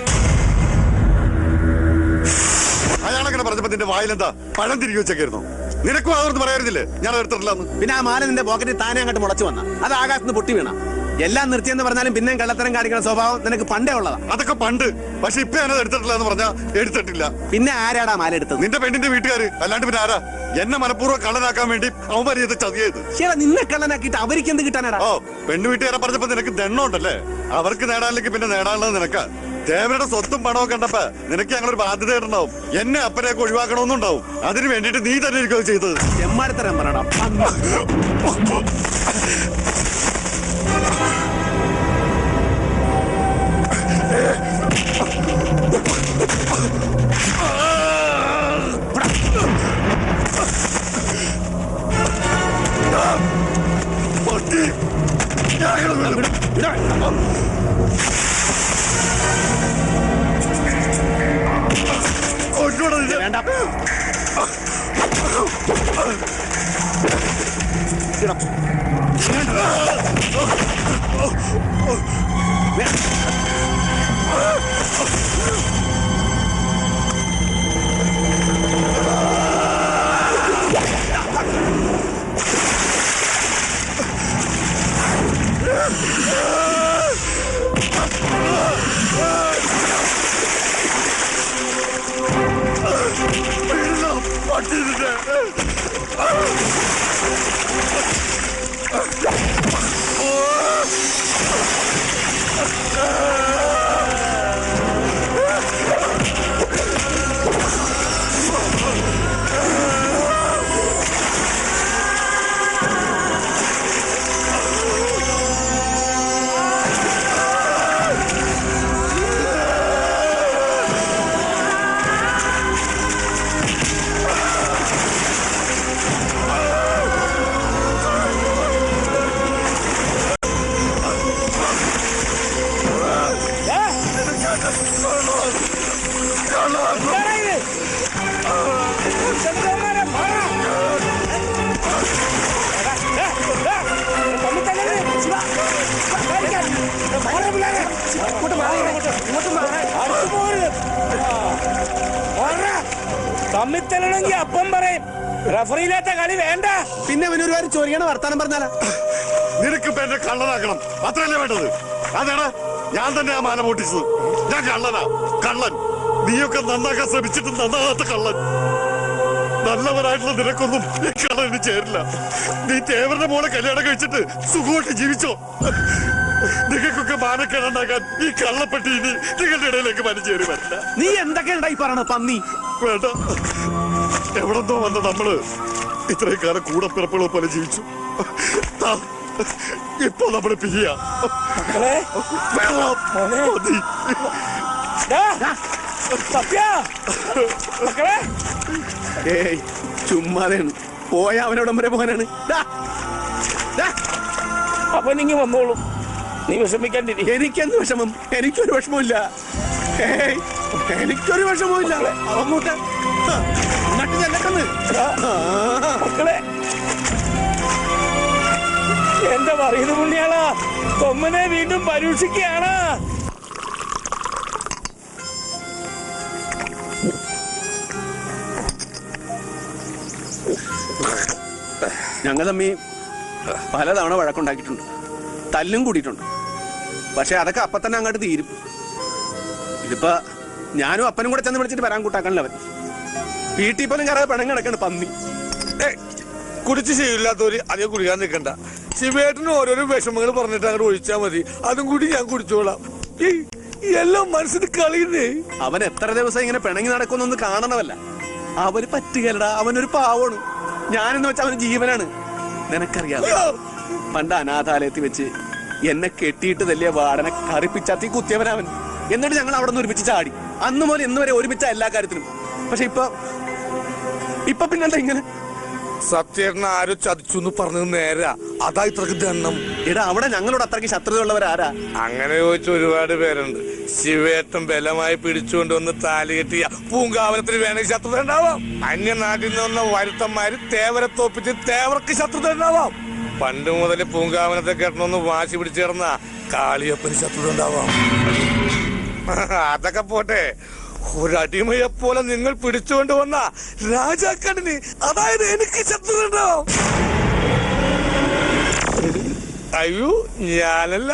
അയാളങ്ങനെ പറഞ്ഞപ്പോ നിന്റെ വായിലെന്താ പഴം തിരികെ വെച്ചേക്കായിരുന്നു? നിനക്കും അതൊന്നും പറയാറില്ലേ ഞാൻ എടുത്തിട്ടില്ലെന്ന്? പിന്നെ ആ മാല നിന്റെ പോക്കറ്റിൽ താനെ അങ്ങോട്ട് മുളച്ചു വന്ന അത് ആകാശത്ത് പൊട്ടി വീണ. എല്ലാം നിർത്തിയെന്ന് പറഞ്ഞാലും പിന്നെയും കള്ളത്തരം കാണിക്കുന്ന സ്വഭാവം നിനക്ക് പണ്ടേ ഉള്ളതാ. അതൊക്കെ പണ്ട്. പക്ഷെ ഇപ്പൊ ഞാനത് എടുത്തിട്ടില്ല എന്ന് പറഞ്ഞാ എടുത്തിട്ടില്ല. പിന്നെ ആരാടാ മാല എടുത്തത്? നിന്റെ പെണ്ണിന്റെ വീട്ടുകാര്. അല്ലാണ്ട് പിന്നെ ആരാ? എന്നെ മനഃപൂർവ്വം കള്ളനാക്കാൻ വേണ്ടി അവന്മാർ ചെയ്ത് ചതിയത്. ശരി, നിന്നെ കള്ളനാക്കിയിട്ട് അവർക്ക് എന്ത് കിട്ടാനാടാ? ഓ, പെണ്ണു വീട്ടുകാരെ പറഞ്ഞപ്പോ നിനക്ക് ദണ്ണുണ്ടല്ലേ? അവർക്ക് നേടാനില്ലെങ്കിൽ പിന്നെ നേടാനുള്ളത് നിനക്ക്. ദേവരുടെ സ്വത്തും പണവും കണ്ടപ്പോ നിനക്ക് ഞങ്ങളൊരു ബാധ്യതയുണ്ടാവും. എന്നെ അപ്പനെയൊക്കെ ഒഴിവാക്കണമെന്നുണ്ടാവും. അതിന് വേണ്ടിട്ട് നീ തന്നെ എനിക്ക് ചെയ്തത്. ചെമ്മാടിത്തരം പറയണം. വേണ്ട. തമ്മിത്തലണെങ്കിൽ അപ്പം പറയും. റഫറിയില്ലാത്ത കളി വേണ്ട. പിന്നെ അവനൊരു കാര്യം ചോദിക്കണ വർത്താനം പറഞ്ഞാലാ? നിനക്ക് എന്നെ കള്ളനാക്കണം, അത്രയല്ലേ വേണ്ടത്? അതാണ് ഞാൻ തന്നെ ആ മാല പൊട്ടിച്ചത്. ഞാൻ കള്ളനാ, കള്ളൻ. നീയൊക്കെ നന്നാക്കാൻ ശ്രമിച്ചിട്ട് നന്നാകാത്ത കള്ളൻ. നല്ലവരായിട്ടുള്ള നിനക്കൊന്നും ഈ കളവിന് ചേരില്ല. നീ തേവരുടെ മോളെ കല്യാണം കഴിച്ചിട്ട് സുഖമായിട്ട് ജീവിച്ചോ. നിങ്ങൾക്കൊക്കെ മാനക്കേടുണ്ടാക്കാൻ ഈ കള്ളപ്പെട്ടി ഇനി നിങ്ങളുടെ ഇടയിലേക്ക് മനച്ചേരി വരില്ല. നീ എന്തൊക്കെ ഉണ്ടായി പറയണ പന്നി? വേണ്ട, എവിടെന്തോ വന്ന നമ്മള് ഇത്രയും കാലം കൂടെ പിറപ്പുകളെ പോലെ ജീവിച്ചു. ഇപ്പൊ നമ്മള് പിരിയാ. ഏയ് ചുമ്മാതെയാണ്. പോയ അവനോടം വരെ പോകാനാണ്. അപ്പൊ നീ വന്നോളൂ, നീ വിഷമിക്കാണ്ടിരി. എനിക്കെന്ത് വിഷമം? എനിക്കൊരു വിഷമമില്ല. ഏയ് എനിക്കൊരു വിഷമമില്ല. അങ്ങോട്ട് നട്ട് ചെല്ലട്ടെന്ന്. മക്കളെ, എന്താ പറയുന്നത് പുണ്യാളാ? തൊമ്മനെ വീണ്ടും പരീക്ഷിക്കുകയാണ്. ഞങ്ങൾ തമ്മി പലതവണ വഴക്കുണ്ടാക്കിയിട്ടുണ്ട്, തല്ലും കൂടിയിട്ടുണ്ട്. പക്ഷെ അതൊക്കെ അപ്പൊ തന്നെ അങ്ങോട്ട് തീരും. ഇതിപ്പോ ഞാനും അപ്പനും കൂടെ ചെന്ന് വിളിച്ചിട്ട് വരാൻ കൂട്ടാക്കണല്ലോ അവൻ. വീട്ടിൽ പോലും കയറാതെ പണം കിടക്കാണ് പന്നി. കുടിച്ച് ശീലമില്ലാത്തവര് അധികം കുടിക്കാൻ നിൽക്കണ്ട. ശിവേട്ടന് ഓരോരോ വിഷമങ്ങൾ പറഞ്ഞിട്ട് അങ്ങോട്ട് ഒഴിച്ചാൽ മതി. അതും കൂടി ഞാൻ കുടിച്ചോളാം. എല്ലാം മനസ്സിന് കളിയുന്നേ. അവൻ എത്ര ദിവസം ഇങ്ങനെ പിണങ്ങി നടക്കുന്നൊന്ന് കാണണമല്ല. അവന് പറ്റുകയല്ലടാ, അവനൊരു പാവമാണ്. ഞാനെന്ന് വെച്ചാൽ അവന് ജീവനാണ്. നിനക്കറിയാം, പണ്ട് അനാഥാലയത്തിൽ വെച്ച് എന്നെ കെട്ടിയിട്ട് തല്ലിയ വാടനെ കറിപ്പിച്ചാത്തി കുത്തിയവനവൻ. എന്നിട്ട് ഞങ്ങൾ അവിടെ നിന്ന് ഒരുമിച്ച് ചാടി. അന്ന് മുതൽ ഇന്ന് വരെ ഒരുമിച്ച എല്ലാ കാര്യത്തിനും. പക്ഷെ ഇപ്പൊ പിന്നെന്താ ഇങ്ങനെ? സത്യേട്ടൻ ആരോ ചതിച്ചു എന്ന് പറഞ്ഞത് നേരാ. അതാ ഇത്രക്ക് ദണ്ണം. എടാ, അവിടെ ഞങ്ങളോട് അത്രയ്ക്ക് ശത്രുതയുള്ളവരാരാ? അങ്ങനെ ചോദിച്ച ഒരുപാട് പേരുണ്ട്. ശിവേട്ടൻ ബലമായി പിടിച്ചുകൊണ്ടുവന്ന് താലി കെട്ടിയ പൂങ്കാവനത്തിന് വേണമെങ്കിൽ ശത്രുത ഉണ്ടാവാം. അന്യനാട്ടിൽ നിന്ന് വന്ന വരുത്തന്മാര് തേവരെ തോപ്പിച്ച് തേവർക്ക് ശത്രുത ഉണ്ടാവാം. പണ്ട് മുതൽ പൂങ്കാവനത്തെ കെട്ടണമെന്ന് വാശി പിടിച്ചു കിടന്ന കാളിയപ്പന് ശത്രുത ഉണ്ടാവാം. അതൊക്കെ പോട്ടെ, ഒരടിമയെ പോലെ നിങ്ങൾ പിടിച്ചുകൊണ്ട് വന്ന രാജാക്കണിന്, അതായത് എനിക്ക് ശത്രുത ഉണ്ടാവും. അയ്യോ, ഞാനല്ല,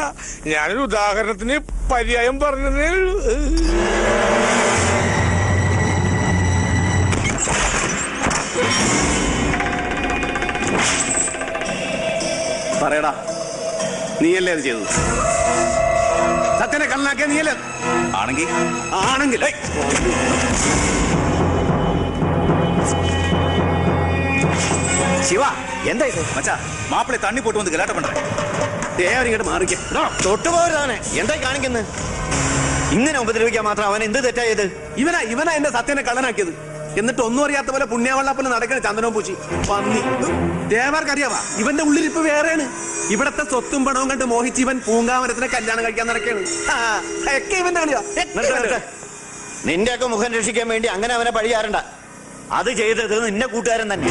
ഞാനൊരു ഉദാഹരണത്തിന് പര്യായം പറഞ്ഞതേ ഉള്ളൂ. പറയടാ, നീയല്ലേ അത് ചെയ്തത്? സത്യനെ കള്ളനാക്കിയ നീയല്ലേ? ആണെങ്കിൽ ശിവ, എന്താ ഇത്? മച്ചാ, മാപ്പിളെ തണ്ണി പോട്ട് വന്ന് ഗലാട്ട പണ്ടേ. ഇങ്ങോട്ട് മാറിക്കേ. തൊട്ടുപോരാണ്. എന്തായി കാണിക്കുന്നത്? ഇങ്ങനെ ഉപദ്രവിക്കാൻ മാത്രം അവൻ എന്ത് തെറ്റായത്? ഇവനാ എന്റെ സത്യനെ കള്ളനാക്കിയത്. എന്നിട്ട് ഒന്നും അറിയാത്ത പോലെ പുണ്യാവള്ളാപ്പല നടക്കണ ചന്ദനവും പൂച്ചി പന്നി. ദേവർക്കറിയാവാ, ഇവന്റെ ഉള്ളിരിപ്പ് വേറെയാണ്. ഇവിടത്തെ സ്വത്തും പണവും കണ്ട് മോഹിച്ച് ഇവൻ പൂങ്കാവനത്തിനെ കല്യാണം കഴിക്കാൻ നടക്കാണ്. ഒക്കെ ഇവന്റെ കളിയാ. നിന്റെയൊക്കെ മുഖം രക്ഷിക്കാൻ വേണ്ടി അങ്ങനെ അവനെ പഴിയാറണ്ട. അത് ചെയ്തത് നിന്നെ കൂട്ടുകാരൻ തന്നെ.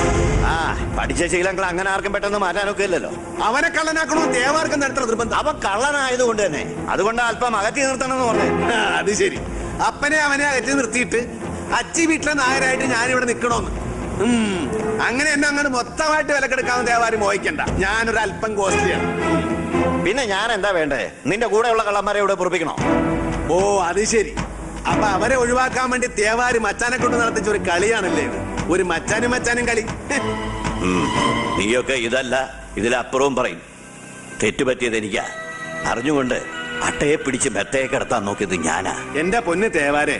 പഠിച്ച ശീലങ്ങൾ അങ്ങനെ ആർക്കും പെട്ടെന്ന് മാറ്റാനൊക്കെ ഇല്ലല്ലോ. അവനെ കള്ളനാക്കണോ ദേവാർക്കും നടത്തുന്ന നിർബന്ധം. അവൻ കള്ളനായതുകൊണ്ട് തന്നെ, അതുകൊണ്ട് അല്പം അകറ്റി നിർത്തണമെന്ന് പറഞ്ഞു. അത് ശരി. അപ്പനെ അവനെ അകറ്റി നിർത്തിയിട്ട് അച്ചി വീട്ടിലെ നായരായിട്ട് ഞാനിവിടെ നിക്കണോന്ന്. അങ്ങനെ എന്നെ അങ്ങനെ മൊത്തമായിട്ട് വിലക്കെടുക്കാവുന്ന ദേവാരും മോഹിക്കണ്ട. ഞാനൊരു അല്പം കോസ്റ്റ്ലിയാണ്. പിന്നെ ഞാൻ എന്താ വേണ്ടേ? നിന്റെ കൂടെയുള്ള കള്ളന്മാരെ ഇവിടെ പൊറപ്പിക്കണോ? ഓ, അത് ശരി. അപ്പൊ അവരെ ഒഴിവാക്കാൻ വേണ്ടി തേവാര് മച്ചാനെ കൊണ്ട് നടത്തിച്ച ഒരു കളിയാണല്ലേ ഇത്? ഒരു മച്ചാനും കളി. നീയൊക്കെ ഇതല്ല, ഇതിലപ്പുറവും പറയും. തെറ്റുപറ്റിയത് എനിക്കാ. അറിഞ്ഞുകൊണ്ട് അട്ടയെ പിടിച്ച് മെത്തയെ കിടത്താൻ നോക്കിയത് ഞാനാ. എന്റെ പൊന്ന് തേവാരെ,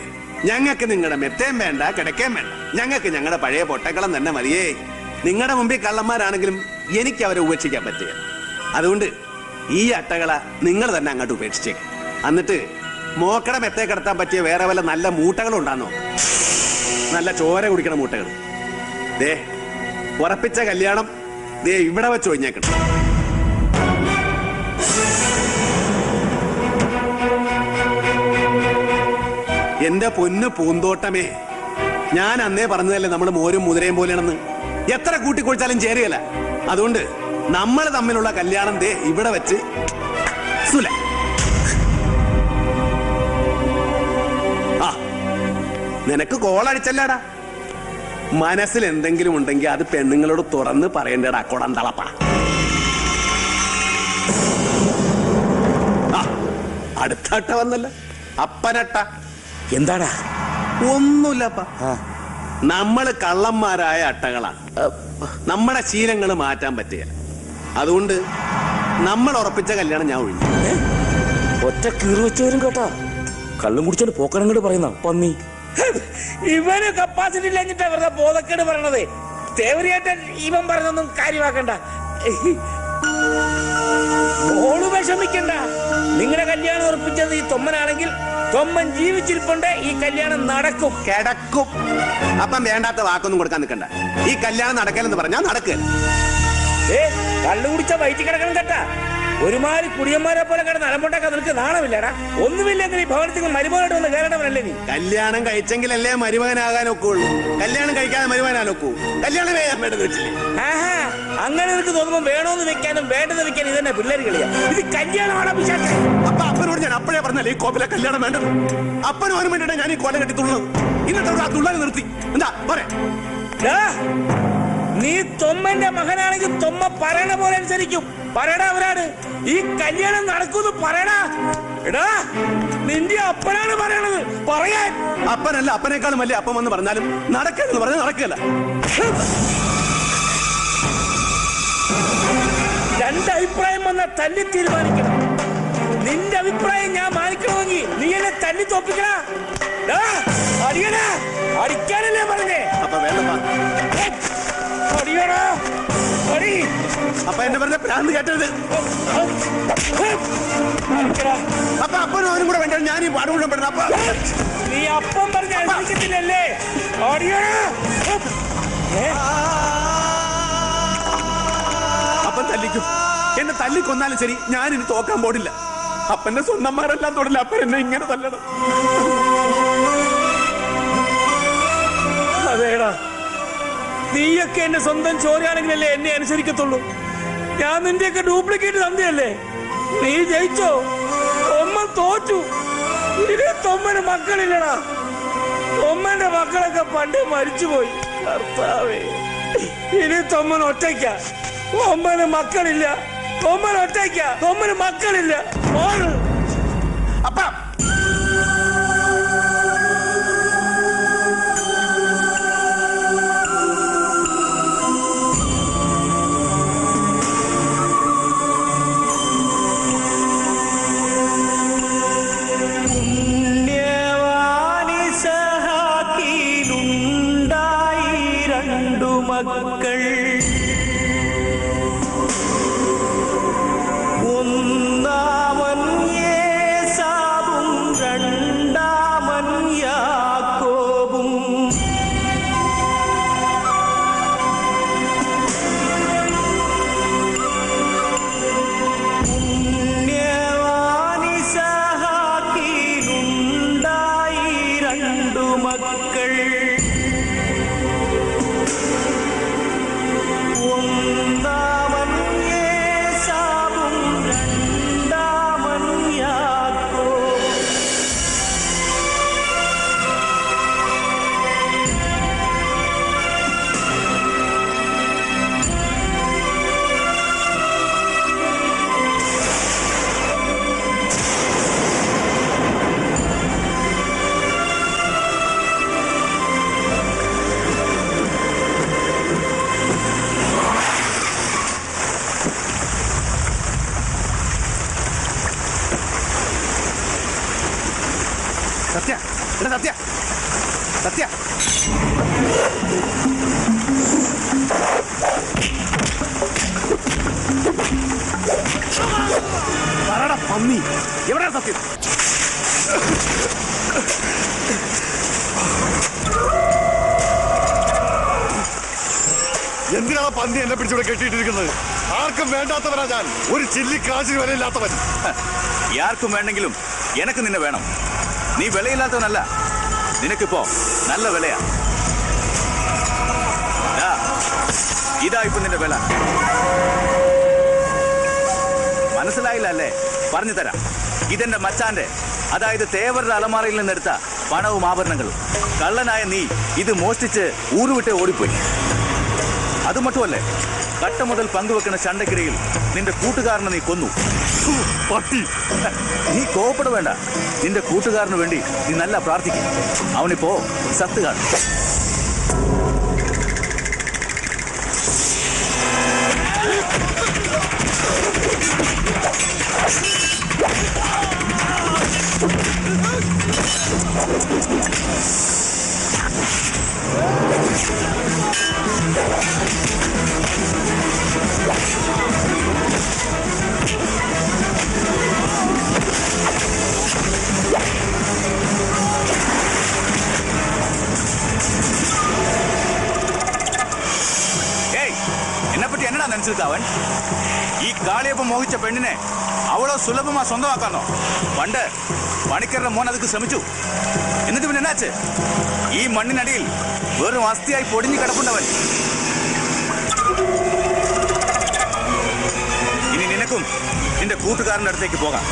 ഞങ്ങൾക്ക് നിങ്ങളുടെ മെത്തയും വേണ്ട, കിടക്കേം വേണ്ട. ഞങ്ങൾക്ക് ഞങ്ങളുടെ പഴയ പൊട്ടക്കളം തന്നെ മതിയേ. നിങ്ങളുടെ മുമ്പിൽ കള്ളന്മാരാണെങ്കിലും എനിക്ക് അവരെ ഉപേക്ഷിക്കാൻ പറ്റുക. അതുകൊണ്ട് ഈ അട്ടകള നിങ്ങൾ തന്നെ അങ്ങോട്ട് ഉപേക്ഷിച്ചേക്ക്. എന്നിട്ട് മോക്കടെ മെത്തയെ കിടത്താൻ പറ്റിയ വേറെ വല്ല നല്ല മൂട്ടകളും ഉണ്ടാന്നോ? നല്ല ചോര കുടിക്കണ മൂട്ടകൾ. ദേ, ഉറപ്പിച്ച കല്യാണം ദേ ഇവിടെ വെച്ച് ഒഴിഞ്ഞേക്കണം. എന്റെ പൊന്ന് പൂന്തോട്ടമേ, ഞാൻ അന്നേ പറഞ്ഞതല്ലേ നമ്മൾ മോരും മുതിരയും പോലെയാണെന്ന്. എത്ര കൂട്ടിക്കൊഴിച്ചാലും ചേരുകയല്ല. അതുകൊണ്ട് നമ്മൾ തമ്മിലുള്ള കല്യാണം ദേ ഇവിടെ വെച്ച് സുല. നിനക്ക് കോളടിച്ചല്ലാടാ. മനസ്സിൽ എന്തെങ്കിലും ഉണ്ടെങ്കിൽ അത് പെണ്ണുങ്ങളോട് തുറന്ന് പറയേണ്ടടാ കൊടന്തളപ്പ. അടുത്ത അട്ട വന്നല്ല, അപ്പനട്ട. എന്താടാ? ഒന്നുമില്ലപ്പ. നമ്മള് കള്ളന്മാരായ അട്ടകളാണ്. നമ്മുടെ ശീലങ്ങൾ മാറ്റാൻ പറ്റുക. അതുകൊണ്ട് നമ്മൾ ഉറപ്പിച്ച കല്യാണം ഞാൻ ഒഴിഞ്ഞു. ഒറ്റ കീറി വെച്ചവരും കേട്ടാ കള്ളും കുടിച്ചോണ്ട് പോക്കണങ്ങോട് പറയുന്ന പന്നി. ഇവന് കപ്പാസിറ്റി ഇല്ലെന്നിട്ടാ വെറുതെ ബോധക്കേട് പറയണത്. തേവരിയായിട്ടൻ ഇവൻ പറഞ്ഞൊന്നും കാര്യമാക്കണ്ട. ഓള് വിഷമിക്കണ്ട. നിങ്ങളുടെ കല്യാണം ഉറപ്പിച്ചത് ഈ തൊമ്മനാണെങ്കിൽ തൊമ്മൻ ജീവിച്ചിരിപ്പുണ്ട്. ഈ കല്യാണം നടക്കും. കിടക്കും. അപ്പം വേണ്ടാത്ത വാക്കൊന്നും കൊടുക്കാൻ നിൽക്കണ്ട. ഈ കല്യാണം നടക്കലെന്ന് പറഞ്ഞാൽ നടക്കുക. കള്ളു കുടിച്ച വയറ്റി കിടക്കണം കേട്ടാ. ഒരുമാതിരി കുടിയന്മാരെ പോലെ കിടന്ന് അലമ്പുണ്ടാക്കാൻ നിനക്ക് നാണമില്ലടാ. ഒന്നുമില്ലെങ്കിൽ ഈ ഭവനത്തിൽ മരുമകനായിട്ട് വന്ന് കയറണവനല്ലേ നീ? കല്യാണം കഴിച്ചെങ്കിലല്ലേ മരുമകനാകാൻ ഒക്കുള്ളൂ. കല്യാണം കഴിക്കാതെ മരുമകനാൻ ഒക്കൂ? കല്യാണം വേഗം വേണ്ടത് വെച്ചില്ലേ? അങ്ങനെ നിനക്ക് തോന്നുമ്പോ വേണോന്ന് വെക്കാനും വേണ്ടത് വെക്കാനും ഇതന്നെ പിള്ളേർ കളിയാ. ഇത് കല്യാണമാണ്. അപ്പൊ അപ്പനോട് ഞാൻ അപ്പോഴേ പറഞ്ഞല്ലേ ഈ കോപ്പിലെ കല്യാണം വേണ്ടത്. അപ്പനും അവനും വേണ്ടിട്ടാ ഞാൻ ഈ കോലം കെട്ടി തുള്ളത്. ഇന്നത്തെ ആ തുള്ളൽ നിർത്തി. എന്താ പറയാ? നീ തൊമ്മന്റെ മകനാണെങ്കിൽ തൊമ്മ പറയണ പോലെ അനുസരിക്കും. പറയടാ അവരാണ് ഈ കല്യാണം നടക്കുന്നു. പറയടാ. എടാ നിന്റെ അപ്പനാണ് പറയണത്. പറയാൻ അപ്പനല്ല, അപ്പനേക്കാളും വലിയ അപ്പം എന്ന് പറഞ്ഞാലും നടക്കെന്ന് പറഞ്ഞാൽ നടക്കല്ല. രണ്ടഭിപ്രായം വന്നാൽ തല്ലി തീരുമാനിക്കണം. നിന്റെ അഭിപ്രായം ഞാൻ മാനിക്കണമെങ്കിൽ നീ എന്നെ തല്ലി തോപ്പിക്കണ. അടിയണ അടിക്കാനല്ലേ പറഞ്ഞേ? അപ്പൊ വേണ്ടപ്പാ. അടിയണോ അടി. അപ്പൊ എന്നെ പറഞ്ഞ പ്രാന്ത് കേട്ടത്. അപ്പൊ അപ്പനും അവനും കൂടെ വേണ്ട ഞാൻ ഈ പാടുകൊണ്ടും പെടുന്ന. അപ്പൊ നീ അപ്പം പറഞ്ഞ അനുസരിക്കത്തില്ലല്ലേ? അടിയണ. അപ്പൻ തല്ലിക്കും. എന്നെ തല്ലിക്കൊന്നാലും ശരി, ഞാൻ ഇനി തോക്കാൻ പോടില്ല. അപ്പന്റെ സ്വന്തന്മാരെല്ലാം തൊടില്ല. അപ്പൻ എന്നെ ഇങ്ങനെ തല്ലണം. അതേടാ, നീയൊക്കെ എന്റെ സ്വന്തം ചോരയാണെങ്കിലല്ലേ എന്നെ അനുസരിക്കത്തുള്ളൂ. ഞാൻ നിന്റെയൊക്കെ ഡ്യൂപ്ലിക്കേറ്റ് തന്നെയല്ലേ? നീ ജയിച്ചോ? തൊമ്മൻ തോറ്റു. ഇനി തൊമ്മന് മക്കളില്ലടാ. തൊമ്മന്റെ മക്കളൊക്കെ പണ്ടേ മരിച്ചുപോയി. കർത്താവേ, ഇനി തൊമ്മൻ ഒറ്റയ്ക്ക. തൊമ്മന് മക്കളില്ല. തൊമ്മൻ ഒറ്റയ്ക്ക. തൊമ്മന് മക്കളില്ല. അപ്പ മക്കൾ ഒന്നാമൻ യേസാവും രണ്ടാമൻ യാക്കോബും. പുണ്യവാനിസഹാക്കിലുണ്ടായി രണ്ടു മക്കൾ. ഒന്നാമൻ യേസാവും രണ്ടാമൻ യാക്കോബ്. സത്യ, എടാ സത്യ, സത്യ. പറടാ പന്നി, എവിടെയാ സത്യം? എന്തിനാണ് പന്നി എന്നെ പിടിച്ചിവിടെ കെട്ടിയിട്ടിരിക്കുന്നത്? ആർക്കും വേണ്ടാത്തവനാ ഞാൻ. ഒരു ചില്ലി കാശിന് വിലയില്ലാത്തവൻ. ആർക്കും വേണ്ടെങ്കിലും എനക്ക് നിന്നെ വേണം. നീ വിലയില്ലാത്തവനല്ല. നിനക്കിപ്പോ നല്ല വിലയാ. ഇതാ ഇപ്പൊ നിന്റെ വില. മനസ്സിലായില്ല അല്ലേ? പറഞ്ഞു തരാം. ഇതെന്റെ മച്ചാന്റെ, അതായത് തേവരുടെ അലമാറയിൽ നിന്നെടുത്ത പണവും ആഭരണങ്ങളും. കള്ളനായ നീ ഇത് മോഷ്ടിച്ച് ഊരുവിട്ട് ഓടിപ്പോയി. അതുമട്ടുമല്ലേ, കട്ട മുതൽ പങ്കുവെക്കുന്ന ചണ്ടക്കിടയിൽ നിന്റെ കൂട്ടുകാരനെ നീ കൊന്നു. പട്ടി, നീ കോപ്പട വേണ്ട. നിന്റെ കൂട്ടുകാരന് വേണ്ടി നീ നല്ല പ്രാർത്ഥിക്കും. അവനിപ്പോ സത്ത് കാണും. നിനച്ചിട്ട് ഈ കാളിയപ്പം മോഹിച്ച പെണ്ണിനെ അവളോ സുലഭമാ സ്വന്തമാക്കാന്നോ? പണ്ട് പണിക്കരുടെ മോൻ അതൊക്കെ ശ്രമിച്ചു. എന്നിട്ട് പിന്നെ എന്നാച്ച്? ഈ മണ്ണിനടിയിൽ വെറും അസ്ഥിയായി പൊടിഞ്ഞു കിടപ്പുണ്ടവൻ. ഇനി നിനക്കും നിന്റെ കൂട്ടുകാരന്റെ അടുത്തേക്ക് പോകാം.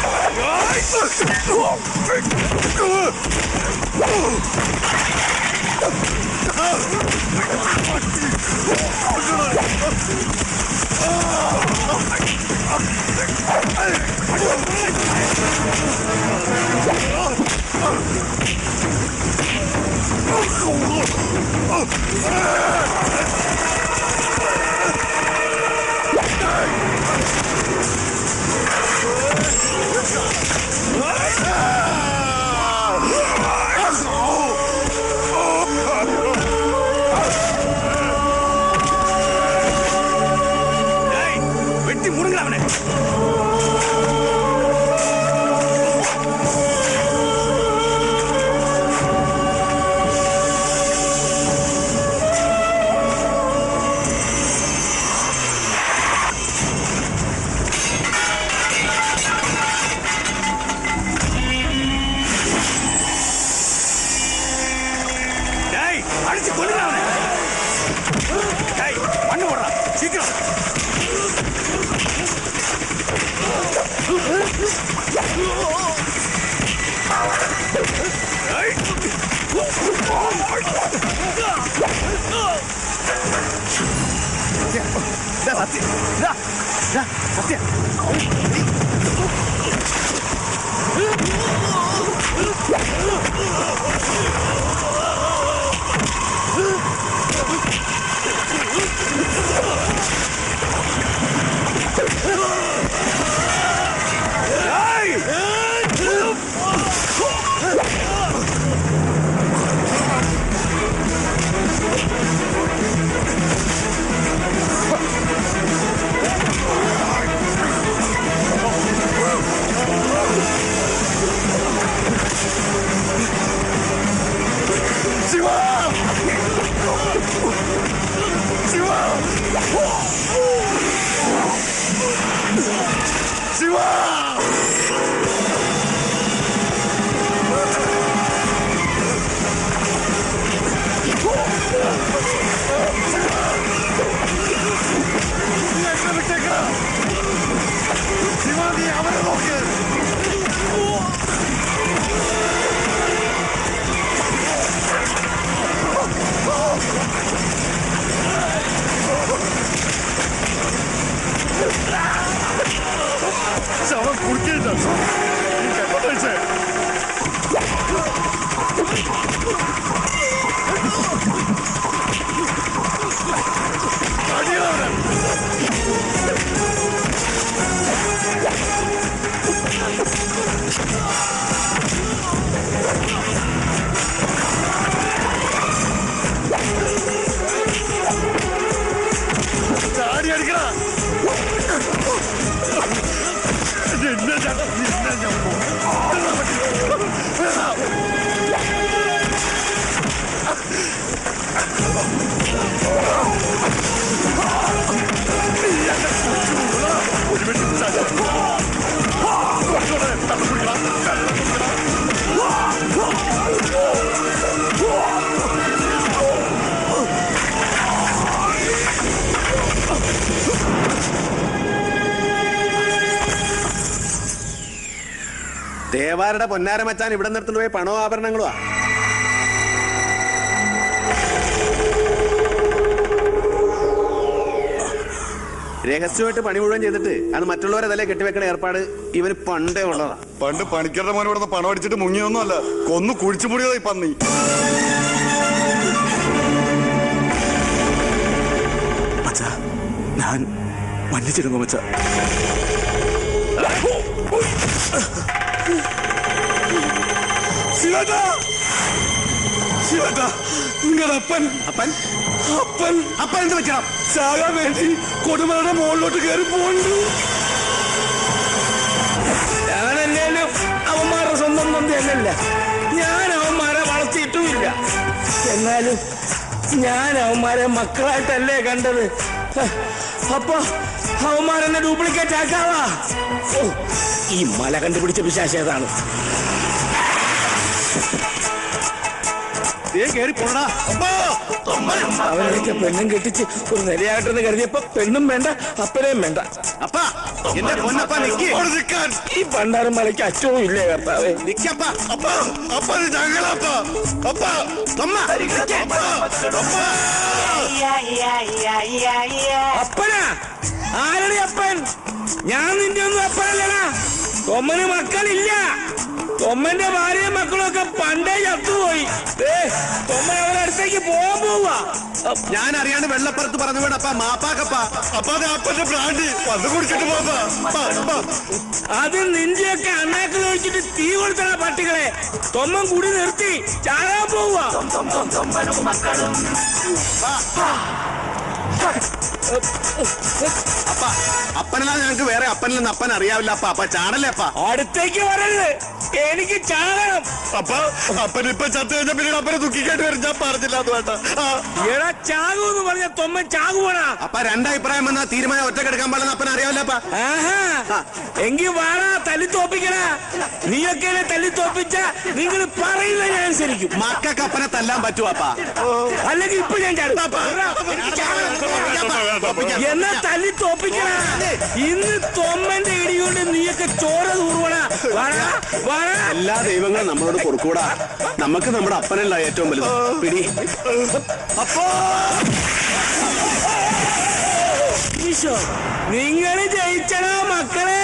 വെട്ടി മുറുങ്ങവനെ. അടിച്ച് കൊല്ലുന്നവനെ. മണ്ണ് പോടാ ശീഘ്രം. സത്യ ദേവാരുടെ പൊന്നാര മച്ചാൻ ഇവിടെ നിർത്തുന്ന പോയി പണവും ആഭരണങ്ങളുമാ. രഹസ്യമായിട്ട് പണി മുഴുവൻ ചെയ്തിട്ട് അത് മറ്റുള്ളവരെ തലേ കെട്ടിവെക്കണ ഏർപ്പാട് ഇവന് പണ്ടേ ഉള്ളതാ. പണ്ട് പണിക്കരുടെ മോനെ ഇവിടെ പണം അടിച്ചിട്ട് മുങ്ങിയൊന്നും അല്ല, കൊന്നു കുഴിച്ചു മൂടിയതായി പന്നി. മച്ചാ ഞാൻ മன்னிச்சிடுங்க മച്ചാ. ശിവദാ, ശിവദാ, നിങ്ങളുടെ അപ്പൻ അപ്പൻ അപ്പൻ അപ്പൻ എന്ത് വെക്കണം? ചാകാൻ വേണ്ടി കൊടുമലയുടെ മുകളിലോട്ട് കയറി പോകണ്ടു. ഞാനല്ലേലും അവന്മാരുടെ സ്വന്തം തന്തയല്ല. ഞാൻ അവന്മാരെ വളർത്തിയിട്ടുമില്ല. എന്നാലും ഞാൻ അവന്മാരെ മക്കളായിട്ടല്ലേ കണ്ടത്. അപ്പൊ അവന്മാരെന്നെ ഡ്യൂപ്ലിക്കേറ്റ് ആക്കാവാ. ഈ മല കണ്ടുപിടിച്ച പിശാചേതാണ്. അവനൊക്കെ പെണ്ണും കെട്ടിച്ച് ഒരു നിലയാട്ടെന്ന് കരുതിയപ്പോ പെണ്ണും വേണ്ട അപ്പനെയും വേണ്ട. ഈ പണ്ടാരം മലയ്ക്ക് അറ്റവും ഇല്ലേ കർത്താവേ. അപ്പനാ? ആരുടെ അപ്പൻ? ഞാൻ നിന്റെ ഒന്നും അപ്പനല്ലടാ. തൊമ്മന് മക്കളില്ല. തൊമ്മന്റെ ഭാര്യയും മക്കളും ഒക്കെ പണ്ടേ ചത്തുപോയി. തൊമ്മൻ അവരുടെ അടുത്തേക്ക് പോകാൻ പോവാ. ഞാൻ അറിയാണ്ട് വെള്ളപ്പുറത്ത് പറഞ്ഞു വേണപ്പാ മാപ്പാക്കപ്പാ. അപ്പന്റെ ബ്രാൻഡ് വന്ന് കുടിച്ചിട്ട് പോവാ. അത് നിന്റെയൊക്കെ അണ്ണാക്കിൽ ഒഴിച്ചിട്ട് തീ കൊടുത്തണ പട്ടികളെ. തൊമ്മൻ കൂടി നിർത്തി ചാകാൻ പോവാ. അപ്പ അപ്പനല്ലാതെ ഞങ്ങൾക്ക് വേറെ അപ്പനില്ലെന്ന് അപ്പൻ അറിയാവില്ല. അപ്പ ചാടല്ലേ അപ്പ. അടുത്തേക്ക് വരരുത്, എനിക്ക് ചാകണം. അപ്പനിപ്പൊ ചത്തു കഴിഞ്ഞ പിന്നീട് അപ്പനെ ദുഃഖിക്കാട്ട് വരും. ഞാൻ പറഞ്ഞില്ല അത് വേണ്ട. എടാ ചാകൂന്ന് പറഞ്ഞ തൊമ്മൻ ചാകുവാണാ. അപ്പ രണ്ടഭിപ്രായം വന്നാ തീരുമാനം ഒറ്റക്കെടുക്കാൻ പാടില്ലെന്ന് അപ്പൻ അറിയാവില്ല അപ്പ. എങ്കി വാടാ, തല്ലി തോപ്പിക്കണ. നീയൊക്കെ തല്ലി തോപ്പിച്ച നിങ്ങൾ പറയുന്ന ഞാൻ അനുസരിക്കും. മക്കൾക്ക് അപ്പനെ തല്ലാൻ പറ്റുമോ അപ്പ? അല്ലെങ്കിൽ ഇപ്പൊ ഞാൻ ചാടും. എന്നാ തല്ലി തോപ്പിക്കണ. ഇന്ന് തൊമ്മന്റെ ഇടികൊണ്ട് നീയൊക്കെ ചോര തൂറുവണ. എല്ലാ ദൈവങ്ങളും നമ്മളോട് കൊടുക്കൂടാ. നമുക്ക് നമ്മുടെ അപ്പനല്ല ഏറ്റവും വലുത്. പിടി അപ്പോ ഈശോ, നിങ്ങൾ ജയിച്ചടാ മക്കളെ.